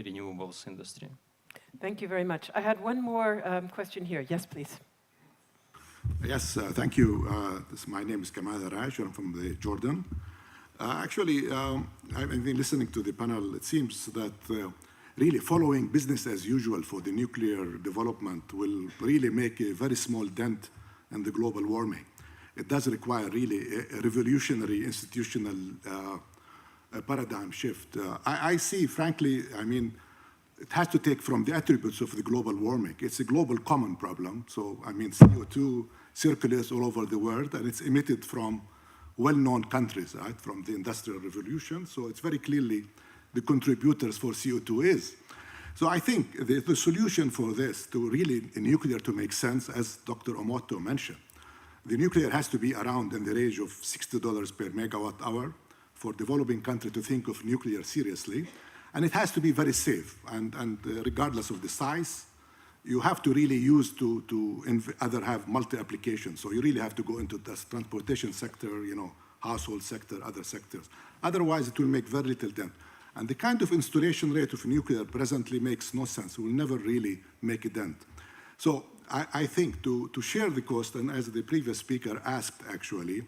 renewables industry. Thank you very much. I had one more question here. Yes, please. Yes, thank you. My name is Kamal Raj. I'm from Jordan. Actually, I've been listening to the panel. It seems that really following business as usual for the nuclear development will really make a very small dent in the global warming. It does require really a revolutionary institutional paradigm shift. I see, frankly, I mean, it has to take from the attributes of the global warming. It's a global common problem. So, I mean, CO2 circulates all over the world, and it's emitted from well-known countries, right, from the Industrial Revolution. So it's very clearly the contributors for CO2 is. So I think the solution for this, to really nuclear to make sense, as Dr. Omoto mentioned, the nuclear has to be around in the range of $60 per megawatt hour for developing country to think of nuclear seriously. And it has to be very safe. And regardless of the size, you have to really use either have multi-applications. So you really have to go into the transportation sector, household sector, other sectors. Otherwise, it will make very little dent. And the kind of installation rate of nuclear presently makes no sense. It will never really make a dent. So I think to share the cost, and as the previous speaker asked, actually,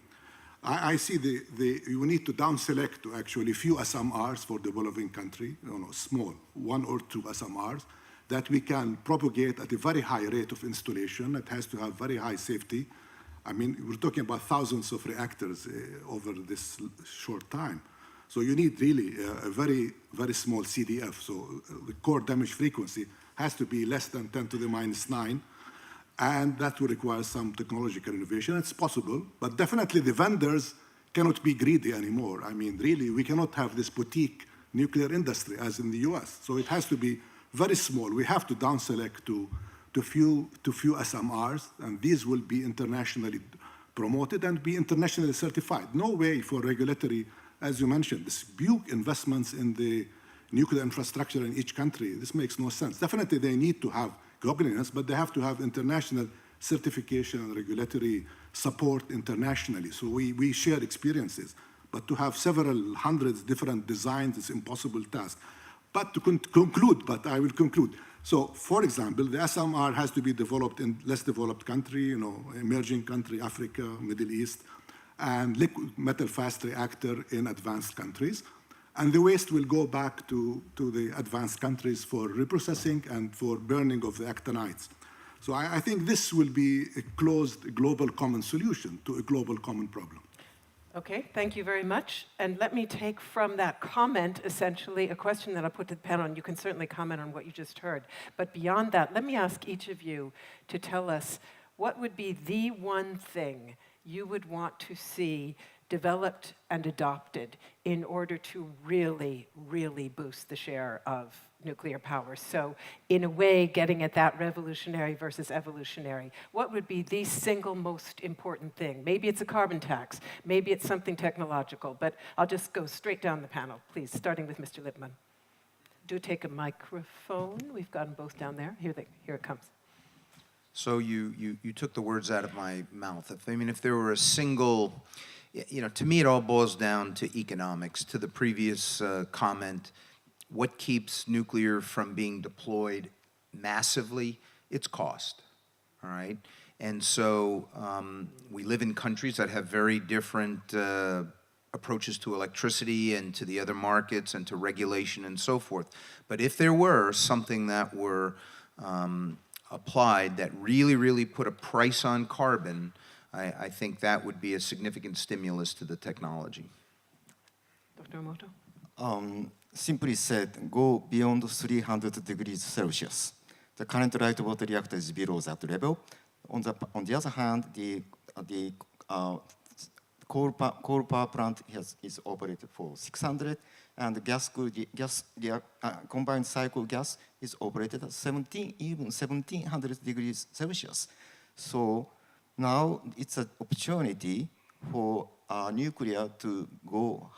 I see you need to down select to actually few SMRs for developing country, small, 1 or 2 SMRs, that we can propagate at a very high rate of installation. It has to have very high safety. I mean, we're talking about thousands of reactors over this short time. So you need really a very, very small CDF. So the core damage frequency has to be less than 10 to the minus 9. And that will require some technological innovation. It's possible, but definitely the vendors cannot be greedy anymore. I mean, really, we cannot have this boutique nuclear industry as in the US. So it has to be very small. We have to down select to few SMRs, and these will be internationally promoted and be internationally certified. No way for regulatory, as you mentioned, this huge investments in the nuclear infrastructure in each country. This makes no sense. Definitely they need to have governance, but they have to have international certification and regulatory support internationally. So we share experiences. But to have several hundreds different designs is impossible task. But to conclude, but I will conclude, So, for example, the SMR has to be developed in less developed country, emerging country, Africa, Middle East, and liquid metal fast reactor in advanced countries. And the waste will go back to the advanced countries for reprocessing and for burning of the actinides. So I think this will be a closed global common solution to a global common problem. Okay, thank you very much. And let me take from that comment, essentially, a question that I'll put to the panel, and you can certainly comment on what you just heard. But beyond that, let me ask each of you to tell us what would be the one thing you would want to see developed and adopted in order to really, really boost the share of nuclear power. So in a way, getting at that revolutionary versus evolutionary, what would be the single most important thing? Maybe it's a carbon tax, maybe it's something technological, but I'll just go straight down the panel, please, starting with Mr. Lippmann. Do take a microphone. We've got them both down there. Here it comes. So you took the words out of my mouth. If there were a single, to me it all boils down to economics. To the previous comment, what keeps nuclear from being deployed massively? It's cost, all right? And so we live in countries that have very different approaches to electricity and to the other markets and to regulation and so forth. But if there were something that were applied that really, really put a price on carbon, I think that would be a significant stimulus to the technology. Dr. Emoto? Simply said, go beyond 300 degrees Celsius. The current light water reactor is below that level. On the other hand, the coal power plant is operated for 600, and the combined cycle gas is operated at even 1700 degrees Celsius. So now it's an opportunity for nuclear to go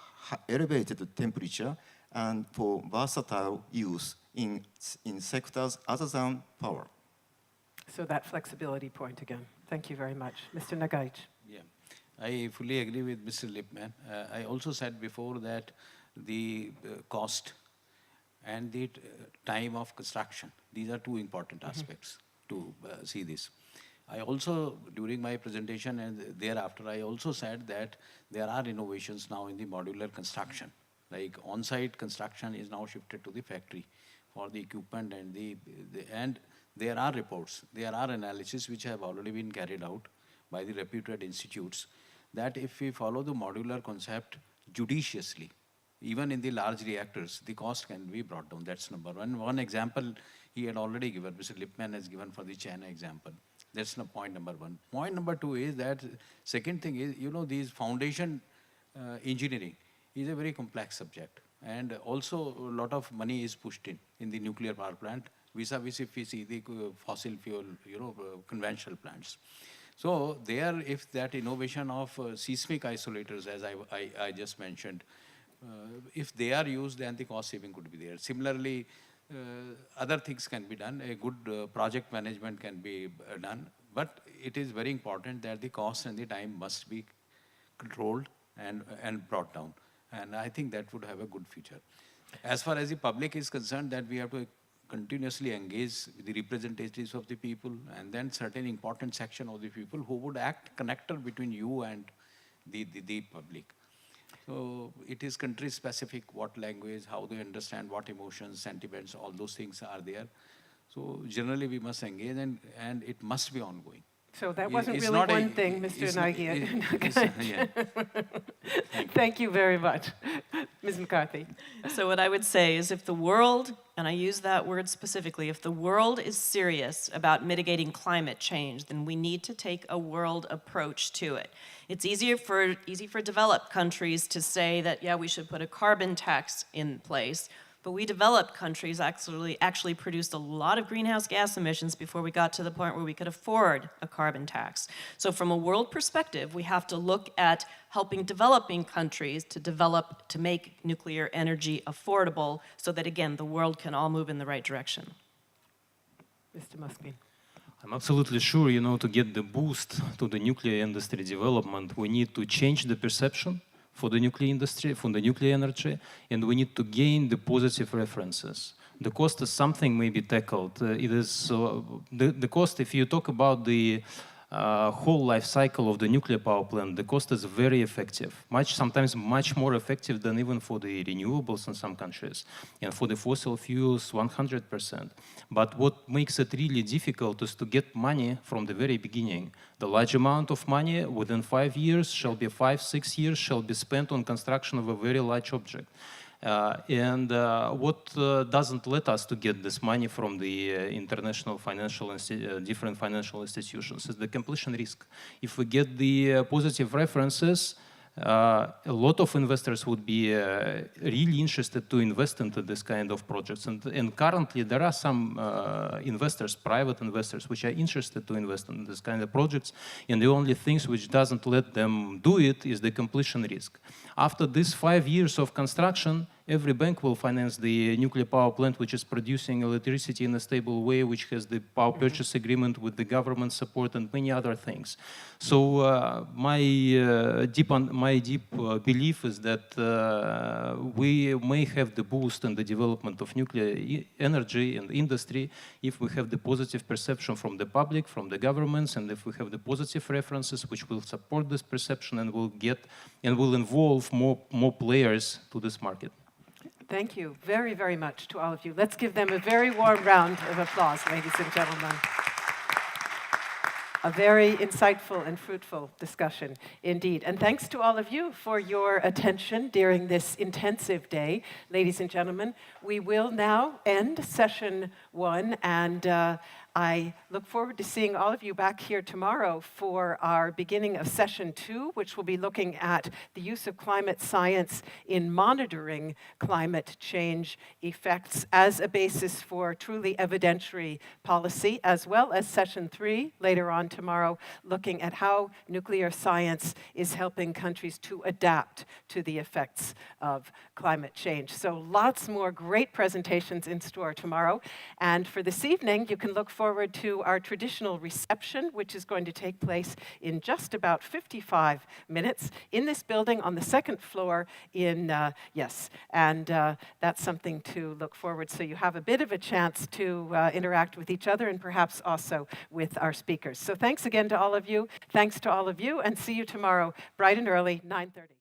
elevated temperature and for versatile use in sectors other than power. So that flexibility point again. Thank you very much. Mr. Nagaic. Yeah, I fully agree with Mr. Lippmann. I also said before that the cost and the time of construction, these are two important aspects to see this. I also, during my presentation and thereafter, I also said that there are innovations now in the modular construction. Like on-site construction is now shifted to the factory for the equipment and there are reports, there are analyses which have already been carried out by the reputed institutes that if we follow the modular concept judiciously, even in the large reactors, the cost can be brought down. That's number one. One example he had already given, Mr. Lippmann has given for the China example. That's point number one. Point number two is that second thing is, these foundation engineering is a very complex subject. And also a lot of money is pushed in the nuclear power plant, vis-a-vis if we see the fossil fuel, conventional plants. So there, if that innovation of seismic isolators, as I just mentioned, if they are used, then the cost saving could be there. Similarly, other things can be done. A good project management can be done. But it is very important that the cost and the time must be controlled and brought down. And I think that would have a good future. As far as the public is concerned, that we have to continuously engage with the representatives of the people and then certain important section of the people who would act connector between you and the public. So it is country specific, what language, how they understand, what emotions, sentiments, all those things are there. So generally we must engage and it must be ongoing. So that wasn't really one thing, Mr. Nagaic. Thank you very much. Ms. McCarthy. So what I would say is if the world, and I use that word specifically, if the world is serious about mitigating climate change, then we need to take a world approach to it. It's easy for developed countries to say that, yeah, we should put a carbon tax in place, but we developed countries actually produced a lot of greenhouse gas emissions before we got to the point where we could afford a carbon tax. So from a world perspective, we have to look at helping developing countries to make nuclear energy affordable so that, again, the world can all move in the right direction. Mr. Muskin. I'm absolutely sure, to get the boost to the nuclear industry development, we need to change the perception for the nuclear industry, for the nuclear energy, and we need to gain the positive references. the cost is something maybe tackled. It is the cost, if you talk about the whole life cycle of the nuclear power plant, the cost is very effective, sometimes much more effective than even for the renewables in some countries, and for the fossil fuels, 100%. But what makes it really difficult is to get money from the very beginning. The large amount of money within 5 years shall be 5-6 years shall be spent on construction of a very large object. What doesn't let us to get this money from the international different financial institutions is the completion risk. If we get the positive references, a lot of investors would be really interested to invest into this kind of projects. And currently, there are some investors, private investors, which are interested to invest in this kind of projects. And the only things which doesn't let them do it is the completion risk. After these 5 years of construction, every bank will finance the nuclear power plant which is producing electricity in a stable way, which has the power purchase agreement with the government support and many other things. So my deep belief is that we may have the boost in the development of nuclear energy and industry if we have the positive perception from the public, from the governments, and if we have the positive references which will support this perception and will involve more players to this market. Thank you very, very much to all of you. Let's give them a very warm round of applause, ladies and gentlemen. A very insightful and fruitful discussion indeed. And thanks to all of you for your attention during this intensive day. Ladies and gentlemen, we will now end session 1, and I look forward to seeing all of you back here tomorrow for our beginning of session 2, which will be looking at the use of climate science in monitoring climate change effects as a basis for truly evidentiary policy, as well as session 3 later on tomorrow, looking at how nuclear science is helping countries to adapt to the effects of climate change. So lots more great presentations in store tomorrow. And for this evening, you can look forward to our traditional reception, which is going to take place in just about 55 minutes in this building on the 2nd floor that's something to look forward. So you have a bit of a chance to interact with each other and perhaps also with our speakers. So thanks again to all of you. Thanks to all of you, and see you tomorrow bright and early, 9:30.